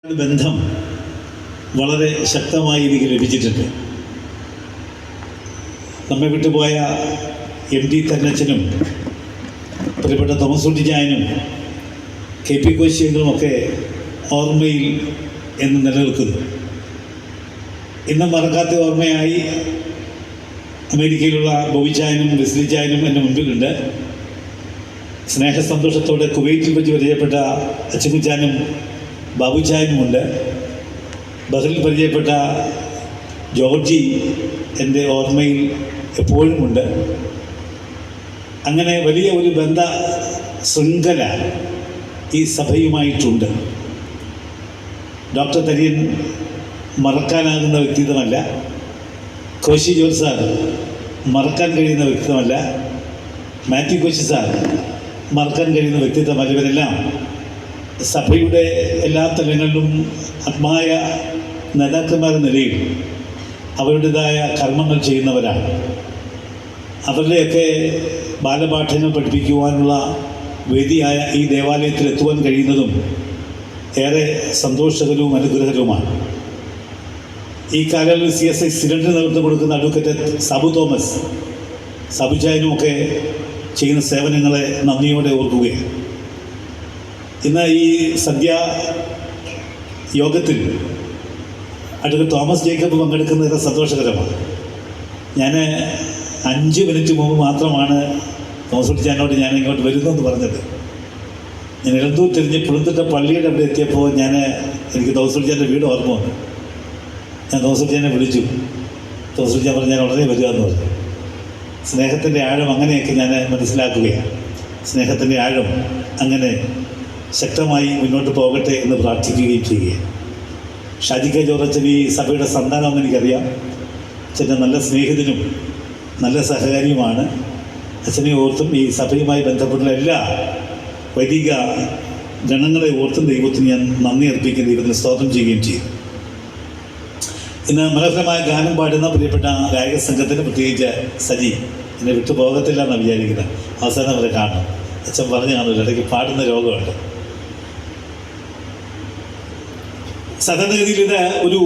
ബന്ധം വളരെ ശക്തമായി എനിക്ക് ലഭിച്ചിട്ടുണ്ട്. നമ്മെ വിട്ടുപോയ MD തന്നച്ചനും പ്രിയപ്പെട്ട തോമസ് കുട്ടിച്ചായനും KP കോശിയങ്ങളുമൊക്കെ ഓർമ്മയിൽ എന്ന് നിലനിൽക്കുന്നു. ഇന്നും മറക്കാത്ത ഓർമ്മയായി അമേരിക്കയിലുള്ള ബോബിച്ചായനും വെസ്ലിച്ചായനും എൻ്റെ മുൻപിലുണ്ട്. സ്നേഹസന്തോഷത്തോടെ കുവൈറ്റിൽ വെച്ച് പരിചയപ്പെട്ട അച്ചക്കുച്ചാനും ബാബുച്ചായനുമുണ്ട്. ബഹറിൽ പരിചയപ്പെട്ട ജോർജി എൻ്റെ ഓർമ്മയിൽ എപ്പോഴുമുണ്ട്. അങ്ങനെ വലിയ ഒരു ബന്ധ ശൃംഖല ഈ സഭയുമായിട്ടുണ്ട്. ഡോക്ടർ തരിയൻ മറക്കാനാകുന്ന വ്യക്തിത്വമല്ല. കോശി ജോർജ് സാർ മറക്കാൻ കഴിയുന്ന വ്യക്തിത്വമല്ല. മാത്യു കോശി സാർ മറക്കാൻ കഴിയുന്ന വ്യക്തിത്വമല്ല. ഇവരെല്ലാം സഭയുടെ എല്ലാ തലങ്ങളിലും ആത്മായ നേതാക്കന്മാരെന്ന നിലയിൽ അവരുടേതായ കർമ്മങ്ങൾ ചെയ്യുന്നവരാണ്. അവരുടെയൊക്കെ ബാലപാഠങ്ങൾ പഠിപ്പിക്കുവാനുള്ള വേദിയായ ഈ ദേവാലയത്തിൽ എത്തുവാൻ കഴിയുന്നതും ഏറെ സന്തോഷകരവും അനുഗ്രഹകരവുമാണ്. ഈ കാലയളവിൽ CSI സിലിണ്ടർ നേതൃത്വം കൊടുക്കുന്ന അഡ്വക്കേറ്റ് സാബു തോമസ്, സാബുചായനുമൊക്കെ ചെയ്യുന്ന സേവനങ്ങളെ നന്ദിയോടെ ഓർക്കുകയാണ്. ഇന്ന് ഈ സന്ധ്യാ യോഗത്തിൽ അഡ്വക്കേറ്റ് തോമസ് ജേക്കബ് പങ്കെടുക്കുന്നത് സന്തോഷകരമാണ്. ഞാൻ 5 മിനിറ്റ് മുമ്പ് മാത്രമാണ് തോമസ് കുട്ടിച്ചാനോട് ഞാൻ ഇങ്ങോട്ട് വരുന്നെന്ന് പറഞ്ഞത്. ഞാൻ എഴുന്നൂർ തിരിഞ്ഞ് പുളുത്തിട്ട പള്ളിയുടെ അവിടെ എത്തിയപ്പോൾ എനിക്ക് തോമസ് കുട്ടിച്ചാൻ്റെ വീട് ഓർമ്മ വന്നു. ഞാൻ തോമസ് കുട്ടിച്ചാനെ വിളിച്ചു. തോമസ് കുട്ടിച്ചാൻ പറഞ്ഞു ഞാൻ ഉടനെ വരിക എന്ന് പറഞ്ഞു. സ്നേഹത്തിൻ്റെ ആഴം അങ്ങനെയൊക്കെ ഞാൻ മനസ്സിലാക്കുകയാണ്. സ്നേഹത്തിൻ്റെ ആഴം അങ്ങനെ ശക്തമായി മുന്നോട്ട് പോകട്ടെ എന്ന് പ്രാർത്ഥിക്കുകയും ചെയ്യുകയാണ്. ഷാജി കെ ജോർജ് അച്ഛൻ ഈ സഭയുടെ സന്താനമെന്ന് എനിക്കറിയാം. അച്ഛൻ്റെ നല്ല സ്നേഹിതനും നല്ല സഹകാരിയുമാണ്. അച്ഛനെ ഓർത്തും ഈ സഭയുമായി ബന്ധപ്പെട്ട എല്ലാ വൈദിക ഗണങ്ങളെ ഓർത്തും ദൈവത്തിന് ഞാൻ നന്ദി അർപ്പിക്കുന്ന ദൈവത്തിന് സ്തോത്രം ചെയ്യുകയും ചെയ്യും. ഇന്ന് മനോഹരമായ ഗാനം പാടുന്ന പ്രിയപ്പെട്ട ഗായക സംഘത്തിന് പ്രത്യേകിച്ച് സജി എന്നെ വിട്ടു പോകത്തില്ല എന്നാണ് വിചാരിക്കുന്നത്. അവസാനം വരെ കാണണം. അച്ഛൻ പറഞ്ഞു കാണില്ല, ഇടയ്ക്ക് പാടുന്ന രോഗമുണ്ട്. സാധാരണഗതിയിൽ ഇത് ഒരു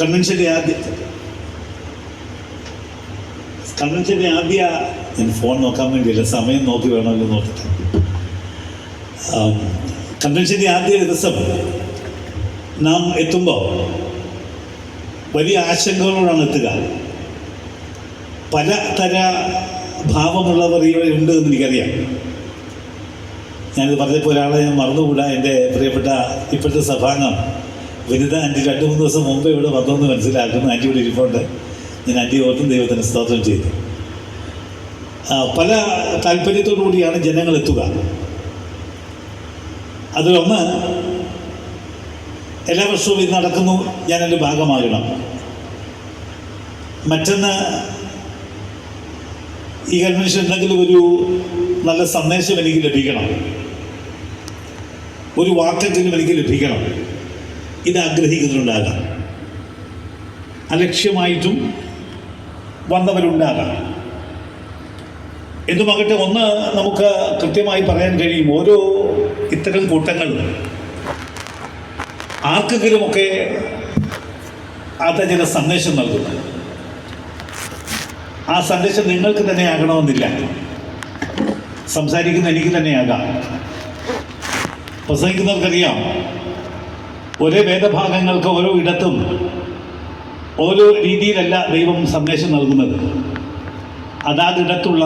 കൺവെൻഷൻ്റെ ആദ്യ ഞാൻ ഫോൺ നോക്കാൻ വേണ്ടിയില്ല, സമയം നോക്കി വേണമല്ലോ നോക്കിയിട്ട്. കൺവെൻഷൻ്റെ ആദ്യ ദിവസം നാം എത്തുമ്പോൾ വലിയ ആശങ്കകളോടാണ് എത്തുക. പലതര ഭാവമുള്ളവർ ഇവിടെ ഉണ്ട് എന്ന് എനിക്കറിയാം. ഞാനിത് പറഞ്ഞപ്പോൾ ഒരാളെ ഞാൻ മറന്നുകൂടാ. എൻ്റെ പ്രിയപ്പെട്ട ഇപ്പോഴത്തെ സഭാംഗം വനിത ആൻറ്റി 2-3 ദിവസം മുമ്പ് ഇവിടെ വന്നതെന്ന് മനസ്സിലാക്കുന്നു. ആൻറ്റി ഇവിടെ ഇരിപ്പുണ്ട്. ഞാൻ ആൻറ്റി ഓർത്തും ദൈവത്തിന് സ്തോത്രം ചെയ്തു. പല താല്പര്യത്തോടു കൂടിയാണ് ജനങ്ങൾ എത്തുക. അതിലൊന്ന്, എല്ലാ വർഷവും ഇത് നടക്കുന്നു, ഞാൻ എൻ്റെ ഭാഗമാകണം. മറ്റൊന്ന്, ഈ കൺവെൻഷൻ എന്തെങ്കിലും ഒരു നല്ല സന്ദേശം എനിക്ക് ലഭിക്കണം, ഒരു വാക്കെങ്കിലും എനിക്ക് ലഭിക്കണം, ഇത് ആഗ്രഹിക്കുന്നുണ്ടാകാം. അലക്ഷ്യമായിട്ടും വന്നവരുണ്ടാകാം. എന്തുമാകട്ടെ, ഒന്ന് നമുക്ക് കൃത്യമായി പറയാൻ കഴിയും. ഓരോ ഇത്തരം കൂട്ടങ്ങളും ആർക്കെങ്കിലുമൊക്കെ അത് ചില സന്ദേശം നൽകുന്നു. ആ സന്ദേശം നിങ്ങൾക്ക് തന്നെ ആകണമെന്നില്ല. സംസാരിക്കുന്ന എനിക്ക് തന്നെയാകാം. പ്രസംഗിക്കുന്നവർക്കറിയാം, ഒരേ വേദഭാഗങ്ങൾക്ക് ഓരോ ഇടത്തും ഓരോ രീതിയിലല്ല ദൈവം സന്ദേശം നൽകുന്നത്. അതാതിടത്തുള്ള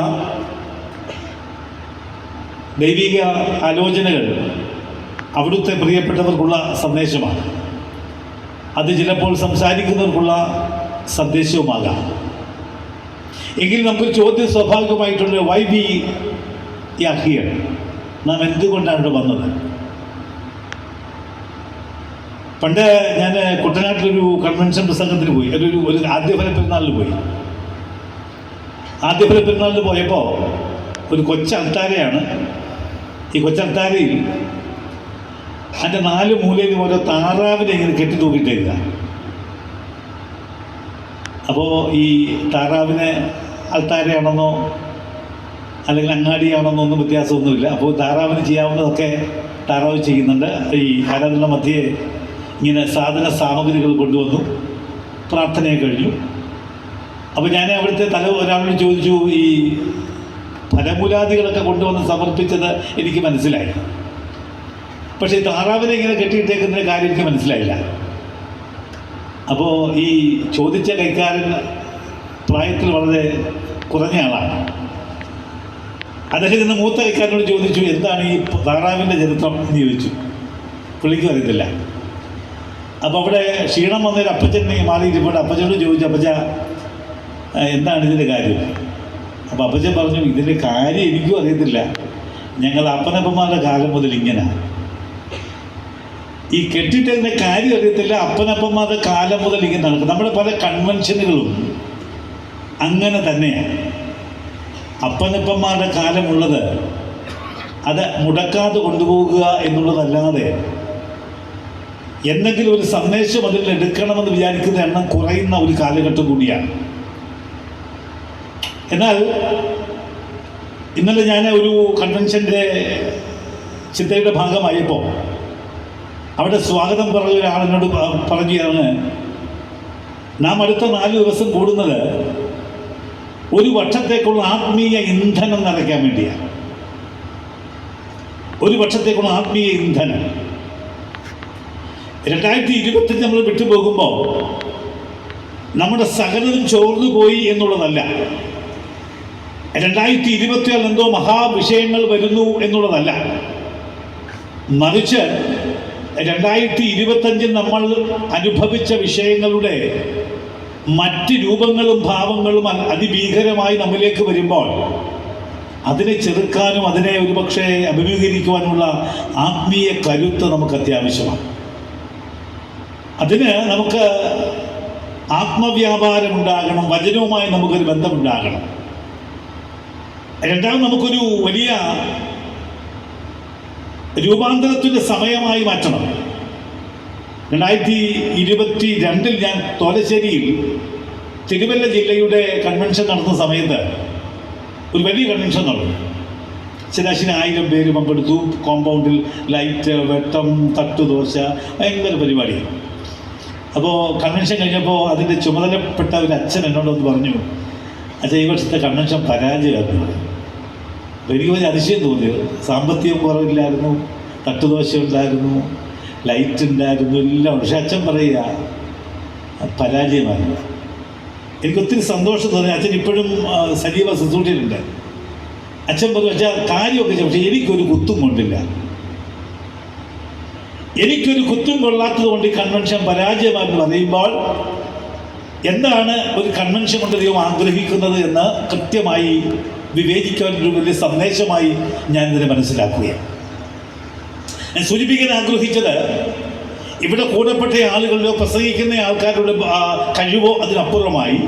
ദൈവിക ആലോചനകൾ അവിടുത്തെ പ്രിയപ്പെട്ടവർക്കുള്ള സന്ദേശമാണ്. അത് ചിലപ്പോൾ സംസാരിക്കുന്നവർക്കുള്ള സന്ദേശവുമാകാം. എങ്കിൽ നമുക്കൊരു ചോദ്യം സ്വാഭാവികമായിട്ടുണ്ട്. Why we are here? നാം എന്തുകൊണ്ടാണ് ഇവിടെ വന്നത്? പണ്ട് ഞാൻ കുട്ടനാട്ടിലൊരു കൺവെൻഷൻ പ്രസംഗത്തിന് പോയി. ഒരു ആദ്യഫല പെരുന്നാളിന് പോയി. ആദ്യഫല പെരുന്നാളിന് പോയപ്പോൾ ഒരു കൊച്ചൾത്താരയാണ്. ഈ കൊച്ചൾത്താരയിൽ അതിൻ്റെ 4 മൂലയിലും ഓരോ താറാവിനെ ഇങ്ങനെ കെട്ടി തൂക്കിയിട്ടില്ല. അപ്പോൾ ഈ താറാവിനെ അൾത്താരയാണെന്നോ അല്ലെങ്കിൽ അങ്ങാടിയാണെന്നോ ഒന്നും വ്യത്യാസമൊന്നുമില്ല. അപ്പോൾ താറാവിന് ചെയ്യാവുന്നതൊക്കെ താറാവ് ചെയ്യുന്നുണ്ട്. ഈ ആരാധന മധ്യേ ഇങ്ങനെ സാധന സാമഗ്രികൾ കൊണ്ടുവന്നു, പ്രാർത്ഥനയെ കഴിഞ്ഞു. അപ്പോൾ ഞാൻ അവിടുത്തെ ഒരാളോട് ചോദിച്ചു, ഈ ഫലമൂലാദികളൊക്കെ കൊണ്ടുവന്ന് സമർപ്പിച്ചത് എനിക്ക് മനസ്സിലായി, പക്ഷേ ഈ താറാവിനെ ഇങ്ങനെ കെട്ടിയിട്ടേക്കുന്ന കാര്യം എനിക്ക് മനസ്സിലായില്ല. അപ്പോൾ ഈ ചോദിച്ച കൈക്കാരൻ പ്രായത്തിൽ വളരെ കുറഞ്ഞ ആളാണ്. അദ്ദേഹം ഇന്ന് മൂത്ത കൈക്കാരനോട് ചോദിച്ചു, എന്താണ് ഈ താറാവിൻ്റെ ചരിത്രം എന്ന് ചോദിച്ചു. പുള്ളിക്കും അറിയത്തില്ല. അപ്പോൾ അവിടെ ക്ഷീണം വന്നൊരു അപ്പച്ചനെ മാറിയിരിപ്പോൾ അപ്പച്ചനോട് ചോദിച്ചു, അപ്പച്ച എന്താണ് ഇതിൻ്റെ കാര്യം? അപ്പോൾ അപ്പച്ചൻ പറഞ്ഞു, ഇതിൻ്റെ കാര്യം എനിക്കും അറിയത്തില്ല, ഞങ്ങൾ അപ്പനപ്പന്മാരുടെ കാലം മുതൽ ഇങ്ങനെ ഈ കെട്ടിട്ടതിൻ്റെ കാര്യം അറിയത്തില്ല, അപ്പനപ്പന്മാരുടെ കാലം മുതൽ ഇങ്ങനെ നടക്കും. നമ്മുടെ പല കൺവെൻഷനുകളും അങ്ങനെ തന്നെയാണ്. അപ്പനപ്പന്മാരുടെ കാലമുള്ളത് അത് മുടക്കാതെ കൊണ്ടുപോകുക എന്നുള്ളതല്ലാതെ എന്തെങ്കിലും ഒരു സന്ദേശം അതിൽ എടുക്കണമെന്ന് വിചാരിക്കുന്ന എണ്ണം കുറയുന്ന ഒരു കാലഘട്ടം കൂടിയാണ്. എന്നാൽ ഇന്നലെ ഞാൻ ഒരു കൺവെൻഷൻ്റെ ചിന്തയുടെ ഭാഗമായപ്പോൾ അവിടെ സ്വാഗതം പറഞ്ഞ ഒരാളിനോട് പറഞ്ഞതാണ്, നാം അടുത്ത 4 ദിവസം കൂടുന്നത് ഒരു വർഷത്തേക്കുള്ള ആത്മീയ ഇന്ധനം നിറയ്ക്കാൻ വേണ്ടിയാണ്. ഒരു വർഷത്തേക്കുള്ള ആത്മീയ ഇന്ധനം 2025 നമ്മൾ വിട്ടുപോകുമ്പോൾ നമ്മുടെ സകലതും ചോർന്നു പോയി എന്നുള്ളതല്ല, 2026 എന്തോ മഹാവിഷയങ്ങൾ വരുന്നു എന്നുള്ളതല്ല, മറിച്ച് 2025 നമ്മൾ അനുഭവിച്ച വിഷയങ്ങളുടെ മറ്റ് രൂപങ്ങളും ഭാവങ്ങളും അതിഭീകരമായി നമ്മിലേക്ക് വരുമ്പോൾ അതിനെ ചെറുക്കാനും അതിനെ ഒരുപക്ഷെ അഭിമുഖീകരിക്കുവാനുള്ള ആത്മീയ കരുത്ത് നമുക്ക് അത്യാവശ്യമാണ്. അതിന് നമുക്ക് ആത്മവ്യാപാരം ഉണ്ടാകണം, വചനവുമായി നമുക്കൊരു ബന്ധമുണ്ടാകണം. രണ്ടാമത് നമുക്കൊരു വലിയ രൂപാന്തരത്തിൻ്റെ സമയമായി മാറ്റണം. 2022 ഞാൻ തോലശ്ശേരിയിൽ തിരുവല്ല ജില്ലയുടെ കൺവെൻഷൻ നടത്തുന്ന സമയത്ത് ഒരു വലിയ കൺവെൻഷൻ നടന്നു. ശരാശരി 1000 പേര് പങ്കെടുത്തു. കോമ്പൗണ്ടിൽ ലൈറ്റ്, വെട്ടം, തട്ടുദോശ, ഭയങ്കര പരിപാടി. അപ്പോൾ കൺവെൻഷൻ കഴിഞ്ഞപ്പോൾ അതിൻ്റെ ചുമതലപ്പെട്ട ഒരു അച്ഛൻ എന്നോടൊന്ന് പറഞ്ഞു, അച്ഛൻ ഈ വർഷത്തെ കൺവെൻഷൻ പരാജയമായിരുന്നു. അപ്പോൾ എനിക്ക് വലിയ അതിശയം തോന്നിയത്. സാമ്പത്തികം കുറവില്ലായിരുന്നു, തട്ടുദോശ ഉണ്ടായിരുന്നു, ലൈറ്റ് ഉണ്ടായിരുന്നു, എല്ലാം. പക്ഷെ അച്ഛൻ പറയുക പരാജയമായിരുന്നു. എനിക്കൊത്തിരി സന്തോഷം തോന്നി. അച്ഛൻ ഇപ്പോഴും സജീവ ശുശ്രൂഷയിലുണ്ട്. അച്ഛൻ പറഞ്ഞു, അച്ഛാ കാര്യമൊക്കെ പക്ഷേ എനിക്കൊരു കുത്തും കൊണ്ടില്ല, എനിക്കൊരു കുത്തും കൊള്ളാത്തത് കൊണ്ട് ഈ കൺവെൻഷൻ പരാജയമാണെന്ന് പറയുമ്പോൾ എന്താണ് ഒരു കൺവെൻഷൻ കൊണ്ട് ദൈവം ആഗ്രഹിക്കുന്നത് എന്ന് കൃത്യമായി വിവേചിക്കാൻ ഒരു വലിയ സന്ദേശമായി ഞാനിതിനെ മനസ്സിലാക്കുകയാണ്. ഞാൻ സൂചിപ്പിക്കാൻ ആഗ്രഹിച്ചത്, ഇവിടെ കൂടപ്പെട്ട ആളുകളിലോ പ്രസംഗിക്കുന്ന ആൾക്കാരുടെ കഴിവോ അതിനപ്പുറമായി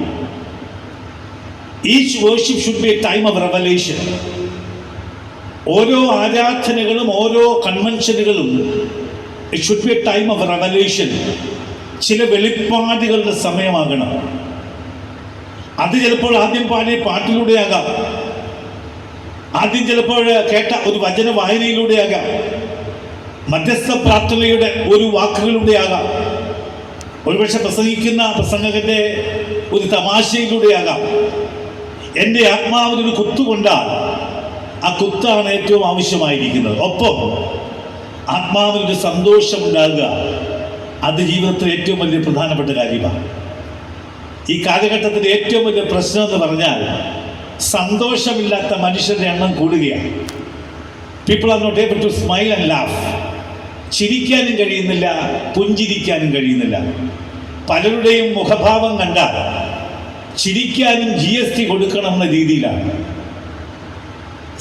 each worship should be a time of revelation. ഓരോ ആരാധനകളും ഓരോ കൺവെൻഷനുകളും it should be a time of revelation. ചില വെളിപ്പാടുകളുടെ സമയമാകണം. അത് ചിലപ്പോൾ ആദ്യം പാടിയ പാട്ടിലൂടെയാകാം, ആദ്യം ചിലപ്പോൾ കേട്ട ഒരു വചന വായനയിലൂടെയാകാം, മധ്യസ്ഥ പ്രാർത്ഥനയുടെ ഒരു വാക്കുകളിലൂടെയാകാം, ഒരുപക്ഷെ പ്രസംഗിക്കുന്ന പ്രസംഗകന്റെ ഒരു തമാശയിലൂടെയാകാം. എൻ്റെ ആത്മാവിനൊരു കുത്തുകൊണ്ടാൽ ആ കുത്താണ് ഏറ്റവും ആവശ്യമായിരിക്കുന്നത്. ഒപ്പം ആത്മാവിനൊരു സന്തോഷമുണ്ടാകുക, അത് ജീവിതത്തിൽ ഏറ്റവും വലിയ പ്രധാനപ്പെട്ട കാര്യമാണ്. ഈ കാലഘട്ടത്തിൻ്റെ ഏറ്റവും വലിയ പ്രശ്നം എന്ന് പറഞ്ഞാൽ സന്തോഷമില്ലാത്ത മനുഷ്യരുടെ എണ്ണം കൂടുകയാണ്. People are not able to smile and laugh. ചിരിക്കാനും കഴിയുന്നില്ല, പുഞ്ചിരിക്കാനും കഴിയുന്നില്ല. പലരുടെയും മുഖഭാവം കണ്ടാൽ ചിരിക്കാനും GST കൊടുക്കണമെന്ന രീതിയിലാണ്.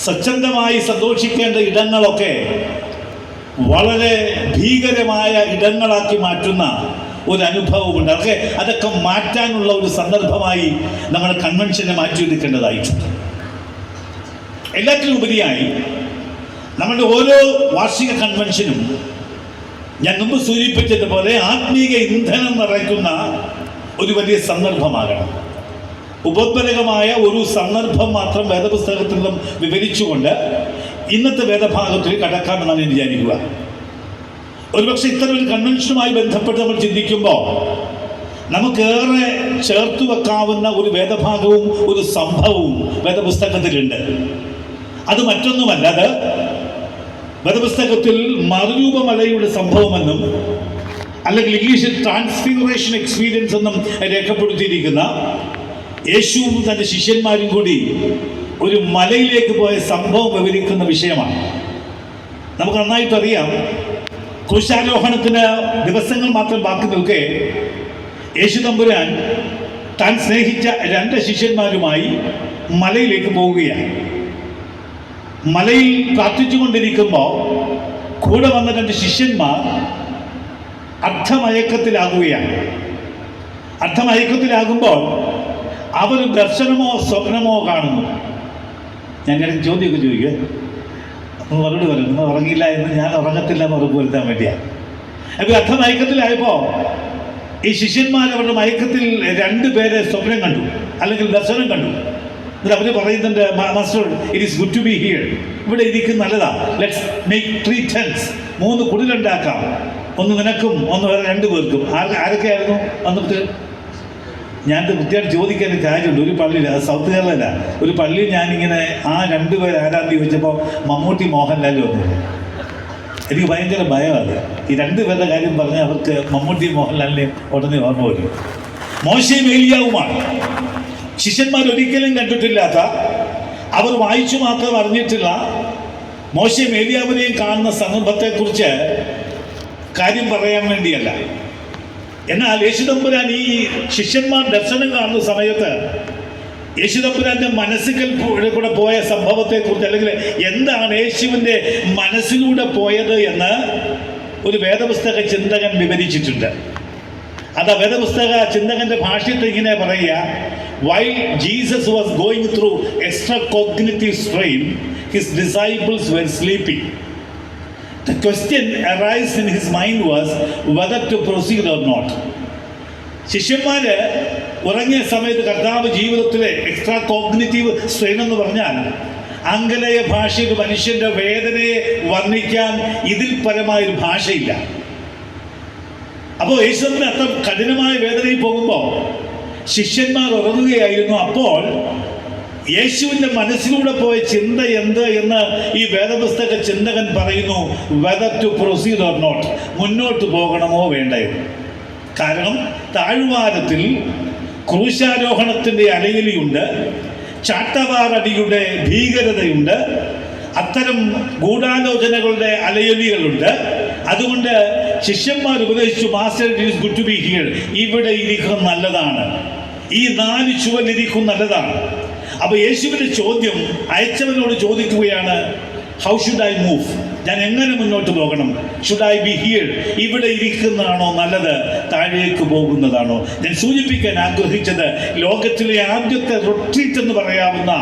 സ്വച്ഛന്തമായി സന്തോഷിക്കേണ്ട ഇടങ്ങളൊക്കെ വളരെ ഭീകരമായ ഇടങ്ങളാക്കി മാറ്റുന്ന ഒരു അനുഭവമുണ്ട്. അതൊക്കെ മാറ്റാനുള്ള ഒരു സന്ദർഭമായി നമ്മൾ കൺവെൻഷനെ മാറ്റിയെടുക്കേണ്ടതായിട്ടുണ്ട്. എല്ലാത്തിനും ഉപരിയായി നമ്മുടെ ഓരോ വാർഷിക കൺവെൻഷനും ഞാൻ മുമ്പ് സൂചിപ്പിച്ചതുപോലെ ആത്മീയ ഇന്ധനം നിറയ്ക്കുന്ന ഒരു വലിയ സന്ദർഭമാകണം. ഉപോത്ബലകമായ ഒരു സന്ദർഭം മാത്രം വേദപുസ്തകത്തിൽ നിന്നും വിവരിച്ചുകൊണ്ട് ഇന്നത്തെ വേദഭാഗത്തിൽ കടക്കാമെന്നാണ് ഞാൻ വിചാരിക്കുക. ഒരുപക്ഷെ ഇത്തരം ഒരു കൺവെൻഷനുമായി ബന്ധപ്പെട്ട് നമ്മൾ ചിന്തിക്കുമ്പോൾ നമുക്കേറെ ചേർത്ത് വെക്കാവുന്ന ഒരു വേദഭാഗവും ഒരു സംഭവവും വേദപുസ്തകത്തിലുണ്ട്. അത് മറ്റൊന്നുമല്ല, അത് വേദപുസ്തകത്തിൽ മറുരൂപമലയുടെ സംഭവമെന്നും അല്ലെങ്കിൽ ഇംഗ്ലീഷിൽ ട്രാൻസ്ഫിഗറേഷൻ എക്സ്പീരിയൻസ് എന്നും രേഖപ്പെടുത്തിയിരിക്കുന്ന യേശുവും തൻ്റെ ശിഷ്യന്മാരും കൂടി ഒരു മലയിലേക്ക് പോയ സംഭവം വിവരിക്കുന്ന വിഷയമാണ്. നമുക്ക് നന്നായിട്ടറിയാം, ക്രൂശാരോഹണത്തിന് ദിവസങ്ങൾ മാത്രം ബാക്കി നിൽക്കെ യേശു തമ്പുരാൻ താൻ സ്നേഹിച്ച 2 ശിഷ്യന്മാരുമായി മലയിലേക്ക് പോവുകയാണ്. മലയിൽ പ്രാർത്ഥിച്ചുകൊണ്ടിരിക്കുമ്പോൾ കൂടെ വന്ന 2 ശിഷ്യന്മാർ അർദ്ധമയക്കത്തിലാകുകയാണ്. അർദ്ധമയക്കത്തിലാകുമ്പോൾ അവർ ദർശനമോ സ്വപ്നമോ കാണുന്നു. ഞാൻ ചോദ്യമൊക്കെ ചോദിക്കുക, മറുപടി പറയും, നിങ്ങൾ ഉറങ്ങിയില്ല എന്ന്. ഞാൻ ഉറങ്ങത്തില്ല എന്ന് ഉറപ്പ് വരുത്താൻ വേണ്ടിയാണ്. അപ്പോൾ അർദ്ധമയക്കത്തിലായപ്പോൾ ഈ ശിഷ്യന്മാർ അവരുടെ മയക്കത്തിൽ 2 പേരെ സ്വപ്നം കണ്ടു, അല്ലെങ്കിൽ ദർശനം കണ്ടു. എന്നിട്ട് അവർ പറയുന്നുണ്ട്, master, it is good to be here. ഇവിടെ ഇരിക്കും നല്ലതാ. Let's make 3 tents. 3 കുടിലുണ്ടാക്കാം. ഒന്ന് നിനക്കും ഒന്ന് വേറെ 2 പേർക്കും. ആരൊക്കെയായിരുന്നു വന്നിട്ട്? ഞാനത് കൃത്യമായിട്ട് ചോദിക്കാൻ കാര്യമുണ്ട്. ഒരു പള്ളിയിൽ, അത് സൗത്ത് കേരളല്ല, ഒരു പള്ളിയിൽ ഞാനിങ്ങനെ ആ 2 പേർ ആരാന്ന് ചോദിച്ചപ്പോൾ മമ്മൂട്ടി മോഹൻലാൽ വന്നു. എനിക്ക് ഭയങ്കര ഭയമാണ്. ഈ 2 പേരുടെ കാര്യം പറഞ്ഞാൽ അവർക്ക് മമ്മൂട്ടി മോഹൻലാലിനെ ഉടനെ ഓർമ്മ വരും. മോശയും ഏലിയാവുമാണ്. ശിഷ്യന്മാർ ഒരിക്കലും കണ്ടിട്ടില്ലാത്ത, അവർ വായിച്ചു മാത്രം അറിഞ്ഞിട്ടില്ല മോശയും ഏലിയാവിനെയും കാണുന്ന സന്ദർഭത്തെക്കുറിച്ച് കാര്യം പറയാൻ വേണ്ടിയല്ല. എന്നാൽ യേശുതമ്പുരാൻ ഈ ശിഷ്യന്മാർ ദർശനം കാണുന്ന സമയത്ത് യേശുതമ്പുരാന്റെ മനസ്സിൽ കൂടെ പോയ സംഭവത്തെക്കുറിച്ച്, അല്ലെങ്കിൽ എന്താണ് യേശുവിൻ്റെ മനസ്സിലൂടെ പോയത് എന്ന് ഒരു വേദപുസ്തക ചിന്തകൻ വിവരിച്ചിട്ടുണ്ട്. അത് ആ വേദപുസ്തക ചിന്തകന്റെ ഭാഷ്യത്തിൽ ഇങ്ങനെ പറയുക: while Jesus was going through extra cognitive strain, his disciples were sleeping. The question arised in his mind was whether to proceed or not. ശിഷ്യന്മാര് ഉറങ്ങിയ സമയത്ത് കർത്താവ് ജീവിതത്തിലെ എക്സ്ട്രാ കോഗ്നിറ്റീവ് സ്ട്രെയിൻ എന്ന് പറഞ്ഞാൽ ആംഗലേയ ഭാഷയിൽ മനുഷ്യന്റെ വേദനയെ വർണ്ണിക്കാൻ ഇതിൽ പരമായൊരു ഭാഷയില്ല. അപ്പോൾ യേശുവിന് അത്ര കഠിനമായ വേദനയിൽ പോകുമ്പോൾ ശിഷ്യന്മാർ ഉറങ്ങുകയായിരുന്നു. അപ്പോൾ യേശുവിൻ്റെ മനസ്സിലൂടെ പോയ ചിന്ത എന്ത് എന്ന് ഈ വേദപുസ്തക ചിന്തകൻ പറയുന്നു: whether to proceed or not, മുന്നോട്ട് പോകണമോ വേണ്ടയോ. കാരണം താഴ്വാരത്തിൽ ക്രൂശാരോഹണത്തിൻ്റെ അലയലിയുണ്ട്, ചാട്ടവാറടിയുടെ ഭീകരതയുണ്ട്, അത്തരം ഗൂഢാലോചനകളുടെ അലയലികളുണ്ട്. അതുകൊണ്ട് ശിഷ്യന്മാർ ഉപദേശിച്ചു, master, it is good to be here. ഇവിടെ ഇരിക്കും നല്ലതാണ്, ഈ 4 ചുവരിലിരിക്കും നല്ലതാണ്. അപ്പോൾ യേശുവിൻ്റെ ചോദ്യം അയച്ചവനോട് ചോദിക്കുകയാണ്: ഹൗ ഷുഡ് ഐ മൂവ്? ഞാൻ എങ്ങനെ മുന്നോട്ട് പോകണം? Should I B here? ഇവിടെ ഇരിക്കുന്നതാണോ നല്ലത്, താഴേക്ക് പോകുന്നതാണോ? ഞാൻ സൂചിപ്പിക്കാൻ ആഗ്രഹിച്ചത്, ലോകത്തിലെ ആദ്യത്തെ റിട്രീറ്റ് എന്ന് പറയാവുന്ന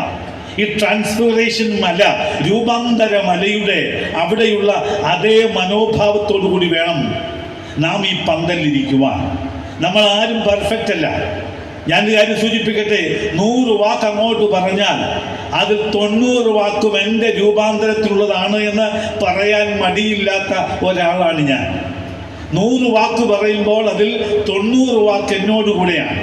ഈ ട്രാൻസ്ഫിഗറേഷൻ മല, രൂപാന്തര മലയുടെ അവിടെയുള്ള അതേ മനോഭാവത്തോടു കൂടി വേണം നാം ഈ പന്തലിരിക്കുവാൻ. നമ്മൾ ആരും പെർഫെക്റ്റ് അല്ല. ഞാൻ കാര്യം സൂചിപ്പിക്കട്ടെ, 100 വാക്ക് അങ്ങോട്ട് പറഞ്ഞാൽ അതിൽ 90 വാക്കും എൻ്റെ രൂപാന്തരത്തിലുള്ളതാണ് എന്ന് പറയാൻ മടിയില്ലാത്ത ഒരാളാണ് ഞാൻ. 100 വാക്ക് പറയുമ്പോൾ അതിൽ 90 വാക്ക് എന്നോടുകൂടെയാണ്.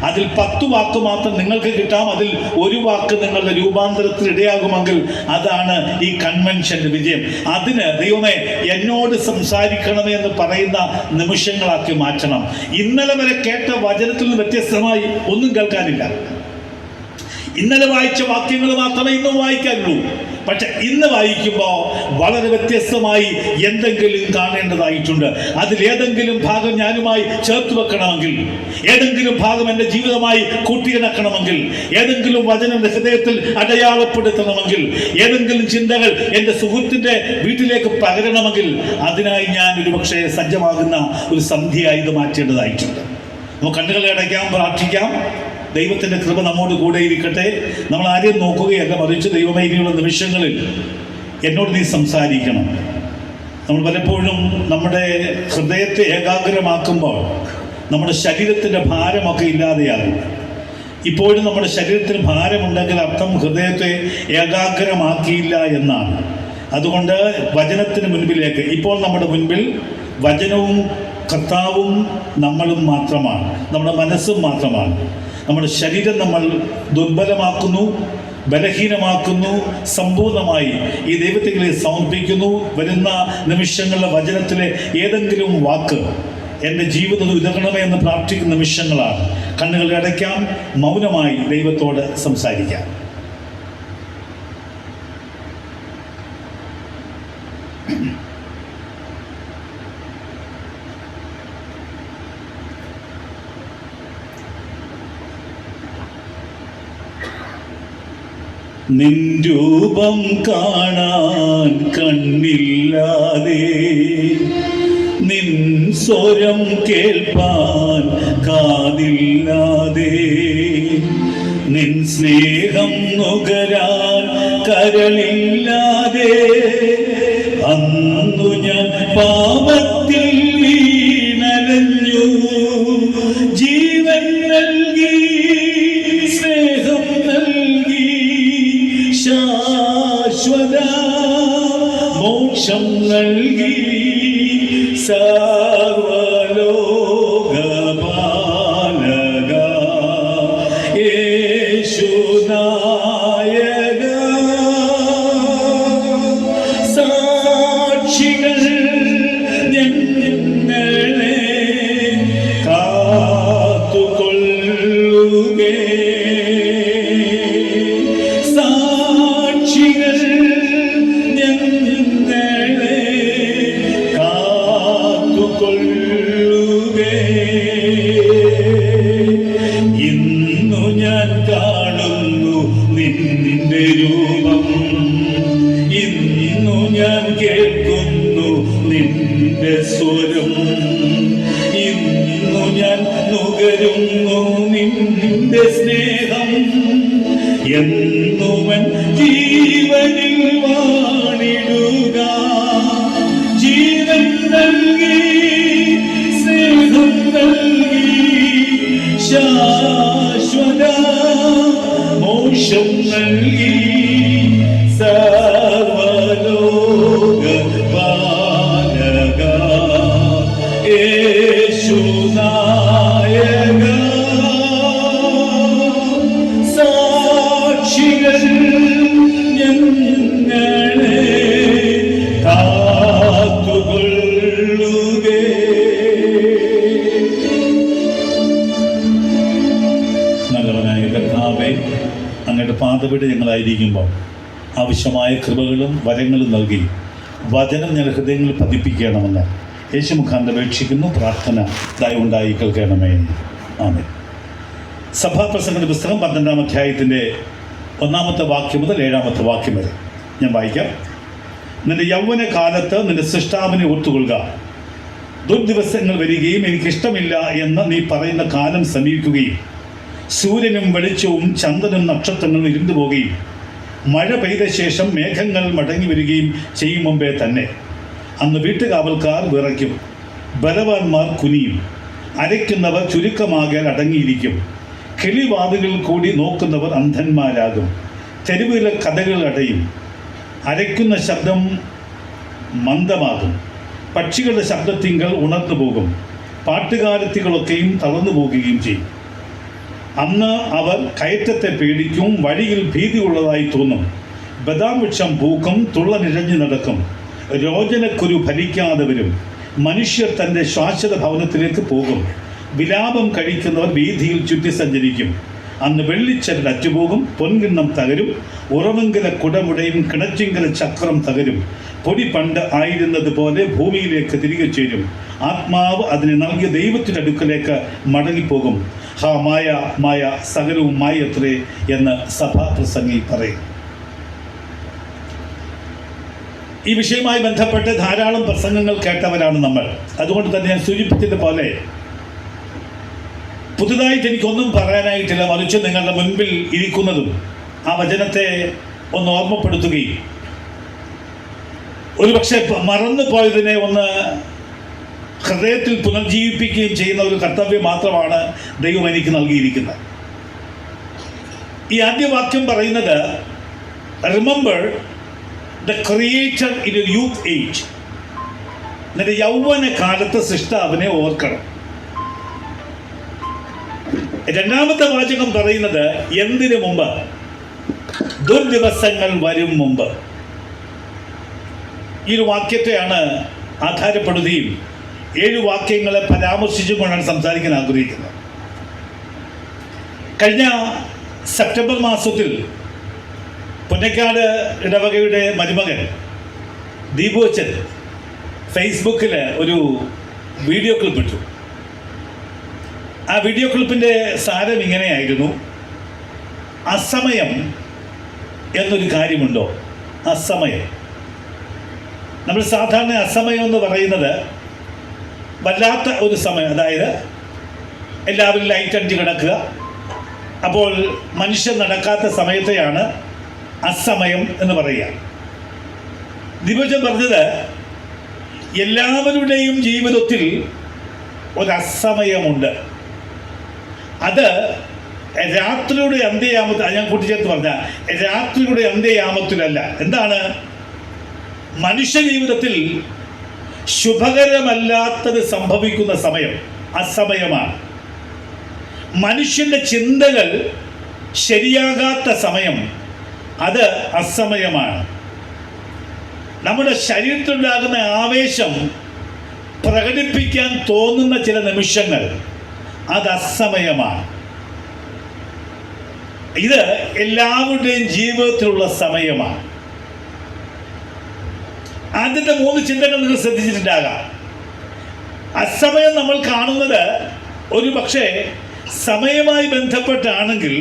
അതിൽ 10 വാക്ക് മാത്രം നിങ്ങൾക്ക് കിട്ടാം. അതിൽ 1 വാക്ക് നിങ്ങളുടെ രൂപാന്തരത്തിൽ ഇടയാകുമെങ്കിൽ അതാണ് ഈ കൺവെൻഷൻ്റെ വിജയം. അതിന് ദൈവമേ എന്നോട് സംസാരിക്കണമേ എന്ന് പറയുന്ന നിമിഷങ്ങളാക്കി മാറ്റണം. ഇന്നലെ വരെ കേട്ട വചനത്തിൽ നിന്ന് വ്യത്യസ്തമായി ഒന്നും കേൾക്കാനില്ല. ഇന്നലെ വായിച്ച വാക്യങ്ങൾ മാത്രമേ ഇന്നും വായിക്കാനുള്ളൂ. പക്ഷെ ഇന്ന് വായിക്കുമ്പോൾ വളരെ വ്യത്യസ്തമായി എന്തെങ്കിലും കാണേണ്ടതായിട്ടുണ്ട്. അതിലേതെങ്കിലും ഭാഗം ഞാനുമായി ചേർത്ത് വെക്കണമെങ്കിൽ, ഏതെങ്കിലും ഭാഗം എൻ്റെ ജീവിതമായി കൂട്ടിയിണക്കണമെങ്കിൽ, ഏതെങ്കിലും വചനം ഹൃദയത്തിൽ അടയാളപ്പെടുത്തണമെങ്കിൽ, ഏതെങ്കിലും ചിന്തകൾ എൻ്റെ സുഹൃത്തിൻ്റെ വീട്ടിലേക്ക് പകരണമെങ്കിൽ, അതിനായി ഞാൻ ഒരുപക്ഷെ സജ്ജമാകുന്ന ഒരു സന്ധ്യയായി ഇത് മാറ്റേണ്ടതായിട്ടുണ്ട്. നമുക്ക് കണ്ണുകളെ അടയ്ക്കാം, പ്രാർത്ഥിക്കാം. ദൈവത്തിൻ്റെ കൃപ നമ്മോട് കൂടെ ഇരിക്കട്ടെ. നമ്മൾ ആരെയും നോക്കുകയല്ല, മറിച്ച് ദൈവമേ ഇനിയുള്ള നിമിഷങ്ങളിൽ എന്നോട് നീ സംസാരിക്കണം. നമ്മൾ പലപ്പോഴും നമ്മുടെ ഹൃദയത്തെ ഏകാഗ്രമാക്കുമ്പോൾ നമ്മുടെ ശരീരത്തിൻ്റെ ഭാരമൊക്കെ ഇല്ലാതെയാകും. ഇപ്പോഴും നമ്മുടെ ശരീരത്തിന് ഭാരമുണ്ടെങ്കിൽ അർത്ഥം ഹൃദയത്തെ ഏകാഗ്രമാക്കിയില്ല എന്നാണ്. അതുകൊണ്ട് വചനത്തിന് മുൻപിലേക്ക്, ഇപ്പോൾ നമ്മുടെ മുൻപിൽ വചനവും കർത്താവും നമ്മളും മാത്രമാണ്, നമ്മുടെ മനസ്സും മാത്രമാണ്. നമ്മുടെ ശരീരം നമ്മൾ ദുർബലമാക്കുന്നു, ബലഹീനമാക്കുന്നു, സമ്പൂർണമായി ഈ ദൈവത്തിനെ സമർപ്പിക്കുന്നു. വരുന്ന നിമിഷങ്ങളിലെ വചനത്തിലെ ഏതെങ്കിലും വാക്ക് എൻ്റെ ജീവിതത്തിൽ ഉതകണമേ എന്ന് പ്രാർത്ഥിക്കുന്ന നിമിഷങ്ങളാണ്. കണ്ണുകൾ അടയ്ക്കാം, മൗനമായി ദൈവത്തോട് സംസാരിക്കാം. നിൻ രൂപം കാണാൻ കണ്ണില്ലാതെ, നിൻ സ്വരം കേൾപ്പാൻ കാതില്ലാതെ, നിൻ സ്നേഹം നുകരാൻ കരളില്ലാതെ, അന്നു ഞാൻ പാപത്തിൽ വീണലഞ്ഞു. ജീവൻ നൽകി, സ്നേഹം നൽകി, ശാശ്വത മോക്ഷം നൽകി, സർവലോകപാലക യേശുനായക. സാക്ഷികൾ ഞങ്ങളെ കാത്തുകൊള്ളുകേ, സാക്ഷികൾ ഞങ്ങളെ കാത്തുകൊള്ളുകേ. ഇന്നു ഞാൻ കാണുന്നു നിന്റെ രൂപം, ഇന്നു ഞാൻ കേൾക്കുന്നു നിന്റെ സ്വരം, ഇന്നു ഞാൻ നുകരുന്നു നിന്റെ സ്നേഹം. എന്നുവൻ ജീവനിൽ വാണിടുക, ജീവൻ നൽകി, സ്നേഹം നൽകി, ശാശ്വത മോക്ഷം നൽകി, സർവലോകപാലക യേശുനായക. സാക്ഷികൾ ഞങ്ങളെ കാത്തുകൊള്ളുകേ. നല്ലവനായ കർത്താവേ, അങ്ങയുടെ പാദപീഠ ഞങ്ങളായിരിക്കുമ്പോൾ ആവശ്യമായ കൃപകളും വരങ്ങളും നൽകി വചനം ഞങ്ങളുടെ ഹൃദയങ്ങളിൽ പതിപ്പിക്കണമെന്ന് യേശു മുഖാന്തരം അപേക്ഷിക്കുന്നു. പ്രാർത്ഥന ദയവുണ്ടായി കേൾക്കണമേ. ആമേൻ. സഭാപ്രസംഗത്തിന്റെ പുസ്തകം 12-ാം അധ്യായത്തിൻ്റെ 1-ാമത്തെ വാക്യം മുതൽ 7-ാമത്തെ വാക്യം വരെ ഞാൻ വായിക്കാം. നിന്റെ യൗവന കാലത്ത് നിന്റെ സൃഷ്ടാവിനെ ഓർത്തുകൊള്ളുക. ദുർദിവസങ്ങൾ വരികയും എനിക്കിഷ്ടമില്ല എന്ന് നീ പറയുന്ന കാലം സമീപിക്കുകയും സൂര്യനും വെളിച്ചവും ചന്ദ്രനും നക്ഷത്രങ്ങളും ഇരുണ്ടു പോകുകയും മഴ പെയ്ത ശേഷം മേഘങ്ങൾ മടങ്ങി വരികയും ചെയ്യും മുമ്പേ തന്നെ അന്ന് വീട്ടുകാവൽക്കാർ വിറയ്ക്കും, ബലവാന്മാർ കുനിയും, അരയ്ക്കുന്നവർ ചുരുക്കമാകാൻ അടങ്ങിയിരിക്കും, കിളിവാതിലിൽ കൂടി നോക്കുന്നവർ അന്ധന്മാരാകും, തെരുവിലെ കഥകൾ അടയും, അരയ്ക്കുന്ന ശബ്ദം മന്ദമാകും, പക്ഷികളുടെ ശബ്ദത്തിങ്കൽ ഉണർന്നു പോകും, പാട്ടുകാരത്തികളൊക്കെയും തളർന്നു പോകുകയും ചെയ്യും. അന്ന് അവർ കയറ്റത്തെ പേടിക്കും, വഴിയിൽ ഭീതിയുള്ളതായി തോന്നും, ബദാം വൃക്ഷം പൂക്കും, തുള്ളനിഴഞ്ഞു നടക്കും, രോചനക്കുരു ഫലിക്കാതെ വരും, മനുഷ്യർ തൻ്റെ ശാശ്വത ഭവനത്തിലേക്ക് പോകും, വിലാപം കഴിക്കുന്നവർ വീതിയിൽ ചുറ്റി സഞ്ചരിക്കും. അന്ന് വെള്ളിച്ചരട് അറ്റുപോകും, പൊൻകിണ്ണം തകരും, ഉറവെങ്കില കുടമുടയും, കിണറ്റിങ്കല ചക്രം തകരും. പൊടി പണ്ട് ആയിരുന്നത് പോലെ ഭൂമിയിലേക്ക് തിരികെ ചേരും, ആത്മാവ് അതിനെ നൽകിയ ദൈവത്തിൻ്റെ അടുക്കലേക്ക് മടങ്ങിപ്പോകും. ഹാ മായ മായ, സകലവും മായത്രേ എന്ന് സഭാപ്രസംഗി പറയും. ഈ വിഷയവുമായി ബന്ധപ്പെട്ട് ധാരാളം പ്രസംഗങ്ങൾ കേട്ടവരാണ് നമ്മൾ. അതുകൊണ്ട് തന്നെ ഞാൻ സൂചിപ്പിച്ചത് പോലെ പുതുതായിട്ട് എനിക്കൊന്നും പറയാനായിട്ടില്ല, മറിച്ച് നിങ്ങളുടെ മുൻപിൽ ഇരിക്കുന്നതും ആ വചനത്തെ ഒന്ന് ഓർമ്മപ്പെടുത്തുകയും ഒരുപക്ഷെ മറന്നു പോയതിനെ ഒന്ന് ഹൃദയത്തിൽ പുനർജീവിപ്പിക്കുകയും ചെയ്യുന്ന ഒരു കർത്തവ്യം മാത്രമാണ് ദൈവം എനിക്ക് നൽകിയിരിക്കുന്നത്. ഈ ആദ്യ വാക്യം പറയുന്നത്, remember the creator in your youth age. നിന്റെ യൗവന കാലത്ത് സൃഷ്ടാവിനെ ഓർക്കണം. രണ്ടാമത്തെ വാചകം പറയുന്നത് എന്തിനു മുമ്പ്? ദുർദിവസങ്ങൾ വരും മുമ്പ്. ഈ ഒരു വാക്യത്തെയാണ് ആധാരപ്പെടുകയും 7 വാക്യങ്ങളെ പരാമർശിച്ചുകൊണ്ടാണ് സംസാരിക്കാൻ ആഗ്രഹിക്കുന്നത്. കഴിഞ്ഞ സെപ്റ്റംബർ മാസത്തിൽ പുന്നക്കാട് ഇടവകയുടെ മരുമകൻ ദീപു അച്ഛൻ ഫേസ്ബുക്കിൽ ഒരു വീഡിയോ ക്ലിപ്പ് ഇട്ടു. ആ വീഡിയോ ക്ലിപ്പിൻ്റെ സാരം ഇങ്ങനെയായിരുന്നു: അസമയം എന്നൊരു കാര്യമുണ്ടോ? അസമയം. നമ്മൾ സാധാരണ അസമയം എന്ന് പറയുന്നത് വല്ലാത്ത ഒരു സമയം, അതായത് എല്ലാവരും ലൈറ്റ് അടിച്ച് കിടക്കുക, അപ്പോൾ മനുഷ്യൻ നടക്കാത്ത സമയത്തെയാണ് അസമയം എന്ന് പറയുക. ദിവസം പറഞ്ഞത് എല്ലാവരുടെയും ജീവിതത്തിൽ ഒരസമയമുണ്ട്. അത് രാത്രിയുടെ അന്ത്യയാമത്തിൽ, ഞാൻ കൂട്ടിച്ചേർത്ത് പറഞ്ഞ രാത്രിയുടെ അന്ത്യയാമത്തിലല്ല. എന്താണ്? മനുഷ്യ ജീവിതത്തിൽ ശുഭകരമല്ലാത്തത് സംഭവിക്കുന്ന സമയം അസമയമാണ്. മനുഷ്യൻ്റെ ചിന്തകൾ ശരിയാകാത്ത സമയം അത് അസമയമാണ്. നമ്മുടെ ശരീരത്തിലുണ്ടാകുന്ന ആവേശം പ്രകടിപ്പിക്കാൻ തോന്നുന്ന ചില നിമിഷങ്ങൾ അത് അസമയമാണ്. ഇത് എല്ലാവരുടെയും ജീവിതത്തിലുള്ള സമയമാണ്. ആദ്യത്തെ 3 ചിന്തകൾ നിങ്ങൾ ശ്രദ്ധിച്ചിട്ടുണ്ടാകാം. അസമയം നമ്മൾ കാണുന്നത് ഒരു പക്ഷേ സമയമായി ബന്ധപ്പെട്ടാണെങ്കിൽ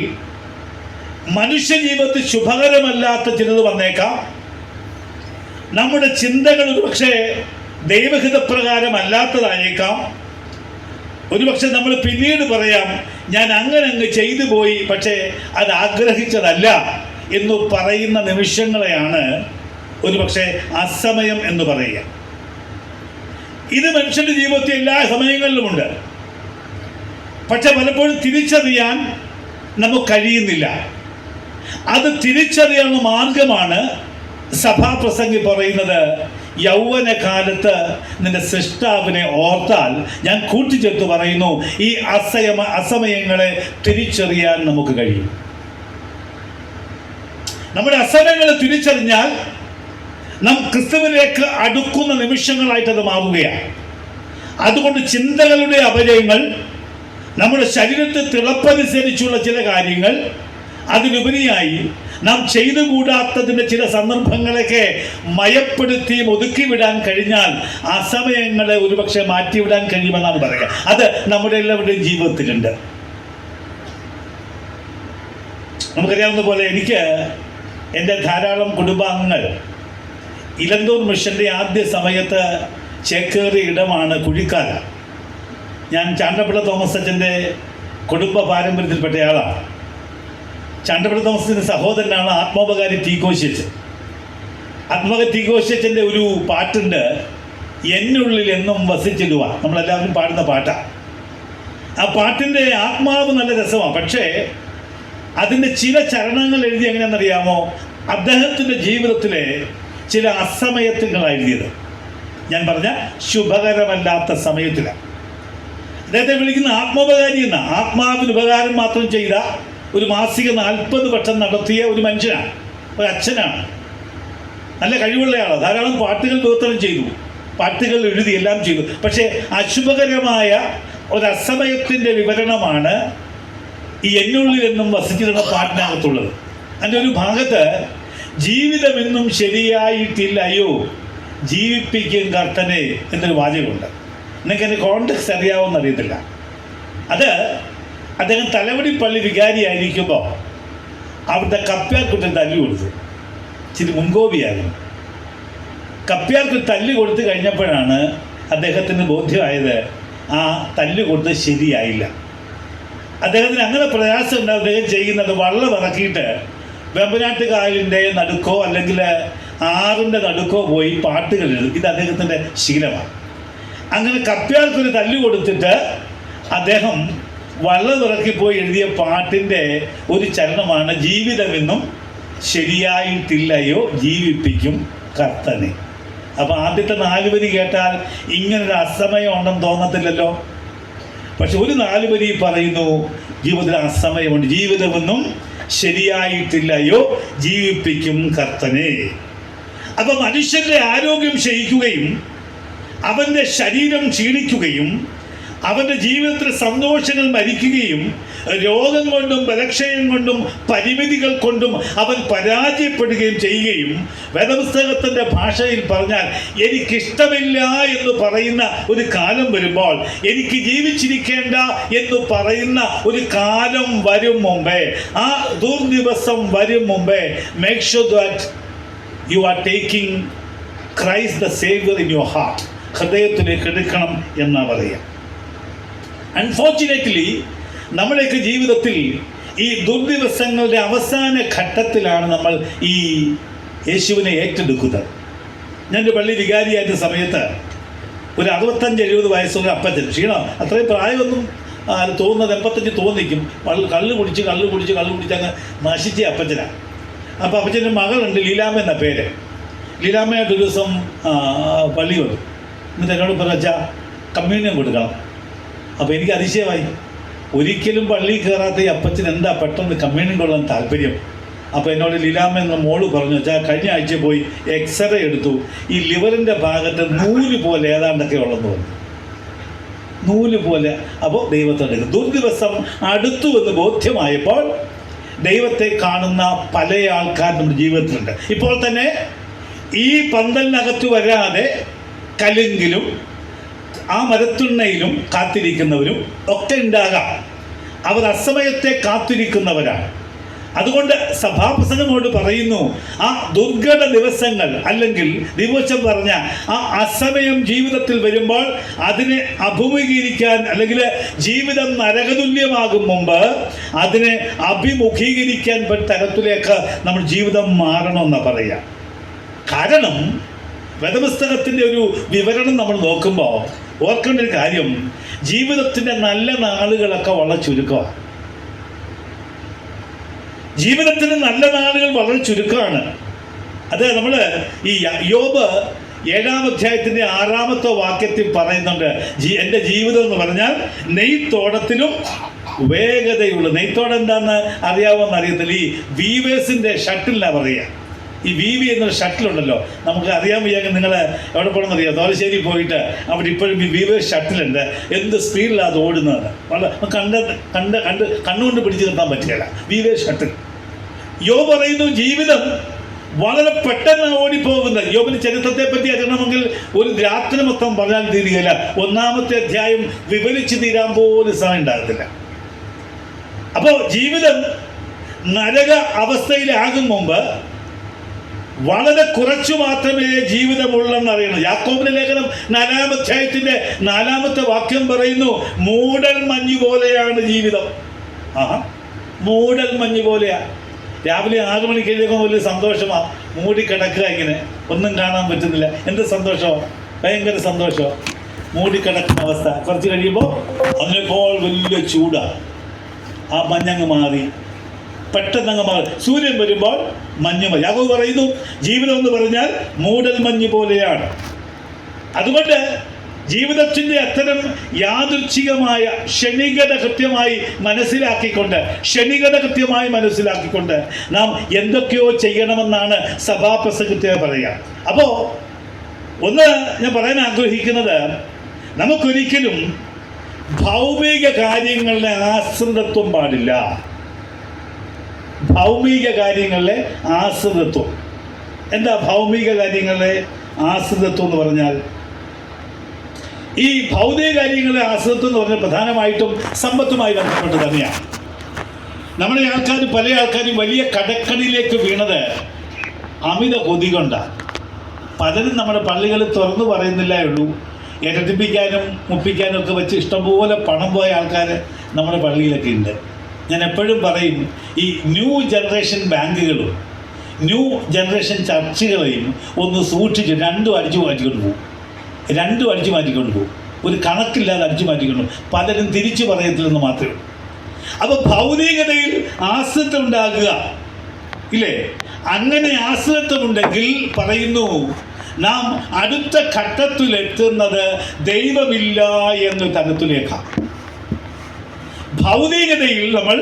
മനുഷ്യ ജീവിതത്തിൽ ശുഭകരമല്ലാത്ത ചിലത് വന്നേക്കാം. നമ്മുടെ ചിന്തകൾ ഒരു പക്ഷേ ദൈവഹിതപ്രകാരമല്ലാത്തതായേക്കാം. ഒരുപക്ഷെ നമ്മൾ പിന്നീട് പറയാം, ഞാൻ അങ്ങ് ചെയ്തു പോയി, പക്ഷേ അത് ആഗ്രഹിച്ചതല്ല എന്ന് പറയുന്ന നിമിഷങ്ങളെയാണ് ഒരുപക്ഷെ അസമയം എന്ന് പറയുക. ഇത് മനുഷ്യൻ്റെ ജീവിതത്തിൽ എല്ലാ സമയങ്ങളിലുമുണ്ട്. പക്ഷെ പലപ്പോഴും തിരിച്ചറിയാൻ നമുക്ക് കഴിയുന്നില്ല. അത് തിരിച്ചറിയാനുള്ള മാർഗമാണ് സഭാപ്രസംഗി പറയുന്നത്: യൗവനകാലത്ത് നിന്റെ സൃഷ്ടാവിനെ ഓർത്താൽ. ഞാൻ കൂട്ടിച്ചേർത്ത് പറയുന്നു, ഈ അസമയങ്ങളെ തിരിച്ചറിയാൻ നമുക്ക് കഴിയും. നമ്മുടെ അസമയങ്ങളെ തിരിച്ചറിഞ്ഞാൽ നാം ക്രിസ്തുവിലേക്ക് അടുക്കുന്ന നിമിഷങ്ങളായിട്ടത് മാറുകയാണ്. അതുകൊണ്ട് ചിന്തകളുടെ അപജയങ്ങൾ, നമ്മുടെ ശരീരത്തെ തിളപ്പനുസരിച്ചുള്ള ചില കാര്യങ്ങൾ, അതിലുപരിയായി നാം ചെയ്തുകൂടാത്തതിൻ്റെ ചില സന്ദർഭങ്ങളൊക്കെ മയപ്പെടുത്തിയും ഒതുക്കിവിടാൻ കഴിഞ്ഞാൽ ആ സമയങ്ങളെ ഒരുപക്ഷെ മാറ്റിവിടാൻ കഴിയുമെന്നാണ് പറയുക. അത് നമ്മുടെ എല്ലാവരുടെയും ജീവിതത്തിലുണ്ട്. നമുക്കറിയാവുന്ന പോലെ എനിക്ക് എൻ്റെ ധാരാളം കുടുംബാംഗങ്ങൾ ഇലന്തൂർ മിഷൻ്റെ ആദ്യ സമയത്ത് ചേക്കേറിയ ഇടമാണ് കുഴിക്കാല. ഞാൻ ചാണ്ടപ്പിള്ള തോമസ് അച്ഛൻ്റെ കുടുംബ പാരമ്പര്യത്തിൽപ്പെട്ടയാളാണ്. ചാണ്ടപ്പിള്ള തോമസിൻ്റെ സഹോദരനാണ് ആത്മോപകാരി ടി കോശിയച്ചൻ. ആത്മോപകാരി ടി കോശിയച്ചൻ്റെ ഒരു പാട്ടുണ്ട്, എന്നുള്ളിൽ എന്നും വസിച്ചിടുക. നമ്മളെല്ലാവരും പാടുന്ന പാട്ടാണ്. ആ പാട്ടിൻ്റെ ആത്മാവ് നല്ല രസമാണ്. പക്ഷേ അതിൻ്റെ ചില ചരണങ്ങൾ എഴുതി എങ്ങനെയാണെന്നറിയാമോ? അദ്ദേഹത്തിൻ്റെ ജീവിതത്തിലെ ചില അസമയത്തുകളാണ് എഴുതിയത്. ഞാൻ പറഞ്ഞ ശുഭകരമല്ലാത്ത സമയത്തിലാണ്. അദ്ദേഹത്തെ വിളിക്കുന്ന ആത്മോപകാരി എന്ന, ആത്മാവിന് ഉപകാരം മാത്രം ചെയ്ത ഒരു മാസിക 40 വർഷം നടത്തിയ ഒരു മനുഷ്യനാണ്, ഒരു അച്ഛനാണ്. നല്ല കഴിവുള്ളയാളാണ്. ധാരാളം പാട്ടുകൾ വിവർത്തനം ചെയ്തു, പാട്ടുകൾ എഴുതി, എല്ലാം ചെയ്തു. പക്ഷേ അശുഭകരമായ ഒരു അസമയത്തിൻ്റെ വിവരണമാണ് ഈ എന്നുള്ളിൽ എന്നും വസിച്ചിരുന്ന പാട്ടിനകത്തുള്ളത്. അതിൻ്റെ ഒരു ഭാഗത്ത് ജീവിതമെന്നും ശരിയായിട്ടില്ലയോ ജീവിപ്പിക്കും കർത്തനെ എന്നൊരു വാചകമുണ്ട്. നിങ്ങൾക്ക് എൻ്റെ കോണ്ടെക്സ്റ്റ് അറിയാവുമെന്ന് അറിയത്തില്ല. അത് അദ്ദേഹം തലവടി പള്ളി വികാരിയായിരിക്കുമ്പോൾ അവിടുത്തെ കപ്പ്യാർക്കുട്ടി തല്ലു കൊടുത്തു. ഇച്ചിരി മുൻകോപിയായിരുന്നു. കപ്പ്യാർക്ക് തല്ല് കൊടുത്തു കഴിഞ്ഞപ്പോഴാണ് അദ്ദേഹത്തിന് ബോധ്യമായത് ആ തല്ല് കൊടുത്ത് ശരിയായില്ല. അദ്ദേഹത്തിന് അങ്ങനെ പ്രയാസമുണ്ട്. അദ്ദേഹം ചെയ്യുന്നത് വള്ളം ഇറക്കിയിട്ട് വെമ്പനാട്ട് കായലിൻ്റെ നടുക്കോ അല്ലെങ്കിൽ ആറിൻ്റെ നടുക്കോ പോയി പാട്ടുകൾ എഴുതും. ഇത് അദ്ദേഹത്തിൻ്റെ ശീലമാണ്. അങ്ങനെ കപ്പ്യാർക്കൊരു തല്ല് കൊടുത്തിട്ട് അദ്ദേഹം വള്ളം ഇറക്കിപ്പോയി എഴുതിയ പാട്ടിൻ്റെ ഒരു ചരണമാണ് ജീവിതമെന്നും ശരിയായിട്ടില്ലയോ ജീവിപ്പിക്കും കർത്തനെ. അപ്പം ആദ്യത്തെ 4 വരി കേട്ടാൽ ഇങ്ങനൊരു അസമയം ഉണ്ടെന്ന് തോന്നത്തില്ലല്ലോ. പക്ഷെ ഒരു 4 വരി പറയുന്നു, ജീവിതത്തിൽ അസമയമുണ്ട്. ജീവിതമൊന്നും ശരിയായിട്ടില്ലയോ, ജീവിപ്പിക്കും കർത്തനെ. അപ്പം മനുഷ്യൻ്റെ ആരോഗ്യം ക്ഷയിക്കുകയും അവൻ്റെ ശരീരം ക്ഷീണിക്കുകയും അവൻ്റെ ജീവിതത്തിൽ സന്തോഷങ്ങൾ മരിക്കുകയും രോഗം കൊണ്ടും ബലക്ഷയം കൊണ്ടും പരിമിതികൾ കൊണ്ടും അവൻ പരാജയപ്പെടുകയും ചെയ്യുകയും വേദപുസ്തകത്തിൻ്റെ ഭാഷയിൽ പറഞ്ഞാൽ എനിക്കിഷ്ടമില്ല എന്ന് പറയുന്ന ഒരു കാലം വരുമ്പോൾ, എനിക്ക് ജീവിച്ചിരിക്കേണ്ട എന്ന് പറയുന്ന ഒരു കാലം വരും മുമ്പേ, ആ ദുർദിവസം വരും മുമ്പേ, make sure that you are taking Christ the Xavier in your heart. ഹൃദയത്തിലേക്ക് എടുക്കണം എന്നാണ് പറയുക. അൺഫോർച്ചുനേറ്റ്ലി നമ്മുടെയൊക്കെ ജീവിതത്തിൽ ഈ ദുർദിവസങ്ങളുടെ അവസാന ഘട്ടത്തിലാണ് നമ്മൾ ഈ യേശുവിനെ ഏറ്റെടുക്കുന്നത്. ഞാനൊരു പള്ളി വികാരിയായിരുന്ന സമയത്ത് ഒരു 65-70 വയസ്സുള്ള അപ്പച്ചൻ, ക്ഷീണം അത്രയും പ്രായമൊന്നും തോന്നുന്നത് 85 തോന്നിക്കും, കള്ള് കുടിച്ച് അങ്ങ് നശിച്ച അപ്പച്ചനാണ്. അപ്പോൾ അപ്പച്ചൻ്റെ മകളുണ്ട്, ലീലാമ്മ എന്ന പേര്. ലീലാമ്മയായിട്ടൊരു ദിവസം പള്ളി വന്നു. എന്നിട്ട് എന്നോട് പറഞ്ഞാൽ കമ്മ്യൂണിയൻ കൊടുക്കണം. അപ്പോൾ എനിക്ക് അതിശയമായി. ഒരിക്കലും പള്ളിയിൽ കയറാത്ത ഈ അപ്പച്ചൻ എന്താ പെട്ടെന്ന് കമ്മ്യൂണിയൻ കൊള്ളാൻ താല്പര്യം? അപ്പോൾ എന്നോട് ലീലാമ്മ എന്ന മോള് പറഞ്ഞു വെച്ചാൽ കഴിഞ്ഞ ആഴ്ച പോയി എക്സ്റേ എടുത്തു, ഈ ലിവറിൻ്റെ ഭാഗത്ത് നൂല് പോലെ ഏതാണ്ടൊക്കെ ഉള്ളെന്ന് പറഞ്ഞു. നൂല് പോലെ. അപ്പോൾ ദൈവത്തോടെ ദുർദിവസം അടുത്തു എന്ന് ബോധ്യമായപ്പോൾ ദൈവത്തെ കാണുന്ന പല ആൾക്കാർ നമ്മുടെ ജീവിതത്തിലുണ്ട്. ഇപ്പോൾ തന്നെ ഈ പന്തലിനകത്ത് വരാതെ കലുങ്കിലും ആ മരത്തുണ്ണയിലും കാത്തിരിക്കുന്നവരും ഒക്കെ ഉണ്ടാകാം. അവർ അസമയത്തെ കാത്തിരിക്കുന്നവരാണ്. അതുകൊണ്ട് സഭാപ്രസംഗമോട് പറയുന്നു, ആ ദുർഘട ദിവസങ്ങൾ അല്ലെങ്കിൽ ദിവസം പറഞ്ഞ ആ അസമയം ജീവിതത്തിൽ വരുമ്പോൾ അതിനെ അഭിമുഖീകരിക്കാൻ, അല്ലെങ്കിൽ ജീവിതം നരകതുല്യമാകും മുമ്പ് അതിനെ അഭിമുഖീകരിക്കാൻ തരത്തിലേക്ക് നമ്മൾ ജീവിതം മാറണമെന്നാണ് പറയുക. കാരണം വേദപുസ്തകത്തിൻ്റെ ഒരു വിവരണം നമ്മൾ നോക്കുമ്പോൾ ഓർക്കേണ്ട ഒരു കാര്യം, ജീവിതത്തിൻ്റെ നല്ല നാളുകളൊക്കെ വളരെ ചുരുക്കമാണ്. ജീവിതത്തിന് നല്ല നാളുകൾ വളരെ ചുരുക്കമാണ്. അത് നമ്മൾ ഈ യോബ് 7-ാം അധ്യായത്തിൻ്റെ 6-ാമത്തെ വാക്യത്തിൽ പറയുന്നുണ്ട്, എൻ്റെ ജീവിതം എന്ന് പറഞ്ഞാൽ നെയ്ത്തോടത്തിലും വേഗതയുള്ള. നെയ്ത്തോടം എന്താണെന്ന് അറിയാവുന്ന അറിയത്തില്ല. ഈ വീവേഴ്സിൻ്റെ ഷട്ടിലാണ് പറയുക. ഈ VV എന്നൊരു ഷട്ടിലുണ്ടല്ലോ, നമുക്ക് അറിയാൻ വയ്യാങ്കിൽ നിങ്ങൾ എവിടെ പോകണമെന്ന് അറിയാം. തോലശ്ശേരി പോയിട്ട് അവിടെ ഇപ്പോഴും ഈ വീവേഴ്സ് ഷട്ടിലുണ്ട്. എന്ത് സ്പീഡിലാണ് അത് ഓടുന്നത്, വളരെ കണ്ണുകൊണ്ട് പിടിച്ചു നിർത്താൻ പറ്റുകയില്ല. Weavers shuttle. യോബ് പറയുന്നു ജീവിതം വളരെ പെട്ടെന്ന് ഓടിപ്പോകുന്നത്. യോബിൻ്റെ ചരിത്രത്തെ പറ്റി അറിയണമെങ്കിൽ ഒരു രാത്രി മൊത്തം പറഞ്ഞാൽ തീരുകയില്ല. 1-ാമത്തെ അധ്യായം വിവരിച്ച് തീരാൻ പോലും സമയം ഉണ്ടാകത്തില്ല. അപ്പോൾ ജീവിതം നരക അവസ്ഥയിലാകും മുമ്പ് വളരെ കുറച്ചു മാത്രമേ ജീവിതമുള്ളെന്ന് അറിയണം. യാക്കോബിന്റെ ലേഖനം 4-ാം അധ്യായത്തിന്റെ 4-ാമത്തെ വാക്യം പറയുന്നു, മൂടൽ മഞ്ഞ് പോലെയാണ് ജീവിതം. മൂടൽ മഞ്ഞ് പോലെയാ. രാവിലെ 6 മണിക്ക് എഴുന്നേൽക്കുമ്പോൾ വലിയ സന്തോഷമാണ്. മൂടിക്കിടക്കുക, ഇങ്ങനെ ഒന്നും കാണാൻ പറ്റുന്നില്ല. എന്ത് സന്തോഷമാണ്, ഭയങ്കര സന്തോഷമാണ്. മൂടിക്കിടക്കുന്ന അവസ്ഥ. കുറച്ച് കഴിയുമ്പോൾ അതിനേക്കാൾ വലിയ ചൂടാണ്. ആ മഞ്ഞങ്ങ് മാറി, പെട്ടെന്നങ്ങ് മാറി. സൂര്യൻ വരുമ്പോൾ മഞ്ഞ്. യാക്കോബ് പറയുന്നു ജീവിതം എന്ന് പറഞ്ഞാൽ മൂടൽ മഞ്ഞ് പോലെയാണ്. അതുകൊണ്ട് ജീവിതത്തിൻ്റെ അത്തരം യാദൃച്ഛികമായ ക്ഷണികത കൃത്യമായി മനസ്സിലാക്കിക്കൊണ്ട് നാം എന്തൊക്കെയോ ചെയ്യണമെന്നാണ് സഭാപ്രസംഗത്തെ പറയുക. അപ്പോൾ ഒന്ന് ഞാൻ പറയാൻ ആഗ്രഹിക്കുന്നത്, നമുക്കൊരിക്കലും ഭൗമിക കാര്യങ്ങളുടെ ആശ്രിതത്വം പാടില്ല. ഭൗമിക കാര്യങ്ങളിലെ ആശ്രിതത്വം. എന്താ ഭൗമിക കാര്യങ്ങളിലെ ആശ്രിതത്വം എന്ന് പറഞ്ഞാൽ? ഈ ഭൗതിക കാര്യങ്ങളിലെ ആശ്രിതത്വം എന്ന് പറഞ്ഞാൽ പ്രധാനമായിട്ടും സമ്പത്തുമായി ബന്ധപ്പെട്ട് തന്നെയാണ്. നമ്മുടെ പല ആൾക്കാരും വലിയ കടക്കണിയിലേക്ക് വീണത് അമിത കൊതി കൊണ്ടാണ്. പലരും നമ്മുടെ പള്ളികളിൽ തുറന്നു പറയുന്നില്ലേ ഉള്ളൂ. ഇരട്ടിപ്പിക്കാനും മുപ്പിക്കാനും ഒക്കെ വെച്ച് ഇഷ്ടംപോലെ പണം പോയ ആൾക്കാർ നമ്മുടെ പള്ളിയിലൊക്കെ ഉണ്ട്. ഞാൻ എപ്പോഴും പറയും, ഈ ന്യൂ ജനറേഷൻ ബാങ്കുകളും ന്യൂ ജനറേഷൻ ചർച്ചുകളെയും ഒന്ന് സൂക്ഷിച്ച് രണ്ടും അടിച്ചു മാറ്റിക്കൊണ്ട് പോകും. ഒരു കണക്കില്ലാതെ അടിച്ചു മാറ്റിക്കൊണ്ട് പലരും തിരിച്ചു പറയത്തില്ലെന്ന് മാത്രമേ ഉള്ളൂ. അപ്പോൾ ഭൗതികതയിൽ ആശ്രിതത്വം ഉണ്ടാകുക ഇല്ലേ? അങ്ങനെ ആശ്രിതത്വമുണ്ടെങ്കിൽ പറയുന്നു നാം അടുത്ത ഘട്ടത്തിലെത്തുന്നത് ദൈവമില്ല എന്ന തരത്തിലേക്കാണ്. ഭൗതികതയിൽ നമ്മൾ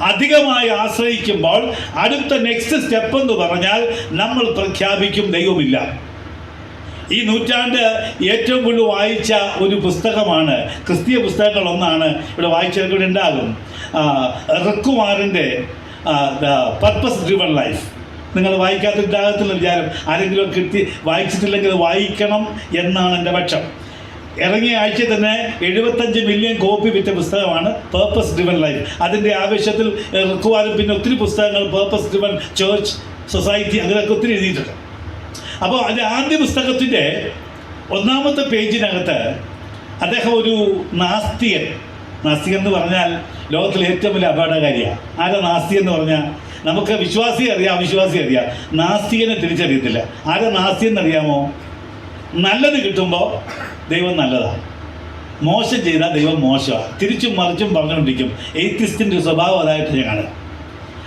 അധികമായി ആശ്രയിക്കുമ്പോൾ അടുത്ത നെക്സ്റ്റ് സ്റ്റെപ്പ് എന്ന് പറഞ്ഞാൽ നമ്മൾ പ്രഖ്യാപിക്കും ദൈവമില്ല. ഈ നൂറ്റാണ്ട് ഏറ്റവും കൂടുതൽ വായിച്ച ഒരു പുസ്തകമാണ്, ക്രിസ്തീയ പുസ്തകങ്ങളൊന്നാണ് ഇവിടെ വായിച്ചവരുടെ ഉണ്ടാകും, റിക്കുമാറിൻ്റെ പർപ്പസ് ഡ്രിവൺ ലൈഫ്. നിങ്ങൾ വായിക്കാത്തിട്ടാകത്തില്ല വിചാരം, ആരെങ്കിലും കിട്ടി വായിച്ചിട്ടില്ലെങ്കിൽ വായിക്കണം എന്നാണ് എൻ്റെ പക്ഷം. ഇറങ്ങിയ ആഴ്ച തന്നെ 75 മില്യൺ കോപ്പി വിറ്റ പുസ്തകമാണ് പേർപ്പസ് ഡ്രിവൺ ലൈഫ്. അതിൻ്റെ ആവേശത്തിൽ റിക്കുവാനും പിന്നെ ഒത്തിരി പുസ്തകങ്ങൾ പേർപ്പസ് ഡ്രിവൺ ചേർച്ച് സൊസൈറ്റി അങ്ങനെയൊക്കെ ഒത്തിരി എഴുതിയിട്ടുണ്ട്. അപ്പോൾ അതിൻ്റെ ആദ്യ പുസ്തകത്തിൻ്റെ 1ാമത്തെ പേജിനകത്ത് അദ്ദേഹം ഒരു നാസ്തികൻ എന്ന് പറഞ്ഞാൽ ലോകത്തിലെ ഏറ്റവും വലിയ അപകടകാരിയാണ്. ആരാ നാസ്തികൻ എന്ന് പറഞ്ഞാൽ? നമുക്ക് വിശ്വാസിയെ അറിയാം, അവിശ്വാസിയെ അറിയാം, നാസ്തികനെ തിരിച്ചറിയത്തില്ല. ആരാ നാസ്തികൻ എന്നറിയാമോ? നല്ലത് കിട്ടുമ്പോൾ ദൈവം നല്ലതാണ്, മോശം ചെയ്താൽ ദൈവം മോശമാണ്, തിരിച്ചും മറിച്ചും പറഞ്ഞുകൊണ്ടിരിക്കും. എയ്ത്തിസ്റ്റിൻ്റെ സ്വഭാവം അതായിട്ട് ഞാൻ കാണുക.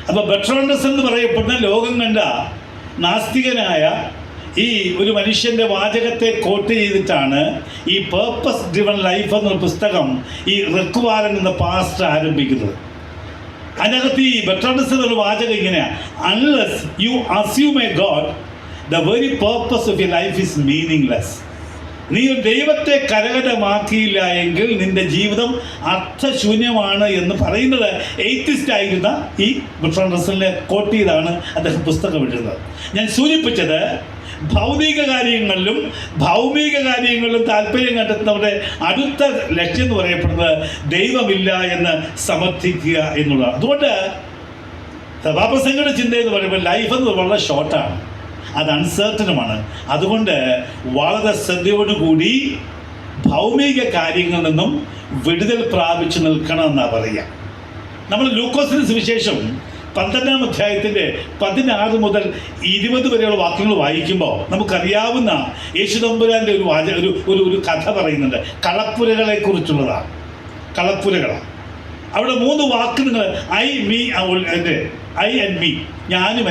അപ്പോൾ ബെർട്രാൻഡ് റസ്സൽ എന്ന് പറയപ്പെടുന്ന ലോകം കണ്ട നാസ്തികനായ ഈ ഒരു മനുഷ്യൻ്റെ വാചകത്തെ കോട്ട് ചെയ്തിട്ടാണ് ഈ പേർപ്പസ് ഡ്രിവൺ ലൈഫ് എന്നൊരു പുസ്തകം ഈ റിക്കുവാരൻ എന്ന പാസ്റ്റർ ആരംഭിക്കുന്നത്. അതിനകത്ത് ഈ ബെർട്രാൻഡ് റസ്സൽ ഒരു വാചകം ഇങ്ങനെയാണ്: unless you assume A God, the very purpose of your life is meaningless. നീ ഒരു ദൈവത്തെ കരഗതമാക്കിയില്ല എങ്കിൽ നിന്റെ ജീവിതം അർത്ഥശൂന്യമാണ് എന്ന് പറയുന്നത് എയ്ത്തിസ്റ്റ് ആയിരുന്ന ഈ ബെർട്രാൻഡ് റസ്സലിനെ കോട്ട് ചെയ്താണ് അദ്ദേഹം പുസ്തകം എഴുതുന്നത്. ഞാൻ സൂചിപ്പിച്ചത് ഭൗതിക കാര്യങ്ങളിലും ഭൗമിക കാര്യങ്ങളിലും താല്പര്യം കണ്ടെത്തുന്നവരുടെ അടുത്ത ലക്ഷ്യം എന്ന് പറയപ്പെടുന്നത് ദൈവമില്ല എന്ന് സമർത്ഥിക്കുക എന്നുള്ളതാണ്. അതുകൊണ്ട് സഭാപ്രസംഗയുടെ ചിന്ത എന്ന് പറയുമ്പോൾ ലൈഫ് എന്ന് വളരെ ഷോർട്ടാണ്, അത് അൺസർട്ടനുമാണ്. അതുകൊണ്ട് വളരെ ശ്രദ്ധയോടുകൂടി ഭൗമിക കാര്യങ്ങളിൽ നിന്നും വിടുതൽ പ്രാപിച്ചു നിൽക്കണമെന്നാണ് പറയുക. നമ്മൾ ലൂക്കോസിന് സുവിശേഷം 12-ാം അധ്യായത്തിൻ്റെ 16 മുതൽ 20 വരെയുള്ള വാക്യങ്ങൾ വായിക്കുമ്പോൾ നമുക്കറിയാവുന്ന യേശു തമ്പുരാൻ്റെ ഒരു കഥ പറയുന്നുണ്ട്. കളപ്പുരകളെ കുറിച്ചുള്ളതാണ്. കളപ്പുരകളാണ്. അവിടെ 3 വാക്ക് നിങ്ങൾ I me I and me, ഞാനും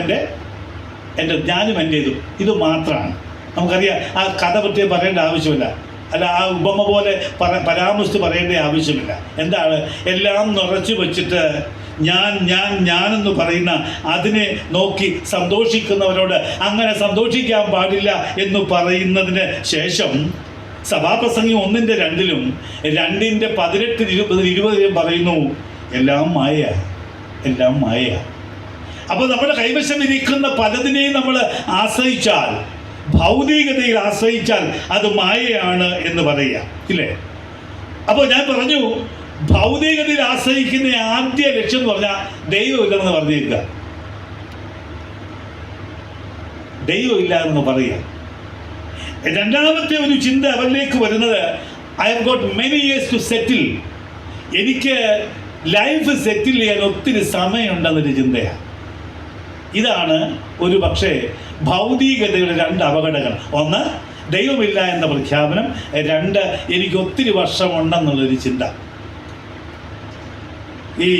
എൻ്റേതും, ഇത് മാത്രമാണ്. നമുക്കറിയാം, ആ കഥ പറ്റി പറയേണ്ട ആവശ്യമില്ല, അല്ല ആ ഉപമ പോലെ പരാമർശിച്ച് പറയേണ്ട ആവശ്യമില്ല. എന്താണ്? എല്ലാം നിറച്ചു വച്ചിട്ട് ഞാനെന്ന് പറയുന്ന അതിനെ നോക്കി സന്തോഷിക്കുന്നവരോട് അങ്ങനെ സന്തോഷിക്കാൻ പാടില്ല എന്ന് പറയുന്നതിന് ശേഷം സഭാപ്രസംഗി 1:2-ലും 2:18-20 പറയുന്നു, എല്ലാം മായ. അപ്പോൾ നമ്മുടെ കൈവശം ഇരിക്കുന്ന പലതിനെയും നമ്മൾ ആശ്രയിച്ചാൽ, ഭൗതികതയിൽ ആശ്രയിച്ചാൽ അത് മായയാണ് എന്ന് പറയുക, ഇല്ലേ? അപ്പോൾ ഞാൻ പറഞ്ഞു, ഭൗതികതയിൽ ആശ്രയിക്കുന്ന ആദ്യ ലക്ഷ്യം എന്ന് പറഞ്ഞാൽ ദൈവമില്ലെന്ന് പറഞ്ഞിരിക്കുക. ദൈവമില്ല എന്ന് പറയുക. രണ്ടാമത്തെ ഒരു ചിന്ത അവരിലേക്ക് വരുന്നത്, I have got many years to settle. എനിക്ക് ലൈഫ് സെറ്റിൽ ചെയ്യാൻ ഒത്തിരി സമയമുണ്ടെന്നൊരു ചിന്തയാണ്. ഇതാണ് ഒരു പക്ഷേ ഭൗതികതയുടെ 2 അപകടങ്ങൾ. 1, ദൈവമില്ല എന്ന പ്രഖ്യാപനം. 2, എനിക്ക് ഒത്തിരി വർഷമുണ്ടെന്നുള്ളൊരു ചിന്ത. ഈ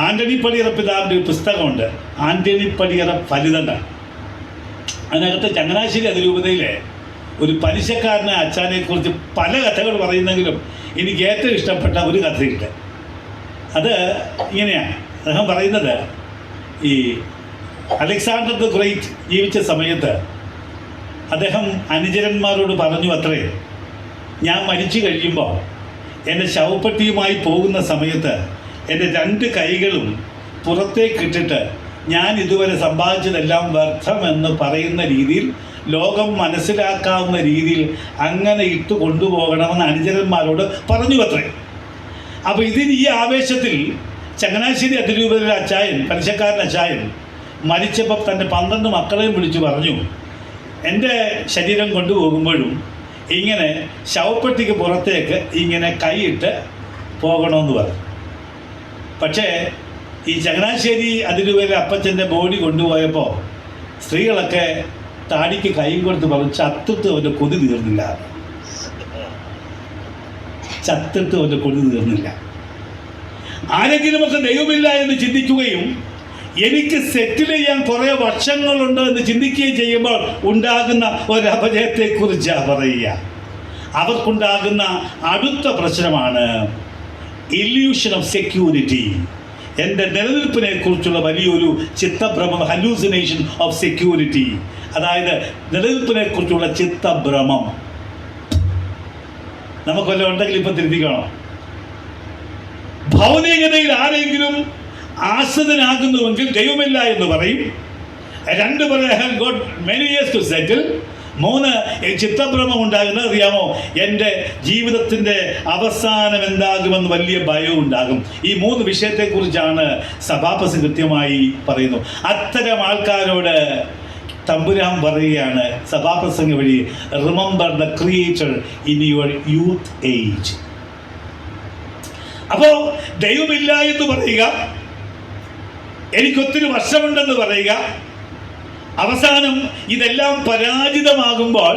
ആൻ്റണി പടിയറ പിതാവിൻ്റെ ഒരു പുസ്തകമുണ്ട്, ആൻ്റണി പടിയറ ഫലിതങ്ങൾ. അതിനകത്ത് ചങ്ങനാശ്ശേരി അതിരൂപതയിലെ ഒരു പലിശക്കാരനെ അച്ഛനെക്കുറിച്ച് പല കഥകൾ പറയുന്നെങ്കിലും എനിക്ക് ഏറ്റവും ഇഷ്ടപ്പെട്ട ഒരു കഥയുണ്ട്. അത് ഇങ്ങനെയാണ്. അദ്ദേഹം പറയുന്നത്, ഈ അലക്സാണ്ടർ ദ ഗ്രേറ്റ് ജീവിച്ച സമയത്ത് അദ്ദേഹം അനുചരന്മാരോട് പറഞ്ഞു അത്രേ, ഞാൻ മരിച്ചു കഴിയുമ്പോൾ എൻ്റെ ശവപ്പെട്ടിയുമായി പോകുന്ന സമയത്ത് എൻ്റെ 2 കൈകളും പുറത്തേക്കിട്ടിട്ട് ഞാൻ ഇതുവരെ സമ്പാദിച്ചതെല്ലാം വ്യർത്ഥമെന്ന് പറയുന്ന രീതിയിൽ, ലോകം മനസ്സിലാക്കാവുന്ന രീതിയിൽ അങ്ങനെ ഇട്ട് കൊണ്ടുപോകണമെന്ന് അനുചരന്മാരോട് പറഞ്ഞു അത്രേ. അപ്പോൾ ഇതിന് ഈ ആവേശത്തിൽ ചങ്ങനാശ്ശേരി അതിരൂപതയിലെ അച്ചായൻ, പലിശക്കാരൻ അച്ചായൻ മരിച്ചപ്പോൾ തൻ്റെ 12 മക്കളെയും വിളിച്ചു പറഞ്ഞു, എൻ്റെ ശരീരം കൊണ്ടുപോകുമ്പോഴും ഇങ്ങനെ ശവപ്പെട്ടിക്ക് പുറത്തേക്ക് ഇങ്ങനെ കൈയിട്ട് പോകണമെന്ന് പറഞ്ഞു. പക്ഷേ ഈ ചങ്ങനാശ്ശേരി അതിരൂപതയിലെ അപ്പച്ചൻ്റെ ബോഡി കൊണ്ടുപോയപ്പോൾ സ്ത്രീകളൊക്കെ താടിക്ക് കൈയും കൊടുത്ത് പറഞ്ഞു, ചത്തിട്ട് അവൻ്റെ കൊതി തീർന്നില്ല. ആരെങ്കിലുമൊക്കെ ദൈവമില്ല എന്ന് ചിന്തിക്കുകയും എനിക്ക് സെറ്റിൽ ചെയ്യാൻ കുറേ വർഷങ്ങളുണ്ട് എന്ന് ചിന്തിക്കുകയും ചെയ്യുമ്പോൾ ഉണ്ടാകുന്ന ഒരു അപജയത്തെക്കുറിച്ചാണ് പറയുക. അവർക്കുണ്ടാകുന്ന അടുത്ത പ്രശ്നമാണ് ഇല്യൂഷൻ ഓഫ് സെക്യൂരിറ്റി. എൻ്റെ നിലനിൽപ്പിനെ കുറിച്ചുള്ള വലിയൊരു ചിത്തഭ്രമം, ഹലൂസിനേഷൻ ഓഫ് സെക്യൂരിറ്റി. അതായത് നിലനിൽപ്പിനെ കുറിച്ചുള്ള ചിത്തഭ്രമം. നമുക്കൊല്ലം ഉണ്ടെങ്കിൽ ഇപ്പം തിരുത്തിക്കണം. ഭൗതികതയിൽ ആരെങ്കിലും ആശ്രിതനാകുന്നുവെങ്കിൽ ദൈവമില്ല എന്ന് പറയും. 2 പറയാൻ got many years to settle. 3 ചിത്തഭ്രമം ഉണ്ടാകുന്നത് അറിയാമോ? എൻ്റെ ജീവിതത്തിൻ്റെ അവസാനം എന്താകുമെന്ന് വലിയ ഭയവും ഉണ്ടാകും. ഈ 3 വിഷയത്തെക്കുറിച്ചാണ് സഭാപ്രസംഗം കൃത്യമായി പറയുന്നു. അത്തരം ആൾക്കാരോട് തമ്പുരാൻ പറയുകയാണ് സഭാപ്രസംഗം വഴി, remember the creator in your youth age. അപ്പോൾ ദൈവമില്ല എന്ന് പറയുക, എനിക്കൊത്തിരി വർഷമുണ്ടെന്ന് പറയുക, അവസാനം ഇതെല്ലാം പരാജിതമാകുമ്പോൾ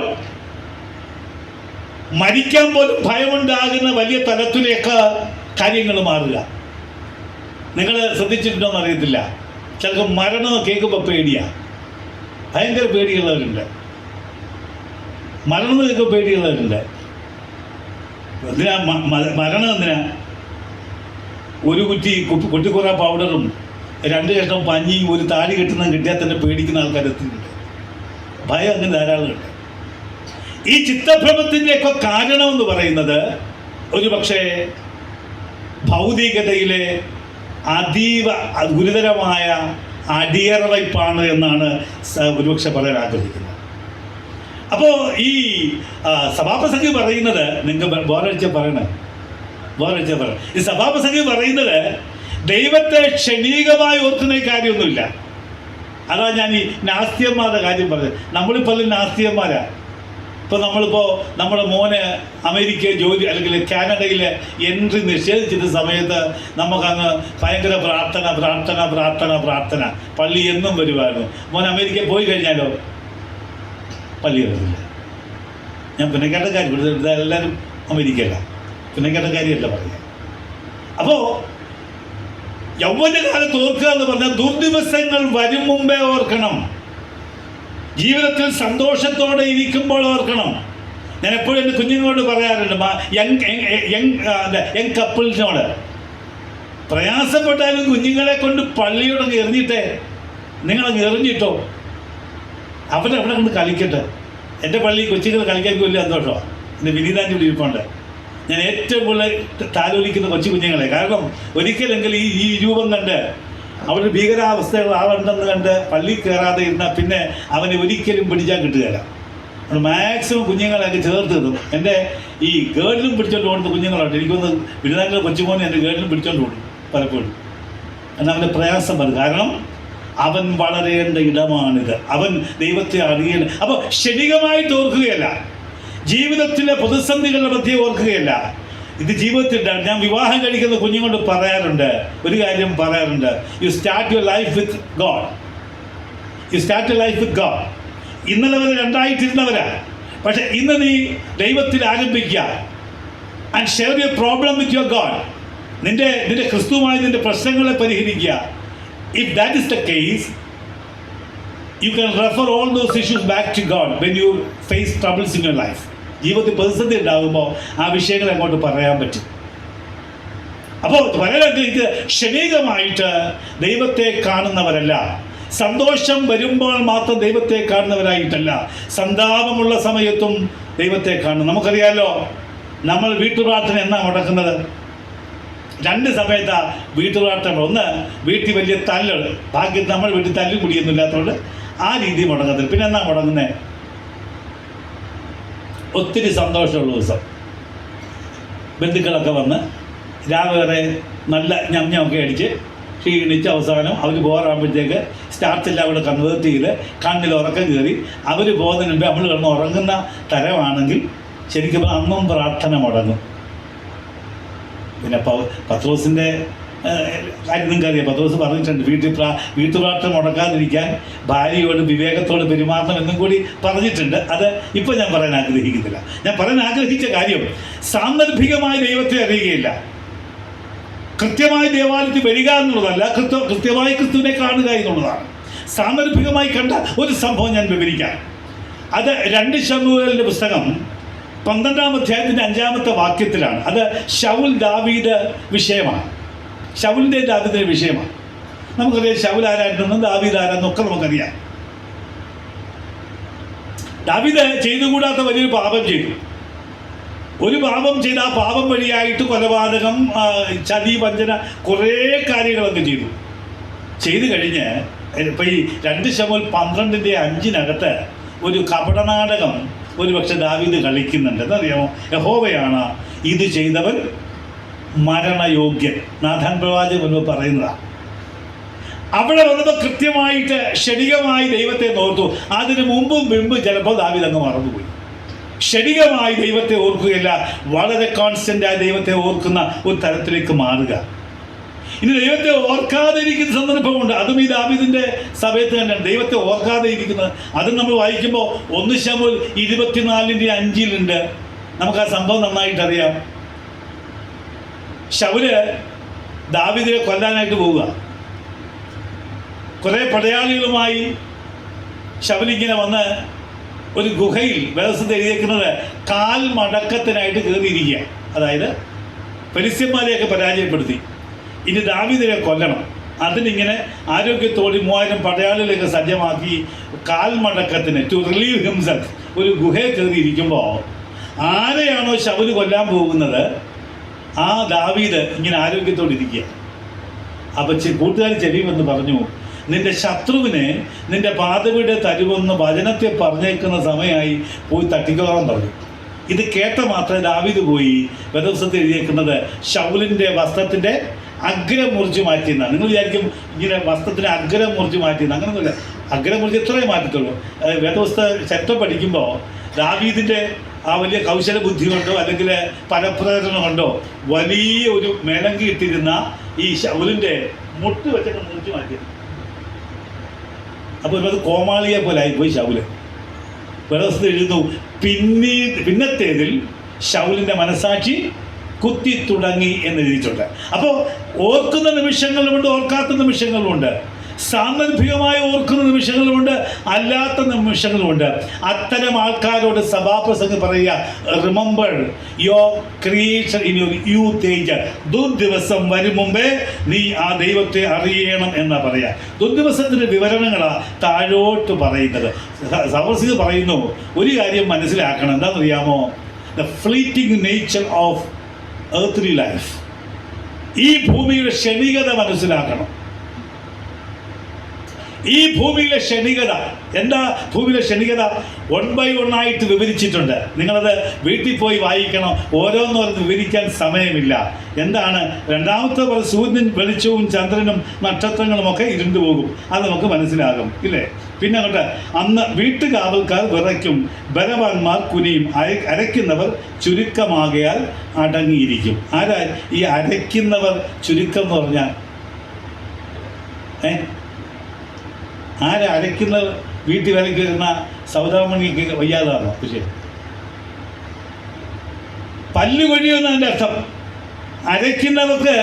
മരിക്കാൻ പോലും ഭയമുണ്ടാകുന്ന വലിയ തലത്തിലേക്ക് കാര്യങ്ങൾ മാറുക. നിങ്ങൾ ശ്രദ്ധിച്ചിട്ടുണ്ടോയെന്ന് അറിയത്തില്ല, ചിലർക്ക് മരണം കേൾക്കുമ്പോൾ പേടിയാണ്. ഭയങ്കര പേടിയുള്ളവരുണ്ട്. മരണം കേൾക്കുമ്പോൾ പേടിയുള്ളവരുണ്ട്. എന്തിനാ മരണം? എന്തിനാ? ഒരു കുറ്റിക്കുറ പൗഡറും 2 കഷ്ണം പഞ്ഞിയും ഒരു താടി കെട്ടുന്നതും കിട്ടിയാൽ തന്നെ പേടിക്കുന്ന ആൾക്കാർ എത്തുന്നുണ്ട്. ഭയം അങ്ങനെ ധാരാളമുണ്ട്. ഈ ചിത്തഭ്രമത്തിൻ്റെയൊക്കെ കാരണമെന്ന് പറയുന്നത് ഒരു പക്ഷേ ഭൗതികതയിലെ അതീവ ഗുരുതരമായ അടിയറവയ്പ്പാണ് എന്നാണ് ഒരുപക്ഷെ പറയാൻ ആഗ്രഹിക്കുന്നത്. അപ്പോൾ ഈ സഭാപ്രസംഗി പറയുന്നത്, നിങ്ങൾ ബോറടിച്ച പറയണേ, ഈ സഭാപ്രസംഗി പറയുന്നത് ദൈവത്തെ ക്ഷണികമായി ഓർക്കുന്ന കാര്യമൊന്നുമില്ല. അതാ ഞാൻ ഈ നാസ്തിയന്മാരുടെ കാര്യം പറഞ്ഞത്. നമ്മളിപ്പോൾ നാസ്തിയന്മാരാ. ഇപ്പോൾ നമ്മുടെ മോന് അമേരിക്ക ജോലി അല്ലെങ്കിൽ കാനഡയിൽ എൻട്രി നിഷേധിച്ചിരുന്ന സമയത്ത് നമുക്കങ്ങ് ഭയങ്കര പ്രാർത്ഥന. പള്ളി എന്നും വരുമായിരുന്നു. മോൻ അമേരിക്കയിൽ പോയി കഴിഞ്ഞാലോ പള്ളി വരുന്നില്ല. ഞാൻ പിന്നെ കേട്ട കാര്യം, എല്ലാവരും അമേരിക്കയല്ല, പിന്നെ കേട്ട കാര്യമല്ല പറയുക. അപ്പോൾ യൗവനകാലത്ത് ഓർക്കുക എന്ന് പറഞ്ഞാൽ ദുർദിവസങ്ങൾ വരും മുമ്പേ ഓർക്കണം. ജീവിതത്തിൽ സന്തോഷത്തോടെ ഇരിക്കുമ്പോൾ ഓർക്കണം. ഞാൻ എപ്പോഴും എൻ്റെ കുഞ്ഞുങ്ങളോട് പറയാറുണ്ട്, യങ് കപ്പിൾസിനോട്, പ്രയാസപ്പെട്ടാലും കുഞ്ഞുങ്ങളെ കൊണ്ട് പള്ളിയോടങ്ങ് എറിഞ്ഞിട്ടേ, നിങ്ങളങ്ങ് എറിഞ്ഞിട്ടോ, അവിടെ കൊണ്ട് കളിക്കട്ടെ. എൻ്റെ പള്ളി കൊച്ചുങ്ങൾ കളിക്കാൻ വലിയ സന്തോഷമാണ്. എൻ്റെ വിനീതാൻ്റെ ഇരിപ്പുണ്ട്. ഞാൻ ഏറ്റവും കൂടുതൽ താലോലിക്കുന്ന കൊച്ചു കുഞ്ഞുങ്ങളെ. കാരണം ഒരിക്കലെങ്കിലും ഈ രൂപം കണ്ട് അവരുടെ ഭീകരാവസ്ഥകൾ ആളുണ്ടെന്ന് കണ്ട് പള്ളി കയറാതെ ഇരുന്നാൽ പിന്നെ അവനെ ഒരിക്കലും പിടിച്ചാൽ കിട്ടുകയില്ല. നമ്മൾ മാക്സിമം കുഞ്ഞുങ്ങളെയൊക്കെ ചേർത്ത് കിട്ടും. എൻ്റെ ഈ ഗേളിലും പിടിച്ചോണ്ട് ഓടുന്ന കുഞ്ഞുങ്ങളുണ്ട്. എനിക്കൊന്ന് വിരുന്നാൻ്റെ കൊച്ചുമോനെ എൻ്റെ ഗേളിലും പിടിച്ചോണ്ട് ഓടും പലപ്പോഴും. എന്നാൽ അവൻ്റെ പ്രയാസം വരും. കാരണം അവൻ വളരേണ്ട ഇടമാണിത്. അവൻ ദൈവത്തെ അറിയണം. അപ്പോൾ ക്ഷണികമായിട്ട് ഓർക്കുകയല്ല, ജീവിതത്തിലെ പ്രതിസന്ധികളുടെ മധ്യേ ഓർക്കുകയല്ല. ഇത് ജീവിതത്തിൽ ഞാൻ വിവാഹം കഴിക്കുന്ന കുഞ്ഞുങ്ങളോട് പറയാറുണ്ട്, ഒരു കാര്യം പറയാറുണ്ട്, you start your life with God. ഇന്നലെ വരെ 2 പക്ഷെ ഇന്ന് നീ ദൈവത്തിൽ ആരംഭിക്കുക. And share your problem with your God. നിന്റെ ക്രിസ്തുവുമായി നിന്റെ പ്രശ്നങ്ങളെ പരിഹരിക്കുക. If that is the case, you can refer all those issues back to God when you face troubles in your life. ജീവിതത്തിൽ പ്രതിസന്ധി ഉണ്ടാകുമ്പോൾ ആ വിഷയങ്ങൾ അങ്ങോട്ട് പറയാൻ പറ്റും. അപ്പോൾ പറയാനായിട്ട് ഇത് ക്ഷണികമായിട്ട് ദൈവത്തെ കാണുന്നവരല്ല, സന്തോഷം വരുമ്പോൾ മാത്രം ദൈവത്തെ കാണുന്നവരായിട്ടല്ല, സന്താപമുള്ള സമയത്തും ദൈവത്തെ കാണുന്നു. നമുക്കറിയാമല്ലോ, നമ്മൾ വീട്ടുപ്രാർത്ഥന എന്നാ മുടക്കുന്നത്? 2 സമയത്താണ് വീട്ടുപ്രാർത്ഥന. ഒന്ന്, വീട്ടിൽ വലിയ തല്ലുകൾ, ഭാഗ്യം നമ്മൾ വീട്ടിൽ തല്ലും കുടിയൊന്നും ഇല്ലാത്തതുകൊണ്ട് ആ രീതി മുടങ്ങത്തില്ല. പിന്നെ എന്നാ മുടങ്ങുന്നത്? ഒത്തിരി സന്തോഷമുള്ള ദിവസം ബന്ധുക്കളൊക്കെ വന്ന് രാവിലെ നല്ല ഞമ്മൊക്കെ അടിച്ച് ക്ഷീണിച്ച് അവസാനം അവർ ബോറാകുമ്പോഴത്തേക്ക് സ്റ്റാർട്ടെല്ലാം അവിടെ കൺവേർട്ട് ചെയ്ത് കണ്ണിൽ ഉറക്കം കയറി അവർ പോകുന്നതിന് മുമ്പേ നമ്മൾ കിടന്ന് ഉറങ്ങുന്ന തരമാണെങ്കിൽ ശരിക്കും അന്നും പ്രാർത്ഥന മുടങ്ങും. പിന്നെ പത്രോസിൻ്റെ കാര്യം നിങ്ങൾക്കറിയാം. പത്രോസ് പറഞ്ഞിട്ടുണ്ട്, വീട്ടുപ്രാർത്ഥന മുടക്കാതിരിക്കാൻ ഭാര്യയോട് വിവേകത്തോട് പെരുമാറണം എന്നും കൂടി പറഞ്ഞിട്ടുണ്ട്. അത് ഇപ്പോൾ ഞാൻ പറയാൻ ആഗ്രഹിക്കുന്നില്ല. ഞാൻ പറയാൻ ആഗ്രഹിച്ച കാര്യം, സാന്ദർഭികമായി ദൈവത്തെ അറിയുകയില്ല. കൃത്യമായി ദേവാലയത്തിൽ വരിക എന്നുള്ളതല്ല, കൃത്യമായി ക്രിസ്തുവിനെ കാണുക എന്നുള്ളതാണ്. സാന്ദർഭികമായി കണ്ട ഒരു സംഭവം ഞാൻ വിവരിക്കാം. അത് 2 ശമൂവേലിൻ്റെ പുസ്തകം 12-ാം അധ്യായത്തിൻ്റെ 5-ാമത്തെ വാക്യത്തിലാണ്. അത് ശൗൽ ദാവീദ് വിഷയമാണ്. ശൗലിൻ്റെ ദാവീദിൻ്റെ വിഷയമാണ്. നമുക്കറിയാം ശൗൽ ആരായിരുന്നെന്നും ദാവീദ് ആരാന്നൊക്കെ നമുക്കറിയാം. ദാവീദ് ചെയ്തുകൂടാത്ത വലിയൊരു പാപം ചെയ്തു. ഒരു പാപം ചെയ്ത് ആ പാപം വഴിയായിട്ട് കൊലപാതകം, ചതി, വഞ്ചന, കുറേ കാര്യങ്ങളൊക്കെ ചെയ്തു കഴിഞ്ഞ് ഇപ്പം ഈ 2 ശമൂവേൽ 12:5 ഒരു കപടനാടകം ഒരു പക്ഷെ ദാവീദ് കളിക്കുന്നുണ്ട്. എന്നറിയാമോ? യഹോവയാണ് ഇത് ചെയ്തവൻ മരണയോഗ്യൻ. നാഥാൻ പ്രവാചകൻ പറയുന്നതാണ്. അവിടെ വന്നപ്പോൾ കൃത്യമായിട്ട് ക്ഷണികമായി ദൈവത്തെ ഓർത്തു. അതിന് മുമ്പും ചിലപ്പോൾ ദാവീദ് അങ്ങ് മറന്നുപോയി. ക്ഷണികമായി ദൈവത്തെ ഓർക്കുകയില്ല, വളരെ കോൺസ്റ്റൻ്റായി ദൈവത്തെ ഓർക്കുന്ന ഒരു തരത്തിലേക്ക് മാറുക. ഇനി ദൈവത്തെ ഓർക്കാതെ ഇരിക്കുന്ന സന്ദർഭമുണ്ട്. അതും ഈ ദാവീദിൻ്റെ സമയത്ത് തന്നെയാണ് ദൈവത്തെ ഓർക്കാതെ ഇരിക്കുന്നത്. അതും നമ്മൾ വായിക്കുമ്പോൾ 1 ശമൂവേൽ 24:5 നമുക്ക് ആ സംഭവം നന്നായിട്ടറിയാം. ശൗല് ദാവീദിനെ കൊല്ലാനായിട്ട് പോവുക. കുറേ പടയാളികളുമായി ശൗലിങ്ങനെ വന്ന് ഒരു ഗുഹയിൽ വേദസ്ഥ എഴുതിയേക്കുന്നത് കാൽ മടക്കത്തിനായിട്ട് കയറിയിരിക്കുക. അതായത് ഫെലിസ്ത്യന്മാരെയൊക്കെ പരാജയപ്പെടുത്തി ഇനി ദാവീദിനെ കൊല്ലണം. അതിനിങ്ങനെ ആരോഗ്യത്തോടെ 3000 പടയാളികളൊക്കെ സജ്ജമാക്കി കാൽമടക്കത്തിന് ടു റിലീവ് ഹിംസെൽഫ് ഒരു ഗുഹയിൽ കയറിയിരിക്കുമ്പോൾ ആരെയാണോ ശൗല് കൊല്ലാൻ പോകുന്നത് ആ ദാവീദ് ഇങ്ങനെ ആരോഗ്യത്തോടെ ഇരിക്കുക. അപ്പം കൂട്ടുകാർ ചെവിയുമെന്ന് പറഞ്ഞു, നിന്റെ ശത്രുവിനെ നിന്റെ പാതവിടെ തരുമെന്ന് വചനത്തെ പറഞ്ഞേക്കുന്ന സമയമായി പോയി തട്ടിക്കോറാൻ പറഞ്ഞു. ഇത് കേട്ട മാത്രമേ ദാവീദ് പോയി വേദപുസ്തകത്തിൽ എഴുതിയേക്കുന്നത് ശൗലിൻ്റെ വസ്ത്രത്തിൻ്റെ അഗ്രം മുറിച്ച് മാറ്റിയെന്നാണ്. നിങ്ങൾ വിചാരിക്കും ഇങ്ങനെ വസ്ത്രത്തിന് അഗ്രം മുറിച്ച് മാറ്റിയെന്ന്. അങ്ങനെയൊന്നുമില്ല. അഗ്രം മുറിച്ച് ഇത്രയും മാറ്റത്തുള്ളൂ. വേദപുസ്തക ചരിത്രം പഠിക്കുമ്പോൾ ദാവീദിൻ്റെ ആ വലിയ കൗശല ബുദ്ധി കൊണ്ടോ അല്ലെങ്കിൽ പരപ്രേരണ കൊണ്ടോ വലിയ ഒരു മേലങ്കി ഇട്ടിരുന്ന ഈ ശൗലിൻ്റെ മുട്ട് വെച്ചൊക്കെ മുറിച്ച് മാറ്റിയത്. അപ്പോൾ ഒരുപാട് കോമാളിയെ പോലെ ആയിപ്പോയി ശൗല്. വേദപുസ്തകത്തിൽ എഴുതുന്നു, പിന്നത്തേതിൽ ശൗലിൻ്റെ മനസാക്ഷി കുത്തി തുടങ്ങി എന്ന് എഴുതിയിട്ടുണ്ട്. അപ്പോൾ ഓർക്കുന്ന നിമിഷങ്ങളുമുണ്ട്, ഓർക്കാത്ത നിമിഷങ്ങളുമുണ്ട്. സാന്ദർഭികമായി ഓർക്കുന്ന നിമിഷങ്ങളുമുണ്ട്, അല്ലാത്ത നിമിഷങ്ങളുമുണ്ട്. അത്തരം ആൾക്കാരോട് സഭാപ്രസംഗം പറയുക, remember your creation in your youth age. ദുർദിവസം വരും മുമ്പേ നീ ആ ദൈവത്തെ അറിയണം എന്നാ പറയുക. ദുർദിവസത്തിൻ്റെ വിവരണങ്ങളാണ് താഴോട്ട് പറയുന്നത്. സഭാപ്രസംഗം പറയുന്നു, ഒരു കാര്യം മനസ്സിലാക്കണം. എന്താണെന്നറിയാമോ? The fleeting nature of earthly life. ഈ ഭൂമിയുടെ ക്ഷണികത മനസ്സിലാക്കണം. ഈ ഭൂമിയിലെ ക്ഷണികത എന്താ? ഭൂമിയിലെ ക്ഷണികത 1 by 1 ആയിട്ട് വിവരിച്ചിട്ടുണ്ട്. നിങ്ങളത് വീട്ടിൽ പോയി വായിക്കണം. ഓരോന്നോരോന്ന് വിവരിക്കാൻ സമയമില്ല. എന്താണ്? 2-ാമത്തെ സൂര്യൻ വെളിച്ചവും ചന്ദ്രനും നക്ഷത്രങ്ങളും ഒക്കെ ഇരുണ്ടു പോകും. അത് നമുക്ക് മനസ്സിലാകും, ഇല്ലേ? പിന്നെ അങ്ങോട്ട് അന്ന് വീട്ടുകാവൽക്കാർ വിറയ്ക്കും, ബലവാന്മാർ കുനിയും, അരയ്ക്കുന്നവർ ചുരുക്കമാകയാൽ അടങ്ങിയിരിക്കും. ആരാ ഈ അരയ്ക്കുന്നവർ ചുരുക്കം എന്ന് പറഞ്ഞാൽ? ആരാ അരയ്ക്കുന്നവർ? വീട്ടിൽ വിലയ്ക്ക് വരുന്ന സൗദാമണിക്ക് വയ്യാതാണോ? പക്ഷേ പല്ല് കൊഴിയുന്നതിൻ്റെ അർത്ഥം. അരയ്ക്കുന്നവർക്ക്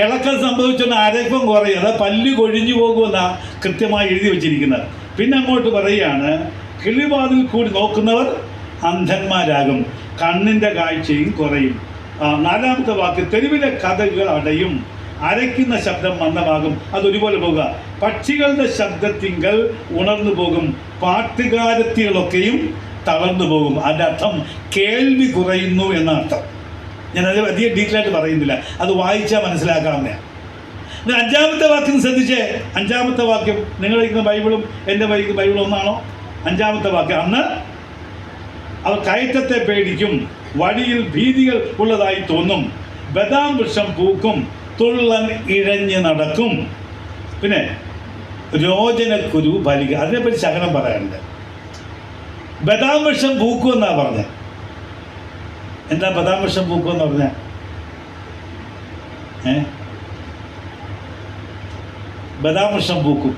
ഇളക്കം സംഭവിച്ചുകൊണ്ട് അരയ്പ്പം കുറയും. അത് പല്ല് കൊഴിഞ്ഞു പോകുമെന്നാണ് കൃത്യമായി എഴുതി വച്ചിരിക്കുന്നത്. പിന്നെ അങ്ങോട്ട് പറയുകയാണ്, കിളിവാതിൽ കൂടി നോക്കുന്നവർ അന്ധന്മാരാകും, കണ്ണിൻ്റെ കാഴ്ചയും കുറയും. 4-ാമത്തെ വാക്ക്, തെരുവിലെ കഥകൾ അടയും, അരയ്ക്കുന്ന ശബ്ദം മന്ദമാകും. അതൊരുപോലെ പോകുക. പക്ഷികളുടെ ശബ്ദത്തിങ്കൽ ഉണർന്നു പോകും, പാട്ടുകാരത്തികളൊക്കെയും തളർന്നു പോകും. അതിൻ്റെ അർത്ഥം കേൾവി കുറയുന്നു എന്ന അർത്ഥം. ഞാനത് അധികം ഡീറ്റെയിലായിട്ട് പറയുന്നില്ല, അത് വായിച്ചാൽ മനസ്സിലാക്കാവുന്നതാണ്. 5-ാമത്തെ വാക്യം ശ്രദ്ധിച്ചേ. 5-ാമത്തെ വാക്യം നിങ്ങൾ വയ്ക്കുന്ന ബൈബിളും എൻ്റെ ബൈബിളും ഒന്നാണോ? 5-ാമത്തെ വാക്യം, അന്ന് അവർ കയറ്റത്തെ പേടിക്കും, വഴിയിൽ ഭീതികൾ ഉള്ളതായി തോന്നും, ബദാം വൃക്ഷം പൂക്കും, തുള്ളൻ ഇഴഞ്ഞ് നടക്കും, പിന്നെ രോചനക്കുരു ഫലിക്കുക. അതിനെപ്പറ്റി ശകലം പറയാനുണ്ട്. ബദാം വൃക്ഷം പൂക്കുമെന്നാണ് പറഞ്ഞത്. എന്താ ബദാം വൃക്ഷം പൂക്കുമെന്ന് പറഞ്ഞ? ബദാം വൃക്ഷം പൂക്കും.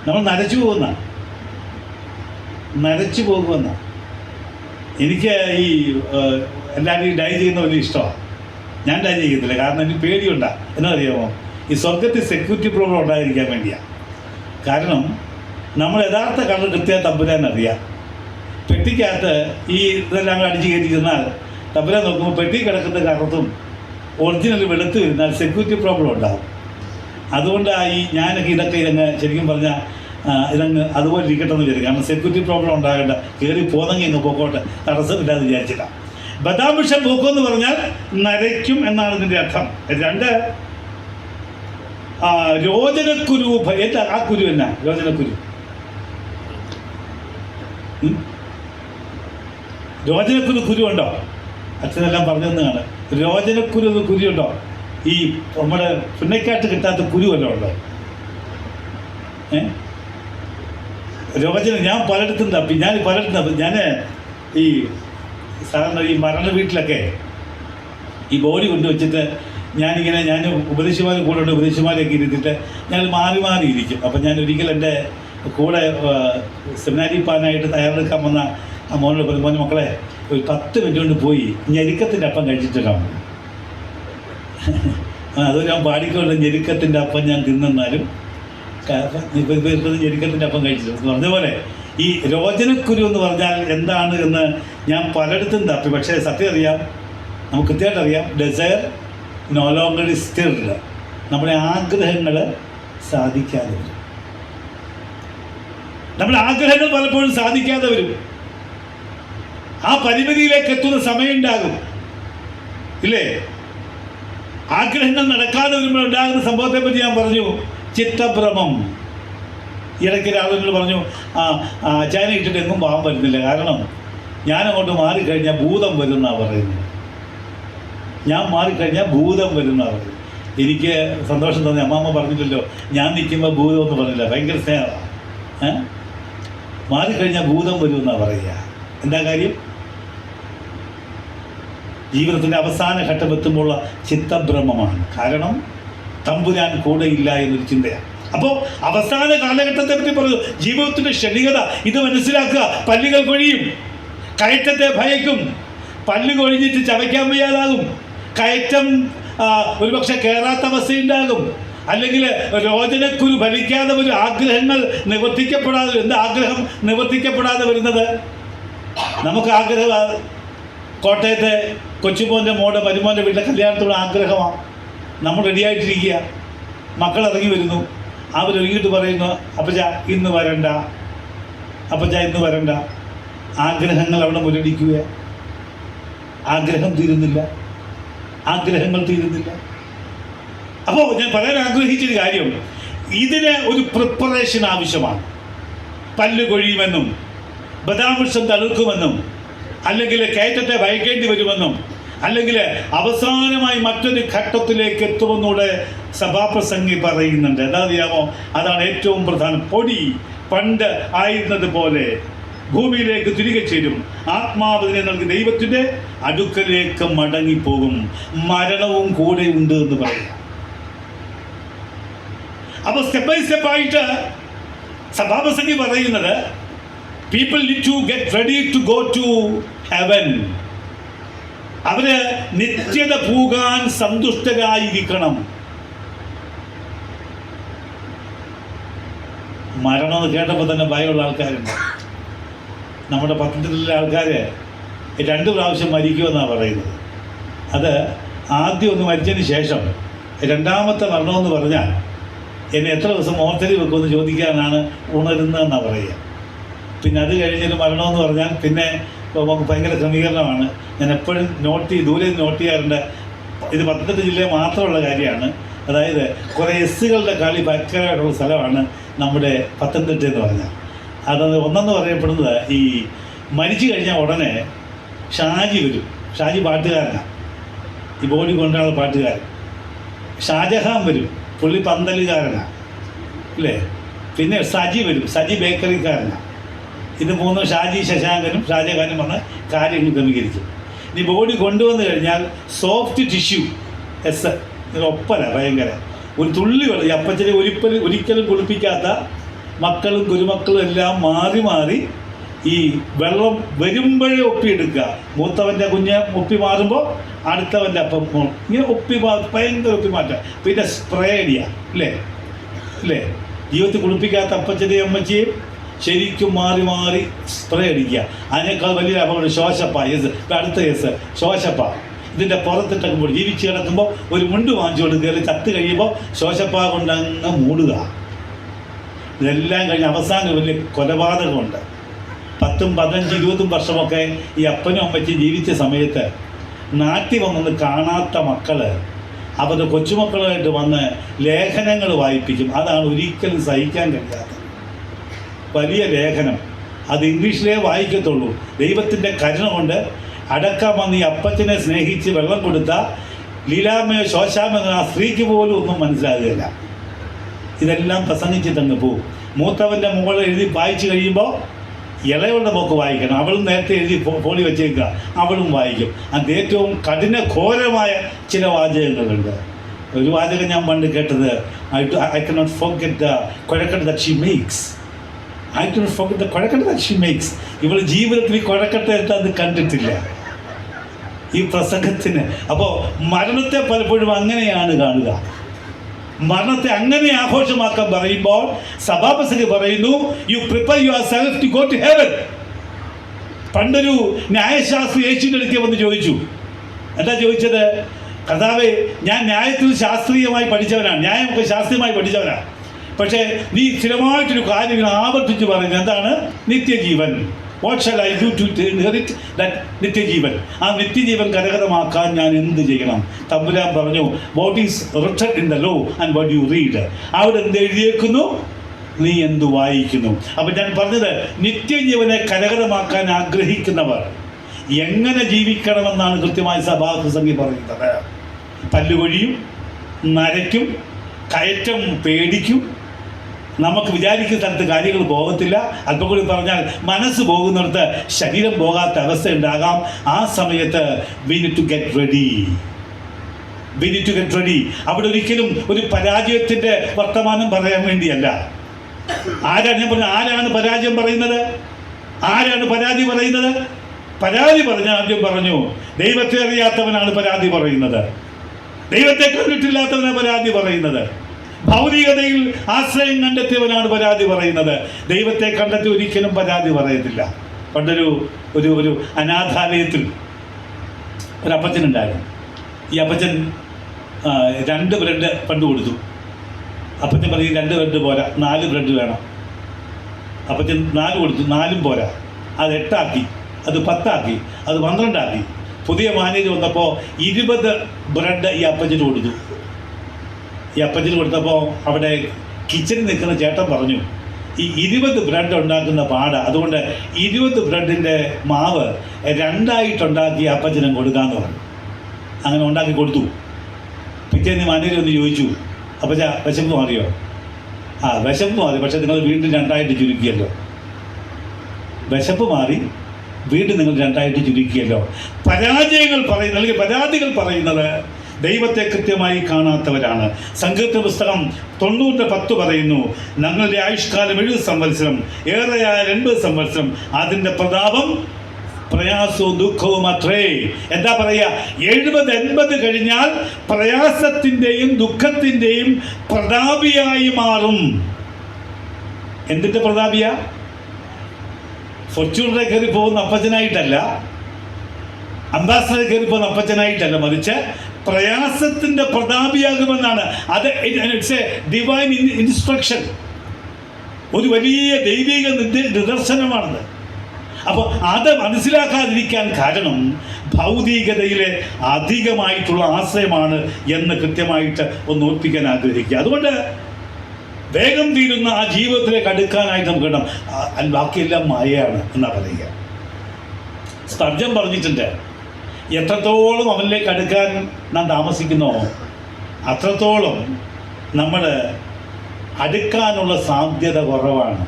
നമ്മൾ നരച്ചു പോകുമെന്ന. എനിക്ക് ഈ എല്ലാവരും ഡൈ ചെയ്യുന്ന വലിയ ഇഷ്ടമാണ്. ഞാൻ ടച്ച് ചെയ്യത്തില്ല, കാരണം എനിക്ക് പേടിയുണ്ടാ. എന്നാ അറിയാമോ? ഈ സ്വർഗത്തിൽ സെക്യൂരിറ്റി പ്രോബ്ലം ഉണ്ടായിരിക്കാൻ വേണ്ടിയാണ്. കാരണം നമ്മൾ യഥാർത്ഥ കളർ കൃത്യം തമ്പുരാൻ അറിയാം. പെട്ടിക്കകത്ത് ഈ ഇതെല്ലാം അടിച്ച് കയറ്റിയിരുന്നാൽ തമ്പുരാൻ നോക്കുമ്പോൾ പെട്ടി കിടക്കുന്ന കറുത്തും ഒറിജിനൽ വെളുത്ത് വരുന്നാൽ സെക്യൂരിറ്റി പ്രോബ്ലം ഉണ്ടാകും. അതുകൊണ്ടാണ് ഞാനൊക്കെ ഇതങ്ങ് ശരിക്കും പറഞ്ഞാൽ ഇതങ്ങ് അതുപോലെ ഇരിക്കട്ടെ എന്ന് വിചാരിക്കും. കാരണം സെക്യൂരിറ്റി പ്രോബ്ലം ഉണ്ടാകേണ്ട, കയറി പോന്നെങ്കിൽ അങ്ങ് പോക്കോട്ടെ, തടസ്സമില്ലാതെ വിചാരിച്ചിട്ടാണ്. ബദാം വിഷം പൂക്കുമെന്ന് പറഞ്ഞാൽ നരയ്ക്കും എന്നാണ് ഇതിൻ്റെ അർത്ഥം. 2 രോചനക്കുരു. എന്താ ആ കുരു? എന്നാ രോചനക്കുരു? രോചനക്കുരു ഉണ്ടോ? അച്ഛനെല്ലാം പറഞ്ഞെന്നാണ്. രോചനക്കുരു ഉണ്ടോ? ഈ നമ്മുടെ പുന്നക്കാട്ട് കിട്ടാത്ത കുരു വല്ലതും ഉണ്ടോ? രോചന ഞാൻ പലയിടത്തും തപ്പി. ഞാൻ ഈ സാധാരണ ഈ മരണ വീട്ടിലൊക്കെ ഈ ബോഡി കൊണ്ടുവച്ചിട്ട് ഞാൻ ഉപദേശിമാർ കൂടെ ഉണ്ട്, ഉപദേശിമാരെയൊക്കെ ഇരുത്തിയിട്ട് ഞങ്ങൾ മാറി മാറി ഇരിക്കും. അപ്പം ഞാൻ ഒരിക്കൽ എൻ്റെ കൂടെ സെമിനാരി പാനായിട്ട് തയ്യാറെടുക്കാൻ വന്ന ആ മോനോട് പറഞ്ഞു, മോനെ മക്കളെ ഒരു 10 മിനിറ്റ് കൊണ്ട് പോയി ഞെരുക്കത്തിൻ്റെ അപ്പം കഴിച്ചിട്ടാണ്. അത് ഞാൻ പാടിക്കൊണ്ട് ഞെരുക്കത്തിൻ്റെ അപ്പം ഞാൻ തിന്നെന്നാലും ഞെരുക്കത്തിൻ്റെ അപ്പം കഴിച്ചിട്ടുണ്ട് പറഞ്ഞ പോലെ ഈ രോചനക്കുരു എന്ന് പറഞ്ഞാൽ എന്താണ് എന്ന് ഞാൻ പലയിടത്തും തപ്പി. പക്ഷേ സത്യം അറിയാം, നമുക്ക് കൃത്യമായിട്ട് അറിയാം. ഡിസയർ നോ ലോnger is stirred. നമ്മുടെ ആഗ്രഹങ്ങൾ സാധിക്കാതെ വരും. നമ്മുടെ ആഗ്രഹങ്ങൾ പലപ്പോഴും സാധിക്കാതെ വരും. ആ പരിമിതിയിലേക്ക് എത്തുന്ന സമയമുണ്ടാകും, ഇല്ലേ? ആഗ്രഹങ്ങൾ നടക്കാതെ വരുമ്പോൾ ഉണ്ടാകുന്ന സംഭവത്തെ പറ്റി ഞാൻ പറഞ്ഞു, ചിത്തഭ്രമം. ഇടയ്ക്ക് ഒരാളോട് പറഞ്ഞു, ചൈന ഇട്ടിട്ട് എങ്ങും പോകാൻ പറ്റുന്നില്ല, കാരണം ഞാനങ്ങോട്ട് മാറിക്കഴിഞ്ഞാൽ ഭൂതം വരുന്നാണ് പറയുന്നത്. ഞാൻ മാറിക്കഴിഞ്ഞാൽ ഭൂതം വരുന്നാണ് പറയുന്നത്. എനിക്ക് സന്തോഷം തോന്നി. അമ്മാമ്മ പറഞ്ഞില്ലല്ലോ ഞാൻ നിൽക്കുമ്പോൾ ഭൂതം എന്ന് പറഞ്ഞില്ല, ഭയങ്കര സ്നേഹമാണ്. മാറിക്കഴിഞ്ഞാൽ ഭൂതം വരുമെന്നാണ് പറയുക. എന്താ കാര്യം? ജീവിതത്തിൻ്റെ അവസാന ഘട്ടമെത്തുമ്പോഴുള്ള ചിത്തഭ്രമമാണ്. കാരണം തമ്പുരാൻ കൂടെയില്ല എന്നൊരു ചിന്തയാണ്. അപ്പോൾ അവസാന കാലഘട്ടത്തെ പറ്റി പറഞ്ഞു, ജീവിതത്തിൻ്റെ ക്ഷണികത ഇത് മനസ്സിലാക്കുക. പല്ലുകൾ കൊഴിയും, കയറ്റത്തെ ഭയക്കും, പല്ല് കൊഴിഞ്ഞിട്ട് ചവയ്ക്കാൻ വയ്യാതാകും, കയറ്റം ഒരുപക്ഷെ കയറാത്ത അവസ്ഥയുണ്ടാകും, അല്ലെങ്കിൽ രോചനക്കുരു ഫലിക്കാതെ വരും, ആഗ്രഹങ്ങൾ നിവർത്തിക്കപ്പെടാതെ. എന്താ ആഗ്രഹം നിവർത്തിക്കപ്പെടാതെ വരുന്നത്? നമുക്ക് ആഗ്രഹം കോട്ടയത്തെ കൊച്ചുമോൻ്റെ മരുമോൻ്റെ വീട്ടിലെ കല്യാണത്തോട് ആഗ്രഹമാണ്. നമ്മൾ റെഡിയായിട്ടിരിക്കുക, മക്കൾ ഇറങ്ങി വരുന്നു, അവരൊരുങ്ങിയിട്ട് പറയുന്നു, അപ്പച്ച ഇന്ന് വരണ്ട, അപ്പച്ച ഇന്ന് വരണ്ട. ആഗ്രഹങ്ങൾ അവിടെ മുരടിക്കുക. ആഗ്രഹങ്ങൾ തീരുന്നില്ല. അപ്പോൾ ഞാൻ പറയാൻ ആഗ്രഹിച്ചൊരു കാര്യം, ഇതിന് ഒരു പ്രിപ്പറേഷൻ ആവശ്യമാണ്. പല്ല് കൊഴിയുമെന്നും ബദാം വൃക്ഷം തളിർക്കുമെന്നും അല്ലെങ്കിൽ കയറ്റത്തെ ഭയക്കേണ്ടി വരുമെന്നും അല്ലെങ്കിൽ അവസാനമായി മറ്റൊരു ഘട്ടത്തിലേക്ക് എത്തുമെന്നൂടെ സഭാപ്രസംഗി പറയുന്നുണ്ട്. എന്താ അറിയാമോ? അതാണ് ഏറ്റവും പ്രധാനം. പൊടി പണ്ട് ആയിരുന്നത് പോലെ ഭൂമിയിലേക്ക് തിരികെ ചേരും, ആത്മാവിനെ നൽകി ദൈവത്തിൻ്റെ അടുക്കലേക്ക് മടങ്ങിപ്പോകും, മരണവും കൂടെ ഉണ്ട് എന്ന് പറയാം. അപ്പോൾ സ്റ്റെപ്പ് ബൈ സ്റ്റെപ്പായിട്ട് സഭാപ്രസംഗി പറയുന്നത്, people need to get ready to go to heaven. അവര് നിത്യത പോകാൻ സന്തുഷ്ടരായിരിക്കണം. മരണം എന്ന് കേട്ടപ്പോൾ തന്നെ ഭയമുള്ള ആൾക്കാരുണ്ട്. നമ്മുടെ പത്തനംതിട്ടയിലെ ആൾക്കാർ 2 പ്രാവശ്യം മരിക്കുമെന്നാണ് പറയുന്നത്. അത് ആദ്യം ഒന്ന് മരിച്ചതിന് ശേഷം രണ്ടാമത്തെ മരണമെന്ന് പറഞ്ഞാൽ എന്നെ എത്ര ദിവസം മോർച്ചറി വെക്കുമെന്ന് ചോദിക്കാനാണ് ഉണരുന്നതെന്നാണ് പറയുക. പിന്നെ അത് കഴിഞ്ഞൊരു മരണമെന്ന് പറഞ്ഞാൽ പിന്നെ നമുക്ക് ഭയങ്കര ക്രമീകരണമാണ്. ഞാൻ എപ്പോഴും ദൂരെ നോട്ട് ചെയ്യാറുണ്ട്. ഇത് പത്തനംതിട്ട ജില്ലയിൽ മാത്രമുള്ള കാര്യമാണ്. അതായത് കുറേ എസ്സുകളുടെ കളി ഭയങ്കരമായിട്ടുള്ള സ്ഥലമാണ് നമ്മുടെ പത്തനംതിട്ട എന്ന് പറഞ്ഞാൽ. അത് ഒന്നെന്ന് പറയപ്പെടുന്നത്, ഈ മരിച്ചു കഴിഞ്ഞാൽ ഉടനെ ഷാജി വരും. ഷാജി പാട്ടുകാരനാണ്, ഈ ബോഡി കൊണ്ടുള്ള പാട്ടുകാരൻ. ഷാജഹാൻ വരും, പുള്ളി പന്തലുകാരനാണ്, ഇല്ലേ? പിന്നെ സജി വരും, സജി ബേക്കറിക്കാരനാണ്. ഇത് 3 ഷാജി ശശാങ്കനും ഷാജഹാനും വന്ന് കാര്യങ്ങൾ ക്രമീകരിക്കും. ഇനി ബോഡി കൊണ്ടുവന്നു കഴിഞ്ഞാൽ സോഫ്റ്റ് ടിഷ്യൂ ഒപ്പന ഭയങ്കര ഒരു തുള്ളി വെള്ളം, ഈ അപ്പച്ചനെ ഒരിക്കലും കുളിപ്പിക്കാത്ത മക്കളും കുരുമക്കളും എല്ലാം മാറി മാറി ഈ വെള്ളം വരുമ്പോഴേ ഒപ്പിയെടുക്കുക. മൂത്തവൻ്റെ കുഞ്ഞ് ഒപ്പി മാറുമ്പോൾ അടുത്തവൻ്റെ അപ്പം ഇങ്ങനെ ഭയങ്കര ഒപ്പി മാറ്റുക. പിന്നെ സ്പ്രേ അടിക്കുക, അല്ലേ? ജീവിതത്തിൽ കുളിപ്പിക്കാത്ത അപ്പച്ചനെയും അമ്മച്ചിയും ശരിക്കും മാറി മാറി സ്പ്രേ അടിക്കുക. അതിനേക്കാൾ വലിയ അപകടം ശോശപ്പ. അടുത്ത കേസ് ശോശപ്പ. ഇതിൻ്റെ പുറത്തിട്ടൊക്കെ ജീവിച്ച് കിടക്കുമ്പോൾ ഒരു മുണ്ട് വാങ്ങിച്ചു കൊടുക്കുക, അല്ലെങ്കിൽ ചത്ത് കഴിയുമ്പോൾ ശോശപ്പ കൊണ്ടങ്ങ് മൂടുക. ഇതെല്ലാം കഴിഞ്ഞ് അവസാനം വലിയ കൊലപാതകമുണ്ട്. 10, 15, 20 വർഷമൊക്കെ ഈ അപ്പനും അമ്മച്ചും ജീവിച്ച സമയത്ത് നാട്ടിൽ വന്നത് കാണാത്ത മക്കള് അവരുടെ കൊച്ചുമക്കളുമായിട്ട് വന്ന് ലേഖനങ്ങൾ വായിപ്പിക്കും. അതാണ് ഒരിക്കലും സഹിക്കാൻ കഴിയാത്തത്. വലിയ ലേഖനം, അത് ഇംഗ്ലീഷിലേ വായിക്കത്തുള്ളൂ. ദൈവത്തിൻ്റെ കരുണ കൊണ്ട് അടക്കം വന്ന് ഈ അപ്പച്ചനെ സ്നേഹിച്ച് വെള്ളം കൊടുത്ത ലീലാമ്മയോ ശോശാമെന്ന ആ സ്ത്രീക്ക് പോലും ഒന്നും മനസ്സിലാകുകയില്ല. ഇതെല്ലാം പ്രസംഗിച്ചിട്ടങ്ങ് പോവും. മൂത്തവൻ്റെ മുകളിൽ എഴുതി വായിച്ചു കഴിയുമ്പോൾ ഇളയവളുടെ മോക്ക് വായിക്കണം. അവളും നേരത്തെ എഴുതി ഫോളി വെച്ചേക്കുക, അവളും വായിക്കും. അത് ഏറ്റവും കഠിനഘോരമായ ചില വാചകങ്ങളുണ്ട്. ഒരു വാചകം ഞാൻ പണ്ട് കേട്ടത്, I cannot forget the kozhukatta that she makes. I cannot forget the kozhukatta that she makes. ഇവൾ ജീവിതത്തിൽ ഈ കുഴക്കട്ട് അത് കണ്ടിട്ടില്ല ഈ പ്രസംഗത്തിന്. അപ്പോൾ മരണത്തെ പലപ്പോഴും അങ്ങനെയാണ് കാണുക. മരണത്തെ അങ്ങനെ ആഘോഷമാക്കാൻ പറയുമ്പോൾ സഭാപ്രസംഗി പറയുന്നു, you prepare yourself to go to heaven. പണ്ടൊരു ന്യായശാസ്ത്രി യേശുവിൻ്റെ അടുത്ത് വന്ന് ചോദിച്ചു. എന്താ ചോദിച്ചത്? കർത്താവേ, ഞാൻ ന്യായത്തിൽ ശാസ്ത്രീയമായി പഠിച്ചവനാണ്, ന്യായമൊക്കെ ശാസ്ത്രീയമായി പഠിച്ചവനാണ്. പക്ഷേ നീ സ്ഥിരമായിട്ടൊരു കാര്യം ആവർത്തിച്ച് പറയുന്നത് എന്താണ്? നിത്യജീവൻ. What shall I do to inherit that നിത്യജീവൻ? ആ നിത്യജീവൻ കരഗതമാക്കാൻ ഞാൻ എന്ത് ചെയ്യണം? തമ്പുരാൻ പറഞ്ഞു, what is written in the law and what you read. അവിടെ എന്ത് എഴുതിയേക്കുന്നു, നീ എന്ത് വായിക്കുന്നു. അപ്പം ഞാൻ പറഞ്ഞത്, നിത്യജീവനെ കരഗതമാക്കാൻ ആഗ്രഹിക്കുന്നവർ എങ്ങനെ ജീവിക്കണമെന്നാണ് കൃത്യമായി സഭാപ്രസംഗി പറയുന്നത്. പല്ലുകൊഴിയും, നരയ്ക്കും, കയറ്റം പേടിക്കും, നമുക്ക് വിചാരിക്കുന്ന സ്ഥലത്ത് കാര്യങ്ങൾ പോകത്തില്ല. അല്പം കൂടി പറഞ്ഞാൽ മനസ്സ് പോകുന്നിടത്ത് ശരീരം പോകാത്ത അവസ്ഥ ഉണ്ടാകാം. ആ സമയത്ത് we need to get ready. അവിടെ ഒരിക്കലും ഒരു പരാജയത്തിൻ്റെ വർത്തമാനം പറയാൻ വേണ്ടിയല്ല. ആരാണ് പരാജയം പറയുന്നത്? ആരാണ് പരാതി പറയുന്നത്? പരാതി പറഞ്ഞ ആദ്യം പറഞ്ഞു, ദൈവത്തെ അറിയാത്തവനാണ് പരാതി പറയുന്നത്, ദൈവത്തെ കണ്ടിട്ടില്ലാത്തവനാണ് പരാതി പറയുന്നത്, ഭൗതികതയിൽ ആശ്രയം കണ്ടെത്തിയവനാണ് പരാതി പറയുന്നത്. ദൈവത്തെ കണ്ടെത്തി ഒരിക്കലും പരാതി പറയത്തില്ല. പണ്ടൊരു ഒരു ഒരു അനാഥാലയത്തിൽ ഒരു അപ്പച്ചനുണ്ടായിരുന്നു. ഈ അപ്പച്ചൻ 2 ബ്രെഡ് പണ്ട് കൊടുത്തു. അപ്പച്ചൻ പറയും 2 ബ്രെഡ് പോരാ, 4 ബ്രെഡ് വേണം. അപ്പച്ചൻ 4 കൊടുത്തു, 4 പോരാ. അത് 8 ആക്കി, അത് 10 ആക്കി, അത് 12 ആക്കി. പുതിയ മാനേജർ വന്നപ്പോൾ 20 ബ്രെഡ് ഈ അപ്പച്ചന് കൊടുത്തു. ഈ അപ്പച്ചന് കൊടുത്തപ്പോൾ അവിടെ കിച്ചണിൽ നിൽക്കുന്ന ചേട്ടൻ പറഞ്ഞു, ഈ 20 ബ്രെഡ് ഉണ്ടാക്കുന്ന പാട, അതുകൊണ്ട് 20 ബ്രെഡിൻ്റെ മാവ് 2ആയിട്ടുണ്ടാക്കി അപ്പച്ചനും കൊടുക്കാമെന്ന് പറഞ്ഞു. അങ്ങനെ ഉണ്ടാക്കി കൊടുത്തു. പിറ്റേന്ന് മാനേജർ ഒന്ന് ചോദിച്ചു, അപ്പച്ച വിശപ്പ് മാറിയോ? വിശപ്പ് മാറി, പക്ഷേ നിങ്ങൾ വീണ്ടും 2ആയിട്ട് ചുരുക്കിയല്ലോ. വിശപ്പ് മാറി, വീണ്ടും നിങ്ങൾ 2ആയിട്ട് ചുരുക്കിയല്ലോ. പരാജയങ്ങൾ പറയുന്നത്, അല്ലെങ്കിൽ പരാതികൾ പറയുന്നത് ദൈവത്തെ കൃത്യമായി കാണാത്തവരാണ്. സങ്കീർത്തന പുസ്തകം 90:10 പറയുന്നു, ഞങ്ങളുടെ ആയുഷ്കാലം 70 സംവത്സരം, ഏറെയായ 80 സംവത്സരം, അതിൻ്റെ പ്രതാപം പ്രയാസവും ദുഃഖവും അത്രേ. എന്താ പറയുക? 70-80 കഴിഞ്ഞാൽ പ്രയാസത്തിൻ്റെയും ദുഃഖത്തിൻ്റെയും പ്രതാപിയായി മാറും. എന്തിൻ്റെ പ്രതാപിയ? ഫോർച്യൂണറെ കയറി പോകുന്ന അപ്പച്ചനായിട്ടല്ല, അംബാസഡർ കയറി പോകുന്ന അപ്പച്ചനായിട്ടല്ല, മറിച്ച് പ്രയാസത്തിൻ്റെ പ്രതാപിയാകുമെന്നാണ്. അത് ഇറ്റ്സ് എ ഡിവൈൻ ഇൻസ്ട്രക്ഷൻ. ഒരു വലിയ ദൈവിക നിദർശനമാണത്. അപ്പോൾ അത് മനസ്സിലാക്കാതിരിക്കാൻ കാരണം ഭൗതികതയിലെ അധികമായിട്ടുള്ള ആശ്രയമാണ് എന്ന് കൃത്യമായിട്ട് ഒന്ന് ഓർപ്പിക്കാൻ ആഗ്രഹിക്കുക. അതുകൊണ്ട് വേഗം തീരുന്ന ആ ജീവിതത്തിലേക്ക് അടുക്കാനായിട്ട് നമുക്ക് വേണം. ബാക്കിയെല്ലാം മായയാണ് എന്നാണ് പറയുക. സ്പർജൻ പറഞ്ഞിട്ടുണ്ട്, എത്രത്തോളം അവനിലേക്ക് അടുക്കാൻ നാം താമസിക്കുന്നോ അത്രത്തോളം നമ്മൾ അടുക്കാനുള്ള സാധ്യത കുറവാണ്.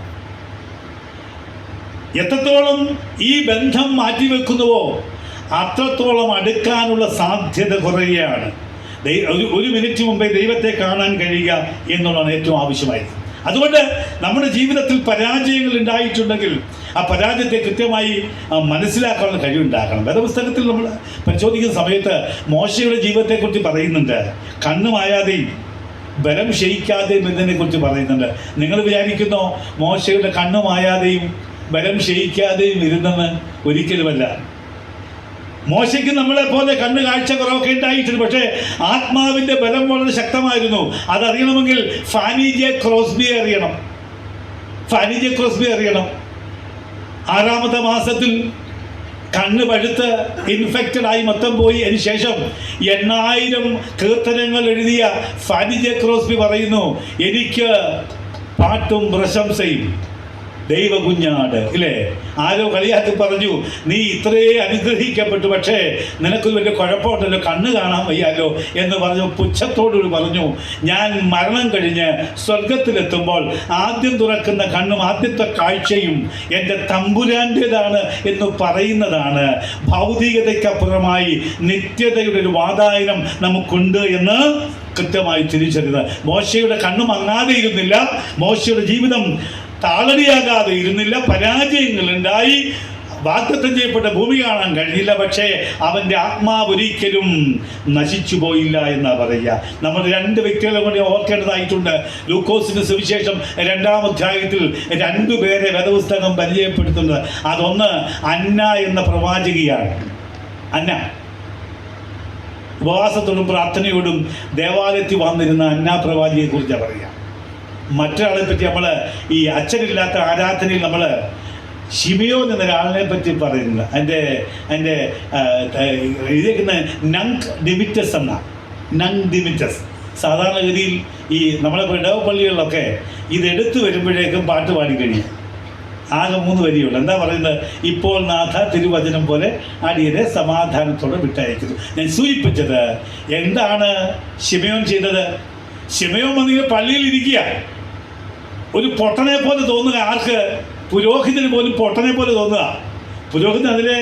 എത്രത്തോളം ഈ ബന്ധം മാറ്റിവെക്കുന്നുവോ അത്രത്തോളം അടുക്കാനുള്ള സാധ്യത കുറയുകയാണ്. ഒരു മിനിറ്റ് മുമ്പേ ദൈവത്തെ കാണാൻ കഴിയുക എന്നുള്ളതാണ് ഏറ്റവും ആവശ്യമായത്. അതുകൊണ്ട് നമ്മുടെ ജീവിതത്തിൽ പരാജയങ്ങൾ ഉണ്ടായിട്ടുണ്ടെങ്കിൽ ആ പരാജയത്തെ കൃത്യമായി മനസ്സിലാക്കാനുള്ള കഴിവുണ്ടാക്കണം. വേദപുസ്തകത്തിൽ നമ്മൾ പരിശോധിക്കുന്ന സമയത്ത് മോശയുടെ ജീവിതത്തെക്കുറിച്ച് പറയുന്നുണ്ട്. കണ്ണുമായാതെയും ബലം ക്ഷയിക്കാതെയും എന്നതിനെക്കുറിച്ച് പറയുന്നുണ്ട്. നിങ്ങൾ വിചാരിക്കുന്നോ മോശയുടെ കണ്ണുമായാതെയും ബലം ക്ഷയിക്കാതെയും ഇരുന്നെന്ന്? ഒരിക്കലുമല്ല. മോശയ്ക്ക് നമ്മളെ പോലെ കണ്ണ് കാഴ്ച കുറവൊക്കെ ഉണ്ടായിട്ടുണ്ട്, പക്ഷേ ആത്മാവിൻ്റെ ബലം വളരെ ശക്തമായിരുന്നു. അതറിയണമെങ്കിൽ ഫാനി ജെ ക്രോസ്ബിയെ അറിയണം. 6-ാമത്തെ മാസത്തിൽ കണ്ണ് പഴുത്ത് ഇൻഫെക്റ്റഡ് ആയി മൊത്തം പോയി. അതിനുശേഷം 8,000 കീർത്തനങ്ങൾ എഴുതിയ ഫാനി ജെ ക്രോസ്ബി പറയുന്നു, എനിക്ക് പാട്ടും പ്രശംസയും ദൈവകുഞ്ഞാട്. ഇല്ലേ? ആരോ കളിയാക്കി പറഞ്ഞു, നീ ഇത്രേ അനുഗ്രഹിക്കപ്പെട്ടു, പക്ഷേ നിനക്കൊരു വലിയ കുഴപ്പമുണ്ടല്ലോ, കണ്ണ് കാണാൻ വയ്യാലോ എന്ന് പറഞ്ഞു. പുച്ഛത്തോടുകൂടി പറഞ്ഞു, ഞാൻ മരണം കഴിഞ്ഞ് സ്വർഗത്തിലെത്തുമ്പോൾ ആദ്യം തുറക്കുന്ന കണ്ണും ആദ്യത്തെ കാഴ്ചയും എൻ്റെ തമ്പുരാൻ്റേതാണ് എന്ന് പറയുന്നതാണ്. ഭൗതികതയ്ക്കപ്പുറമായി നിത്യതയുടെ ഒരു വാതായനം നമുക്കുണ്ട് എന്ന് കൃത്യമായി തിരിച്ചറിയുന്നത്. മോശയുടെ കണ്ണു മങ്ങാതെ ഇരുന്നില്ല, മോശയുടെ ജീവിതം താളടിയാകാതെ ഇരുന്നില്ല. പരാജയങ്ങളുണ്ടായി, വാഗ്ദത്തം ചെയ്യപ്പെട്ട ഭൂമി കാണാൻ കഴിഞ്ഞില്ല, പക്ഷേ അവൻ്റെ ആത്മാവ് ഒരിക്കലും നശിച്ചു പോയില്ല എന്നാണ് പറയുക. നമ്മൾ 2 വ്യക്തികളെ കൂടി ഓർക്കേണ്ടതായിട്ടുണ്ട്. ലൂക്കോസിന്റെ സുവിശേഷം 2-ാം അധ്യായത്തിൽ 2 പേരെ വേദപുസ്തകം പരിചയപ്പെടുത്തുന്നത്. അതൊന്ന് അന്ന എന്ന പ്രവാചകിയാണ്. അന്ന ഉപവാസത്തോടും പ്രാർത്ഥനയോടും ദേവാലയത്തിൽ വന്നിരുന്ന അന്ന പ്രവാചിയെ കുറിച്ചാണ് പറയുക. മറ്റൊരാളെ പറ്റി നമ്മൾ ഈ അച്ഛനില്ലാത്ത ആരാധനയിൽ നമ്മൾ ഷിമിയോൻ എന്നൊരാളിനെ പറ്റി പറയുന്നത്. അതിൻ്റെ എഴുതിയിരിക്കുന്ന നങ് ഡിമിറ്റസ് എന്ന നങ് ഡിമിറ്റസ്. സാധാരണഗതിയിൽ ഈ നമ്മളെ ഇടവപ്പള്ളികളിലൊക്കെ ഇതെടുത്ത് വരുമ്പോഴേക്കും പാട്ട് പാടി കഴിയും. ആകെ 3 വരിയുള്ളൂ. എന്താ പറയുന്നത്? ഇപ്പോൾ നാഥ തിരുവചനം പോലെ അടിയനെ സമാധാനത്തോടെ വിട്ടയക്കുന്നു. ഞാൻ സൂചിപ്പിച്ചത് എന്താണ് ഷിമയോൻ ചെയ്തത്? ഷിമയോൻ വന്നിങ്ങനെ പള്ളിയിൽ ഇരിക്കുക, ഒരു പൊട്ടനെ പോലെ തോന്നുക. ആർക്ക്? പുരോഹിതന് പോലും പൊട്ടനെ പോലെ തോന്നുക. പുരോഹിതൻ അതിലെ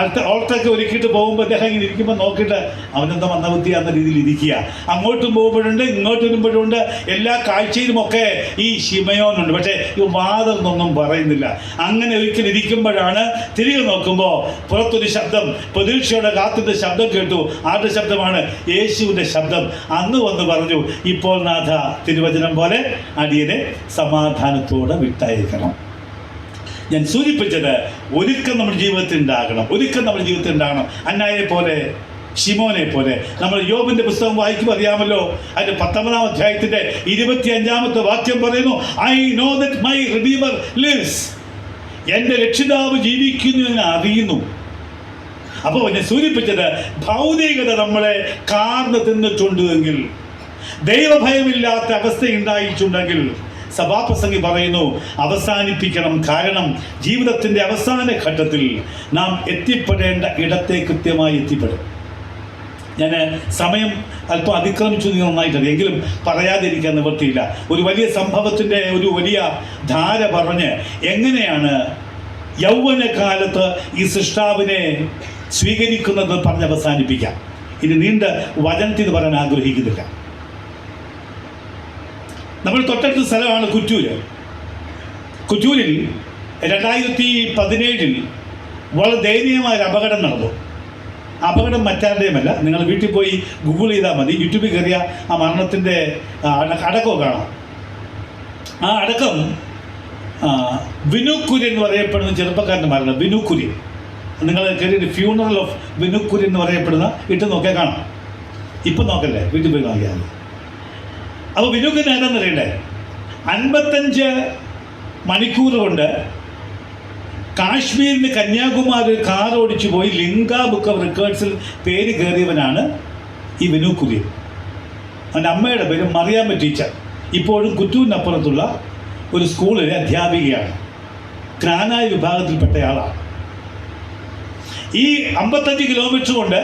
അടുത്ത ഓർത്തൊക്കെ ഒരുക്കിയിട്ട് പോകുമ്പോൾ അദ്ദേഹം ഇങ്ങനെ ഇരിക്കുമ്പോൾ നോക്കിയിട്ട് അവനെന്താ മന്ദബുദ്ധിയാന്ന രീതിയിൽ ഇരിക്കുക. അങ്ങോട്ടും പോകുമ്പോഴുണ്ട്, ഇങ്ങോട്ടും വരുമ്പോഴുണ്ട്, എല്ലാ കാഴ്ചയിലുമൊക്കെ ഈ ശിമയോനുണ്ട്. പക്ഷേ ഈ വാദമൊന്നും പറയുന്നില്ല. അങ്ങനെ ഒരിക്കൽ ഇരിക്കുമ്പോഴാണ് തിരികെ നോക്കുമ്പോൾ പുറത്തൊരു ശബ്ദം, പ്രതീക്ഷയുടെ കാത്തിൻ്റെ ശബ്ദം കേട്ടു. ആരുടെ ശബ്ദമാണ്? യേശുവിൻ്റെ ശബ്ദം. അന്ന് വന്ന് പറഞ്ഞു, ഇപ്പോൾ നാഥ തിരുവചനം പോലെ അടിയനെ സമാധാനത്തോടെ വിട്ടയക്കണം. ഞാൻ സൂചിപ്പിച്ചത് ഒരുക്കം നമ്മുടെ ജീവിതത്തിൽ ഉണ്ടാകണം. അന്നായെ പോലെ, ഷിമോനെ പോലെ. നമ്മൾ യോബിന്റെ പുസ്തകം വായിക്കുമ്പോൾ അറിയാമല്ലോ, അതിന്റെ 19-ാം അധ്യായത്തിന്റെ 25-ാമത്തെ വാക്യം പറയുന്നു, I know that my redeemer lives. എൻ്റെ രക്ഷിതാവ് ജീവിക്കുന്നു എന്ന് അറിയുന്നു. അപ്പോൾ ഞാൻ സൂചിപ്പിച്ചത് ഭൗതികത നമ്മളെ കാർന്ന് തിന്നിട്ടുണ്ട് എങ്കിൽ, ദൈവഭയമില്ലാത്ത അവസ്ഥ ഉണ്ടായിട്ടുണ്ടെങ്കിൽ സഭാപ്രസംഗി പറയുന്നു അവസാനിപ്പിക്കണം. കാരണം ജീവിതത്തിൻ്റെ അവസാന ഘട്ടത്തിൽ നാം എത്തിപ്പെടേണ്ട ഇടത്തെ കൃത്യമായി എത്തിപ്പെടും. ഞാൻ സമയം അല്പം അതിക്രമിച്ചു നന്നായിട്ടത്, എങ്കിലും പറയാതിരിക്കാൻ നിവൃത്തിയില്ല. ഒരു വലിയ സംഭവത്തിൻ്റെ ഒരു വലിയ ധാര പറഞ്ഞ് എങ്ങനെയാണ് യൗവനകാലത്ത് ഈ സൃഷ്ടാവിനെ സ്വീകരിക്കുന്നത് പറഞ്ഞ് അവസാനിപ്പിക്കാം. ഇനി നീണ്ട വചനത്തിൽ പറയാൻ ആഗ്രഹിക്കുന്നില്ല. നമ്മൾ തൊട്ടടുത്ത സ്ഥലമാണ് കുറ്റൂര്. കുറ്റൂരിൽ 2017 വളരെ ദയനീയമായ ഒരു അപകടം നടന്നു. അപകടം മറ്റാരുടെയുമല്ല, നിങ്ങൾ വീട്ടിൽ പോയി ഗൂഗിൾ ചെയ്താൽ മതി, യൂട്യൂബിൽ കയറിയ ആ മരണത്തിൻ്റെ അടക്കമൊക്കെ കാണാം. ആ അടക്കം വിനു കുര്യൻ എന്ന് പറയപ്പെടുന്ന ചെറുപ്പക്കാരൻ്റെ മരണം. വിനു കുര്യൻ, നിങ്ങൾ കയറിയിട്ട് ഫ്യൂണറൽ ഓഫ് വിനു കുര്യൻ എന്ന് പറയപ്പെടുന്ന ഇട്ട് നോക്കിയാൽ കാണാം. ഇപ്പം നോക്കല്ലേ, വീട്ടിൽ പോയി നോക്കിയാൽ. അപ്പോൾ വിനുക്കിന് ഏതാണെന്ന് അറിയണ്ടേ? 55 മണിക്കൂർ കൊണ്ട് കാശ്മീരിന് കന്യാകുമാരി കാർ ഓടിച്ചു പോയി ലിങ്ക ബുക്ക് ഓഫ് റെക്കോർഡ്സിൽ പേര് കയറിയവനാണ് ഈ വിനു കുര്യൻ. അവൻ്റെ അമ്മയുടെ പേര് മറിയാമ്മ ടീച്ചർ. ഇപ്പോഴും കുറ്റൂരിനപ്പുറത്തുള്ള ഒരു സ്കൂളിലെ അധ്യാപികയാണ്. ക്നാനായ വിഭാഗത്തിൽപ്പെട്ടയാളാണ്. ഈ 55 കിലോമീറ്റർ കൊണ്ട്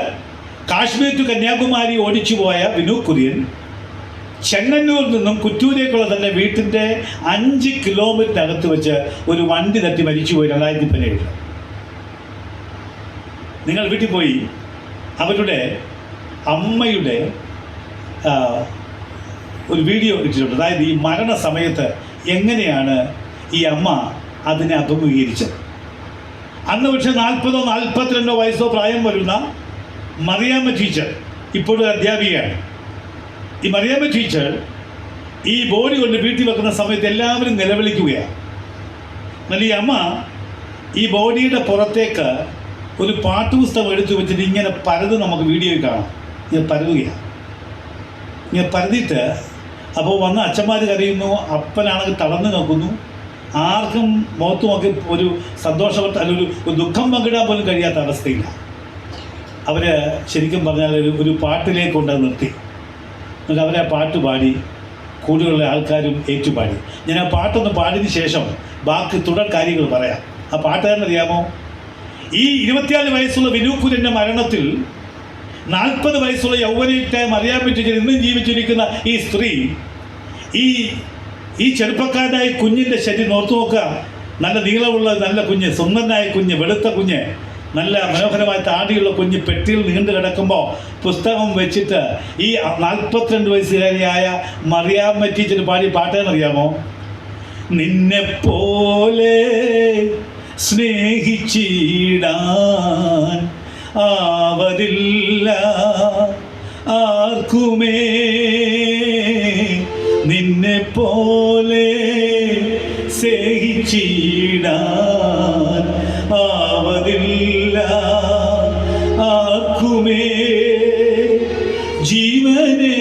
കാശ്മീർ ടു കന്യാകുമാരി ഓടിച്ചു പോയ വിനു കുര്യൻ ചെങ്ങന്നൂരിൽ നിന്നും കുറ്റൂരേക്കുള്ള തന്നെ വീട്ടിൻ്റെ 5 കിലോമീറ്റർ അകത്ത് വെച്ച് ഒരു വണ്ടി തട്ടി മരിച്ചുപോയി 2017. നിങ്ങൾ വീട്ടിൽ പോയി അവരുടെ അമ്മയുടെ ഒരു വീഡിയോ ഇട്ടിട്ടുണ്ട്. അതായത് ഈ മരണസമയത്ത് എങ്ങനെയാണ് ഈ അമ്മ അതിനെ അഭിമുഖീകരിച്ചത്. അന്ന് പക്ഷെ 40-42 വയസ്സോ പ്രായം വരുന്ന മറിയാമ്മ ടീച്ചർ ഇപ്പോഴും അധ്യാപികയാണ്. ഈ മറിയാമ്മ ടീച്ചർ ഈ ബോഡി കൊണ്ട് വീട്ടിൽ വെക്കുന്ന സമയത്ത് എല്ലാവരും നിലവിളിക്കുകയാണ്. എന്നാൽ ഈ അമ്മ ഈ ബോഡിയുടെ പുറത്തേക്ക് ഒരു പാട്ടുപുസ്തകം എടുത്തു വെച്ചിട്ട് ഇങ്ങനെ പരത് നമുക്ക് വീഡിയോയിൽ കാണാം. ഇങ്ങനെ പരതുകയാണ്. ഇങ്ങനെ പരതിയിട്ട് അപ്പോൾ വന്ന അച്ഛന്മാർ കരയുന്നു, അപ്പനാണെങ്കിൽ തളർന്നു നോക്കുന്നു. ആർക്കും മുഖത്ത് നോക്കി ഒരു സന്തോഷപ്പെട്ട അല്ലെങ്കിൽ ഒരു ദുഃഖം പങ്കിടാൻ പോലും കഴിയാത്ത അവസ്ഥയില്ല. അവർ ശരിക്കും പറഞ്ഞാൽ ഒരു പാട്ടിലേക്ക് കൊണ്ടത് നിർത്തി. എന്നിട്ട് അവരെ പാട്ട് പാടി, കൂടെയുള്ള ആൾക്കാരും ഏറ്റുപാടി. ഞാൻ ആ പാട്ടൊന്ന് പാടിയതിന് ശേഷം ബാക്കി തുടർ കാര്യങ്ങൾ പറയാം. ആ പാട്ടുകാരനറിയാമോ? ഈ 24 വയസ്സുള്ള വിനൂപുരൻ്റെ മരണത്തിൽ 40 വയസ്സുള്ള യൗവനയുക്തായ മറിയാമ്മ ടീച്ചർ ഇന്നും ജീവിച്ചിരിക്കുന്ന ഈ സ്ത്രീ ഈ ചെറുപ്പക്കാരനായ കുഞ്ഞിൻ്റെ ശരീരം ഓർത്തു നോക്കുക. നല്ല നീളമുള്ള നല്ല കുഞ്ഞ്, സുന്ദരനായ കുഞ്ഞ്, വെളുത്ത കുഞ്ഞ്, നല്ല മനോഹരമായ താടിയുള്ള കുഞ്ഞ് പെട്ടിയിൽ നീണ്ടു കിടക്കുമ്പോൾ പുസ്തകം വെച്ചിട്ട് ഈ 42 വയസ്സുകാരിയായ മറിയാമ്മ ടീച്ചർ പാടിയ പാട്ടേന്നറിയാമോ? നിന്നെപ്പോലെ സ്നേഹിച്ചിടാൻ ആവതില്ല ആർക്കുമേ, നിന്നെപ്പോലെ സ്നേഹിച്ചിടാൻ ആവതില്ല ആർക്കുമേ. ജീവനേ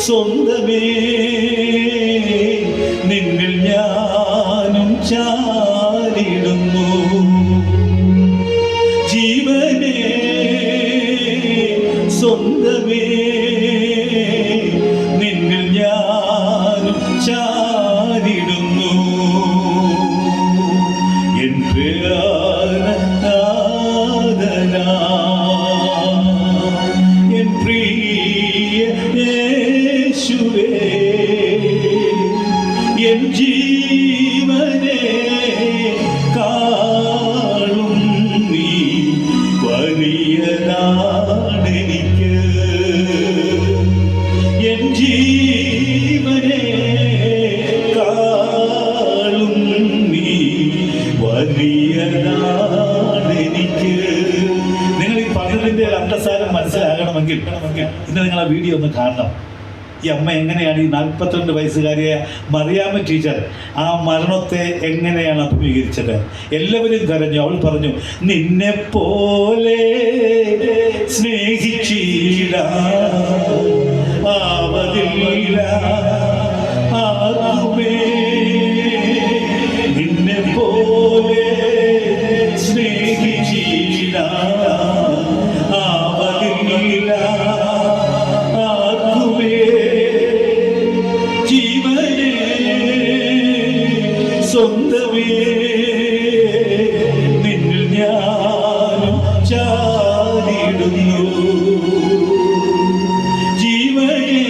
സ്വന്തമേ, നിന്നിൽ ഞാനും ചാരിടുന്നു. ജീവനേ സ്വന്തമേ, നിന്നിൽ ഞാനും ചാരിടുന്നു. എൻ പ്രിയനാഥനാ, എൻ പ്രിയ യേശുവേ, എൻ ജീവനേ കാളും നീ വലിയതാണെനിക്ക്. എൻ ജീവനേ കാളും നീ വലിയതാണെനിക്ക്. നിങ്ങൾ ഈ പറഞ്ഞതിൻ്റെ അന്തസാരം മനസ്സിലാകണമെങ്കിൽ ഇന്ന് നിങ്ങൾ ആ വീഡിയോ ഒന്ന് കാണണം. ഈ അമ്മ എങ്ങനെയാണ് ഈ 42 വയസ്സുകാരിയായ മറിയാമ്മ ടീച്ചർ ആ മരണത്തെ എങ്ങനെയാണ് അഭിമുഖീകരിച്ചത്? എല്ലാവരും കരഞ്ഞു. അവൾ പറഞ്ഞു, നിന്നെപ്പോലെ സ്നേഹിച്ചിടാൻ ആവതില്ല ആർക്കുമേ, നിന്നെപ്പോലെ സ്നേഹിച്ചിടാൻ ആവതില്ല ആർക്കുമേ. ജീവനേ സ്വന്തമേ, നിന്നിൽ ഞാനും ചാരിടുന്നു. ജീവനേ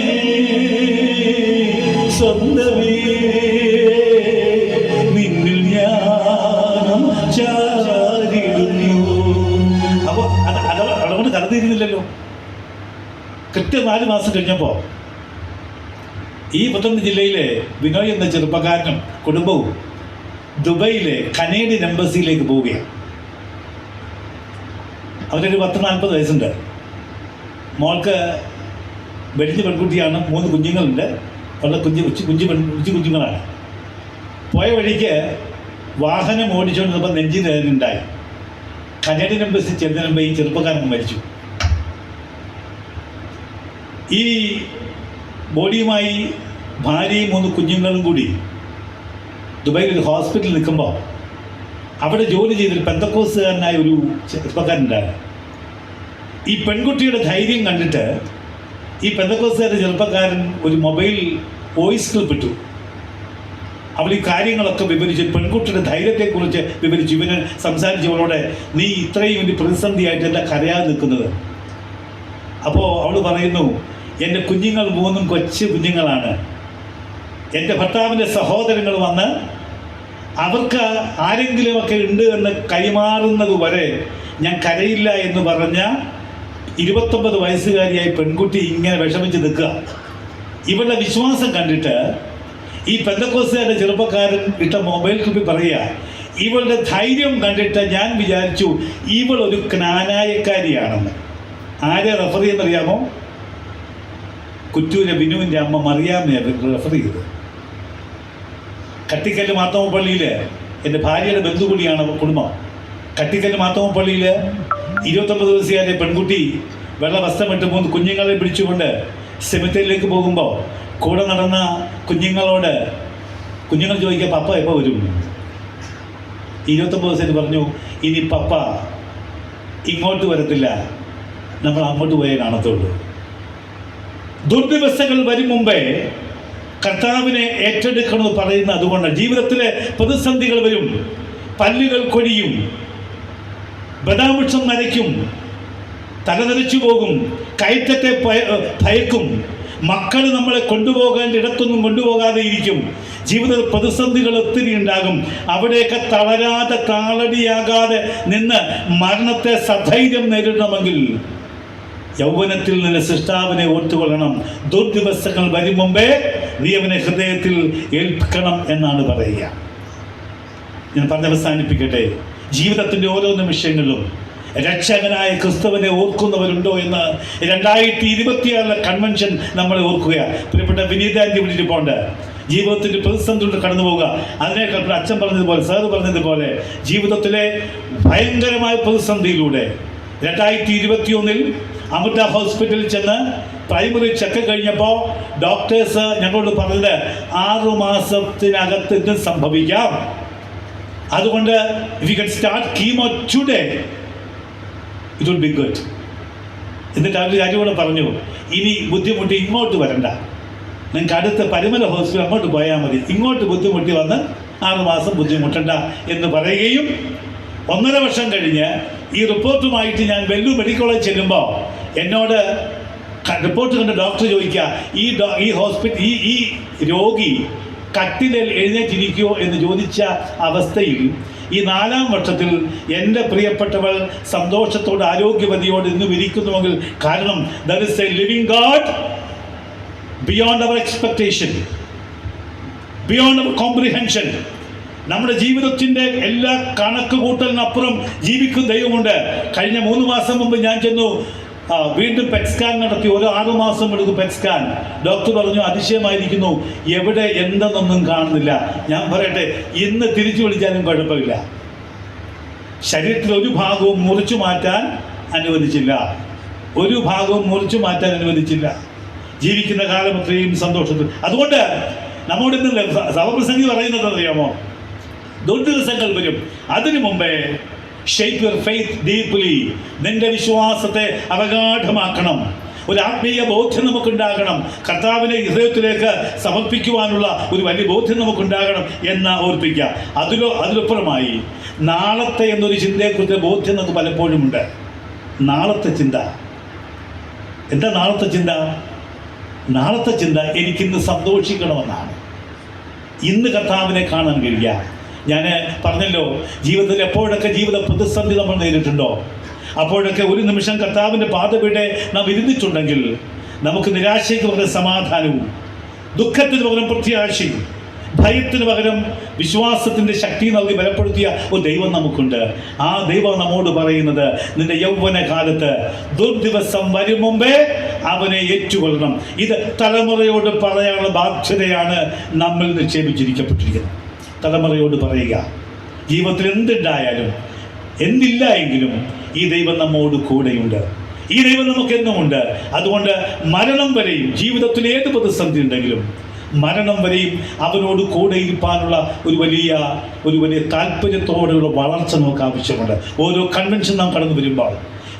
സ്വന്തമേ, നിന്നിൽ ഞാനും ചാരിടുന്നു. അപ്പോൾ അതുകൊണ്ട് കരുതിയിരുന്നില്ലല്ലോ. കൃത്യം 4 മാസം കഴിഞ്ഞപ്പോൾ ഈ പത്തനംതിട്ട ജില്ലയിലെ ബിനോയ് എന്ന ചെറുപ്പക്കാരനും കുടുംബവും ദുബൈയിലെ കനേഡിയൻ എംബസിയിലേക്ക് പോവുകയാണ്. അവരൊരു 10-40 വയസ്സുണ്ട്. മോൾക്ക് വെടിഞ്ഞ പെൺകുട്ടിയാണ്. 3 കുഞ്ഞുങ്ങളുണ്ട്. അവരുടെ കുഞ്ഞുങ്ങളാണ്. പോയ വഴിക്ക് വാഹനം ഓടിച്ചുകൊണ്ടിരുന്നപ്പോൾ നെഞ്ചിന് വേദനയുണ്ടായി. കനേഡിയൻ എംബസി ചെന്നതിന് മുമ്പ് ഈ ചെറുപ്പക്കാരൻ മരിച്ചു. ഈ ബോഡിയുമായി ഭാര്യയും 3 കുഞ്ഞുങ്ങളും കൂടി ദുബൈയിൽ ഒരു ഹോസ്പിറ്റലിൽ നിൽക്കുമ്പോൾ അവിടെ ജോലി ചെയ്തൊരു പെന്തക്കോസ്തുകാരനായ ഒരു ചെറുപ്പക്കാരനുണ്ടായിരുന്നു. ഈ പെൺകുട്ടിയുടെ ധൈര്യം കണ്ടിട്ട് ഈ പെന്തക്കോസ്തുകാരുടെ ചെറുപ്പക്കാരൻ ഒരു മൊബൈൽ വോയിസ് ക്ലിപ്പ് ഇട്ടു. അവൾ ഈ കാര്യങ്ങളൊക്കെ വിവരിച്ച്, പെൺകുട്ടിയുടെ ധൈര്യത്തെക്കുറിച്ച് വിവരിച്ചു. ഇവന് സംസാരിച്ചവളോടെ, നീ ഇത്രയും വലിയ പ്രതിസന്ധിയായിട്ട് എന്താ കരയാതെ നിൽക്കുന്നത്? അപ്പോൾ അവൾ പറയുന്നു, എൻ്റെ കുഞ്ഞുങ്ങൾ 3 കൊച്ചു കുഞ്ഞുങ്ങളാണ്. എൻ്റെ ഭർത്താവിൻ്റെ സഹോദരങ്ങൾ വന്ന് അവർക്ക് ആരെങ്കിലുമൊക്കെ ഉണ്ട് എന്ന് കൈമാറുന്നത് വരെ ഞാൻ കരയില്ല എന്ന് പറഞ്ഞ 29 വയസ്സുകാരിയായി പെൺകുട്ടി ഇങ്ങനെ വിഷമിച്ച് നിൽക്കുക. ഇവളുടെ വിശ്വാസം കണ്ടിട്ട് ഈ പെന്തക്കോസ്തുകാരുടെ ചെറുപ്പക്കാരൻ ഇട്ട മൊബൈൽ ക്ലിപ്പിൽ പറയുക, ഇവളുടെ ധൈര്യം കണ്ടിട്ട് ഞാൻ വിചാരിച്ചു ഇവൾ ഒരു ജ്ഞാനായക്കാരിയാണെന്ന്. ആരെ റെഫർ ചെയ്യുന്നറിയാമോ? കുറ്റൂരെ ബിനുവിൻ്റെ അമ്മ മറിയാമ്മയാണ് റെഫർ ചെയ്തത്. കട്ടിക്കല്ല് മാത്തമ്മ പള്ളിയിൽ എൻ്റെ ഭാര്യയുടെ ബന്ധു കൂടിയാണ് കുടുംബം. കട്ടിക്കല്ല് മാത്തമ്മ പള്ളിയിൽ 29 ദിവസമായ പെൺകുട്ടി വെള്ള വസ്ത്രമിട്ട് 3 കുഞ്ഞുങ്ങളെ പിടിച്ചുകൊണ്ട് സെമിത്തേരിയിലേക്ക് പോകുമ്പോൾ കൂടെ നടന്ന കുഞ്ഞുങ്ങൾ ചോദിക്കുക, പപ്പ എപ്പോൾ വരും? 29 ദിവസത്തിൽ പറഞ്ഞു, ഇനി പപ്പ ഇങ്ങോട്ട് വരത്തില്ല, നമ്മൾ അങ്ങോട്ട് പോയേ കാണത്തുള്ളൂ. ദുർദിവസങ്ങൾ വരും മുമ്പേ കർത്താവിനെ ഏറ്റെടുക്കണമെന്ന് പറയുന്ന അതുകൊണ്ട് ജീവിതത്തിലെ പ്രതിസന്ധികൾ വരും, പല്ലുകൾ കൊഴിയും, ബദാവൃക്ഷം നരയ്ക്കും, തലനരച്ചു പോകും, കയറ്റത്തെ ഭയക്കും, മക്കൾ നമ്മളെ കൊണ്ടുപോകേണ്ട ഇടത്തൊന്നും കൊണ്ടുപോകാതെ ഇരിക്കും. ജീവിത പ്രതിസന്ധികൾ ഒത്തിരി ഉണ്ടാകും. അവിടെയൊക്കെ തളരാതെ താളടിയാകാതെ നിന്ന് മരണത്തെ സധൈര്യം നേരിടണമെങ്കിൽ യൗവനത്തിൽ നിന്ന് സൃഷ്ടാവിനെ ഓർത്തുകൊള്ളണം. ദുർദിവസങ്ങൾ വരും മുമ്പേ നീ അവനെ ഹൃദയത്തിൽ ഏൽപ്പിക്കണം എന്നാണ് പറയുക. ഞാൻ അവസാനിപ്പിക്കട്ടെ. ജീവിതത്തിൻ്റെ ഓരോ നിമിഷങ്ങളിലും രക്ഷകനായ ക്രിസ്തുവിനെ ഓർക്കുന്നവരുണ്ടോ എന്ന് 2026 കൺവെൻഷൻ നമ്മളെ ഓർക്കുക. പ്രിയപ്പെട്ട വിനീതാൻ്റെ വിളിച്ച് പോകേണ്ട ജീവിതത്തിൻ്റെ പ്രതിസന്ധിയിലൂടെ കടന്നു പോവുക. അതിനേക്കാൾ അച്ഛൻ പറഞ്ഞതുപോലെ, സാർ പറഞ്ഞതുപോലെ ജീവിതത്തിലെ ഭയങ്കരമായ പ്രതിസന്ധിയിലൂടെ 2021 അമൃത ഹോസ്പിറ്റലിൽ ചെന്ന് പ്രൈമറി ചെക്ക് കഴിഞ്ഞപ്പോൾ ഡോക്ടേഴ്സ് ഞങ്ങളോട് പറഞ്ഞത് 6 മാസത്തിനകത്ത് ഇത് സംഭവിക്കാം. അതുകൊണ്ട് if you can start chemo today, it will be good. എന്നിട്ട് അവർ കാര്യങ്ങളോട് പറഞ്ഞു, ഇനി ബുദ്ധിമുട്ടി ഇങ്ങോട്ട് വരണ്ട, നിങ്ങൾക്ക് അടുത്ത പരിമല ഹോസ്പിറ്റൽ അങ്ങോട്ട് പോയാൽ മതി, ഇങ്ങോട്ട് ബുദ്ധിമുട്ടി വന്ന് 6 മാസം ബുദ്ധിമുട്ടണ്ട എന്ന് പറയുകയും 1.5 വർഷം കഴിഞ്ഞ് ഈ റിപ്പോർട്ടുമായിട്ട് ഞാൻ വെല്ലൂർ മെഡിക്കൽ കോളേജ് ചെല്ലുമ്പോൾ എന്നോട് റിപ്പോർട്ട് കണ്ട ഡോക്ടർ ചോദിക്കുക, ഈ ഹോസ്പിറ്റൽ ഈ രോഗി കട്ടിലിൽ എഴുന്നേറ്റിരിക്കുമോ എന്ന് ചോദിച്ച അവസ്ഥയിൽ ഈ 4ാം വർഷത്തിൽ എൻ്റെ പ്രിയപ്പെട്ടവൾ സന്തോഷത്തോടെ ആരോഗ്യവതിയോട് ഇന്നും ഇരിക്കുന്നുവെങ്കിൽ കാരണം there is a living God beyond our expectation, beyond our comprehension. നമ്മുടെ ജീവിതത്തിൻ്റെ എല്ലാ കണക്ക് കൂട്ടലിനപ്പുറം ജീവിക്കുന്ന ദൈവമുണ്ട്. കഴിഞ്ഞ 3 മാസം മുമ്പ് ഞാൻ ചെന്നു, വീണ്ടും പെറ്റ് സ്കാൻ നടത്തി. 6 മാസം എടുക്കും പെറ്റ് സ്കാൻ. ഡോക്ടർ പറഞ്ഞു അതിശയമായിരിക്കുന്നു, എവിടെ എന്തെന്നൊന്നും കാണുന്നില്ല. ഞാൻ പറയട്ടെ, ഇന്ന് തിരിച്ചു വിളിച്ചാലും കുഴപ്പമില്ല. ശരീരത്തിൽ ഒരു ഭാഗവും മുറിച്ചു മാറ്റാൻ അനുവദിച്ചില്ല, ജീവിക്കുന്ന കാലം അത്രയും സന്തോഷത്തിൽ. അതുകൊണ്ട് നമ്മോട് ഇന്ന് സഭപ്രസംഗി പറയുന്നത് അറിയാമോ? ദുർദിവസങ്ങൾ വരും, അതിനു മുമ്പേ ഷേപ്പ് യുവർ ഫെയ്ത്ത് ഡീപ്ലി. നിന്റെ വിശ്വാസത്തെ അവഗാഢമാക്കണം. ഒരു ആത്മീയ ബോധ്യം നമുക്കുണ്ടാകണം. കർത്താവിനെ ഹൃദയത്തിലേക്ക് സമർപ്പിക്കുവാനുള്ള ഒരു വലിയ ബോധ്യം നമുക്കുണ്ടാകണം എന്ന് ഓർപ്പിക്കുക. അതിലപ്പുറമായി നാളത്തെ എന്നൊരു ചിന്തയെക്കുറിച്ച് ബോധ്യം നമുക്ക് പലപ്പോഴും ഉണ്ട്. നാളത്തെ ചിന്ത എന്താ? നാളത്തെ ചിന്ത എനിക്കിന്ന് സന്തോഷിക്കണമെന്നാണ്. ഇന്ന് കർത്താവിനെ കാണാൻ കഴിയുക. ഞാൻ പറഞ്ഞല്ലോ, ജീവിതത്തിൽ എപ്പോഴൊക്കെ ജീവിത പ്രതിസന്ധി നമ്മൾ നേരിട്ടുണ്ടോ അപ്പോഴൊക്കെ ഒരു നിമിഷം കർത്താവിൻ്റെ പാദപീഠെ നാം ഇരുന്നിട്ടുണ്ടെങ്കിൽ നമുക്ക് നിരാശയ്ക്ക് പകരം സമാധാനവും, ദുഃഖത്തിന് പകരം പ്രത്യാശയും, ഭയത്തിന് പകരം വിശ്വാസത്തിൻ്റെ ശക്തി നൽകി ബലപ്പെടുത്തിയ ഒരു ദൈവം നമുക്കുണ്ട്. ആ ദൈവം നമ്മോട് പറയുന്നത്, നിന്റെ യൗവന കാലത്ത് ദുർദിവസം വരും മുമ്പേ അവനെ ഏറ്റുകൊള്ളണം. ഇത് തലമുറയോട് പറയാനുള്ള ബാധ്യതയാണ് നമ്മിൽ നിക്ഷേപിച്ചിരിക്കപ്പെട്ടിരിക്കുന്നത്. തലമുറയോട് പറയുക, ജീവിതത്തിൽ എന്തുണ്ടായാലും എന്തില്ല എങ്കിലും ഈ ദൈവം നമ്മോട് കൂടെയുണ്ട്. ഈ ദൈവം നമുക്കെന്നുമുണ്ട്. അതുകൊണ്ട് മരണം വരെയും, ജീവിതത്തിൽ ഏത് പ്രതിസന്ധി ഉണ്ടെങ്കിലും മരണം വരെയും അവനോട് കൂടെ ഇരിപ്പാനുള്ള ഒരു വലിയ താല്പര്യത്തോടെയുള്ള വളർച്ച നമുക്ക് ആവശ്യമുണ്ട്. ഓരോ കൺവെൻഷൻ നാം കടന്നു വരുമ്പോൾ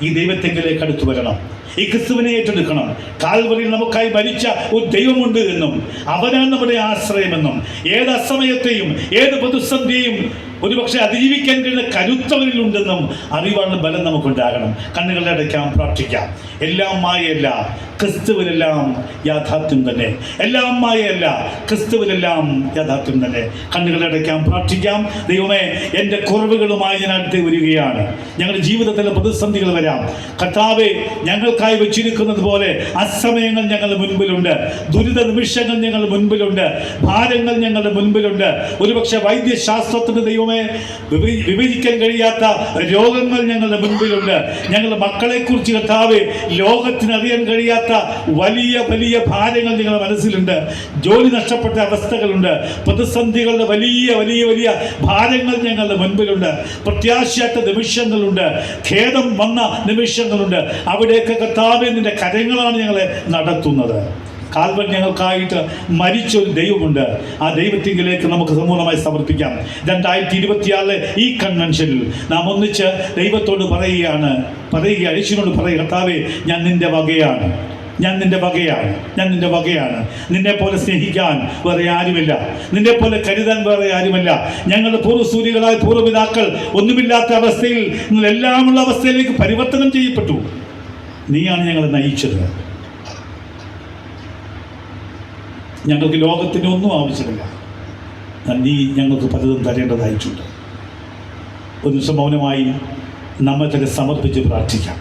ഈ ദൈവത്തെങ്കിലേക്ക് അടുത്തു വരണം. ഈ ക്രിസ്തുവിനെ ഏറ്റെടുക്കണം. കാൽവരിയിൽ നമുക്കായി മരിച്ച ഒരു ദൈവമുണ്ട് എന്നും അവനാണ് നമ്മുടെ ആശ്രയമെന്നും ഏത് അസമയത്തെയും ഏത് പ്രതിസന്ധിയെയും ഒരുപക്ഷെ അതിജീവിക്കാൻ കഴിയുന്ന കരുത്തവരിലുണ്ടെന്നും അറിവാനുള്ള ബലം നമുക്കുണ്ടാകണം. കണ്ണുകളുടെ അടയ്ക്കാം, പ്രാർത്ഥിക്കാം. എല്ലാം മായയല്ല, ക്രിസ്തുവിലെല്ലാം യാഥാർത്ഥ്യം തന്നെ. എല്ലാം മായയല്ല, ക്രിസ്തുവിലെല്ലാം യാഥാർത്ഥ്യം തന്നെ. കണ്ണുകളുടെ അടയ്ക്കാം, പ്രാർത്ഥിക്കാം. ദൈവമേ, എൻ്റെ കുറവുകളുമായി ഞാൻ അടുത്ത് വരികയാണ്. ഞങ്ങളുടെ ജീവിതത്തിലെ പ്രതിസന്ധികൾ വരാം. കർത്താവേ, ഞങ്ങൾക്ക് ഞങ്ങൾക്കായി വെച്ചിരിക്കുന്നത് പോലെ അസമയങ്ങൾ ഞങ്ങളുടെ മുൻപിലുണ്ട്, ദുരിത നിമിഷങ്ങൾ ഞങ്ങളുടെ മുൻപിലുണ്ട്, ഭാരങ്ങൾ ഞങ്ങളുടെ മുൻപിലുണ്ട്. ഒരുപക്ഷെ വൈദ്യശാസ്ത്രത്തിന് ദൈവമേ വിവരിക്കാൻ കഴിയാത്ത രോഗങ്ങൾ ഞങ്ങളുടെ മുൻപിലുണ്ട്. ഞങ്ങളുടെ മക്കളെക്കുറിച്ച് കർത്താവേ ലോകത്തിന് അറിയാൻ കഴിയാത്ത വലിയ വലിയ ഭാരങ്ങൾ ഞങ്ങളുടെ മനസ്സിലുണ്ട്. ജോലി നഷ്ടപ്പെട്ട അവസ്ഥകളുണ്ട്, പ്രതിസന്ധികളുടെ വലിയ വലിയ വലിയ ഭാരങ്ങൾ ഞങ്ങളുടെ മുൻപിലുണ്ട്, പ്രത്യാശയാത്ത നിമിഷങ്ങളുണ്ട്, ഖേദം വന്ന നിമിഷങ്ങളുണ്ട്. അവിടെയൊക്കെ കർത്താവേ നിന്റെ കരങ്ങളാണ് ഞങ്ങളെ നടത്തുന്നത്. കാൽവൻ ഞങ്ങൾക്കായിട്ട് മരിച്ചൊരു ദൈവമുണ്ട്. ആ ദൈവത്തിങ്കിലേക്ക് നമുക്ക് സമ്പൂർണ്ണമായി സമർപ്പിക്കാം. 2026 ഈ കൺവെൻഷനിൽ നാം ഒന്നിച്ച് ദൈവത്തോട് പറയുക, യേശുവിനോട് പറയുക, കർത്താവേ ഞാൻ നിന്റെ വകയാണ്, ഞാൻ നിന്റെ വകയാണ്, ഞാൻ നിന്റെ വകയാണ്. നിന്നെ പോലെ സ്നേഹിക്കാൻ വേറെ ആരുമില്ല, നിന്നെ പോലെ കരുതാൻ വേറെ ആരുമില്ല. ഞങ്ങളുടെ പൂർവ്വസൂരികളായ പൂർവ്വപിതാക്കൾ ഒന്നുമില്ലാത്ത അവസ്ഥയിൽ എല്ലാമുള്ള അവസ്ഥയിലേക്ക് പരിവർത്തനം ചെയ്യപ്പെട്ടു. നീയാണ് ഞങ്ങളെ നയിച്ചത്. ഞങ്ങൾക്ക് ലോകത്തിൻ്റെ ഒന്നും ആവശ്യമില്ല, നീ ഞങ്ങൾക്ക് പലതും തരേണ്ടതായിട്ടുണ്ട്. ഒരു നിമിഷം മൗനമായി നമ്മെ തന്നെ സമർപ്പിച്ച് പ്രാർത്ഥിക്കാം.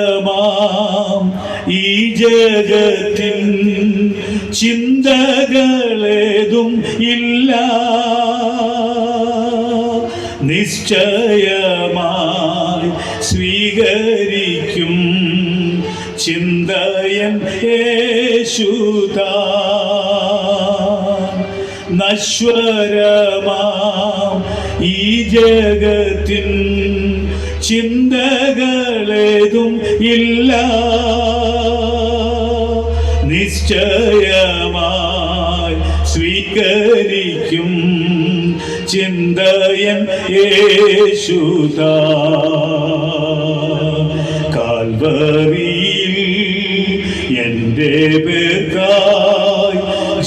നശ്വരമാം ഈ ജഗത്തിൻ ചിന്തകളേതും ഇല്ല, നിശ്ചയമായി സ്വീകരിക്കും ചിന്തയൻ യേശുതാൻ. നശ്വരമാം ഈ ജഗത്തിൻ ചിന്തകളേതും ഇല്ല, നിശ്ചയമായി സ്വീകരിക്കും ചിന്തയൻ യേശുതാൻ. കാൽവറിയിൽ എൻ്റെ പേർക്കായി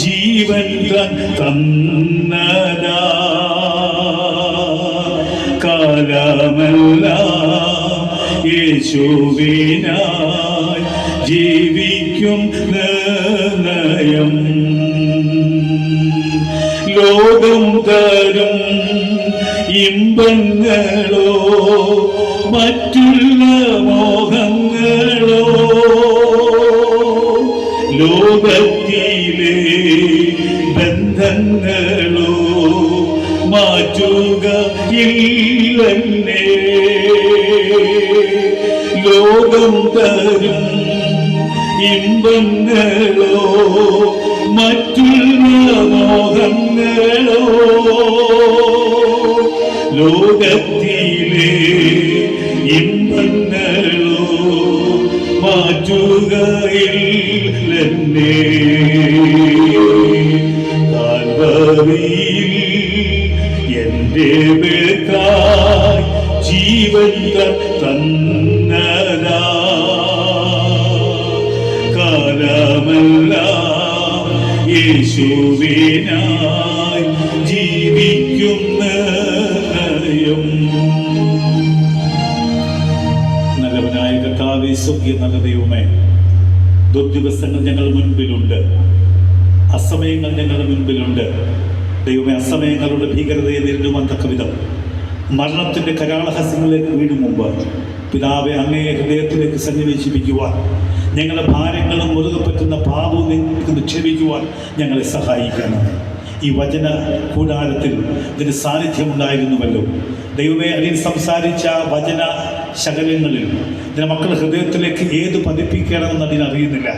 ജീവൻ തന്നതാ, കാലമെല്ലാം യേശുവിനായി ജീവിക്കും നിർണയം. ലോകം തരും ഇമ്പങ്ങളോ മറ്റുള്ള മോഹങ്ങളോ, ലോകത്തിലെ ബന്ധങ്ങളോ മാറ്റുക ഇല്ലെന്നേ. ലോകം തരും ഇമ്പങ്ങളോ മറ്റുള്ള മോഹങ്ങളോ, ലോകത്തിലെ ഇമ്പങ്ങളോ മാറ്റുകയില്ലെന്നേ. കാൽവറിയിൽ എൻ്റെ പേർക്കായി ജീവൻ തന്നതാ, കാലമെല്ലാം യേശുവിനായി ജീവിക്കും നിർണയം. നല്ലവനായ കർത്താവേ, സ്വർഗ്ഗീയ നല്ല ദൈവമേ, ദുർദിവസങ്ങൾ ഞങ്ങൾ മുൻപിലുണ്ട്, അസമയങ്ങൾ ഞങ്ങളുടെ മുൻപിലുണ്ട്. ദൈവമേ, അസമയങ്ങളുടെ ഭീകരതയെ നേരിടുവാൻ തക്ക വിധം മരണത്തിൻ്റെ കരാളഹസ്യങ്ങളിലേക്ക് വീഴും മുമ്പ് പിതാവെ അങ്ങയെ ഹൃദയത്തിലേക്ക് സന്നിവേശിപ്പിക്കുവാൻ, ഞങ്ങളുടെ ഭാരങ്ങളും മുറുകെ പറ്റുന്ന പാപവും നിങ്ങൾക്ക് നിക്ഷേപിക്കുവാൻ ഞങ്ങളെ സഹായിക്കണം. ഈ വചന കൂടാരത്തിൽ ഇതിന് സാന്നിധ്യമുണ്ടായിരുന്നുവല്ലോ ദൈവമേ. അതിൽ സംസാരിച്ച വചന ശകലങ്ങളിൽ ഇതിനെ മക്കളുടെ ഹൃദയത്തിലേക്ക് ഏത് പതിപ്പിക്കണമെന്ന് അതിനറിയുന്നില്ല.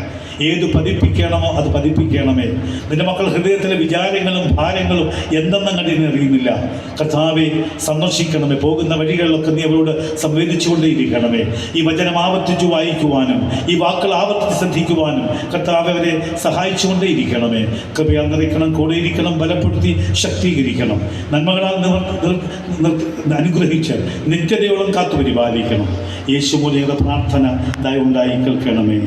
ഏത് പതിപ്പിക്കണമോ അത് പതിപ്പിക്കണമേ. നിന്റെ മക്കൾ ഹൃദയത്തിലെ വിചാരങ്ങളും ഭാരങ്ങളും എന്തെന്നും കണ്ടിനറിയുന്നില്ല. കർത്താവെ സന്ദർശിക്കണമേ. പോകുന്ന വഴികളിലൊക്കെ നീ അവരോട് സംവേദിച്ചുകൊണ്ടേയിരിക്കണമേ. ഈ വചനം ആവർത്തിച്ചു വായിക്കുവാനും ഈ വാക്കുകൾ ആവർത്തിച്ച് ശ്രദ്ധിക്കുവാനും കർത്താവ് അവരെ സഹായിച്ചുകൊണ്ടേയിരിക്കണമേ. കൃപയാൽ നിറയ്ക്കണം, കൂടെയിരിക്കണം, ബലപ്പെടുത്തി ശക്തീകരിക്കണം. നന്മകളാൽ അനുഗ്രഹിച്ച് നിത്യതയോളം കാത്തു പരിപാലിക്കണം. യേശു മൂലയുടെ പ്രാർത്ഥന ദയവുണ്ടായി കേൾക്കണമേ.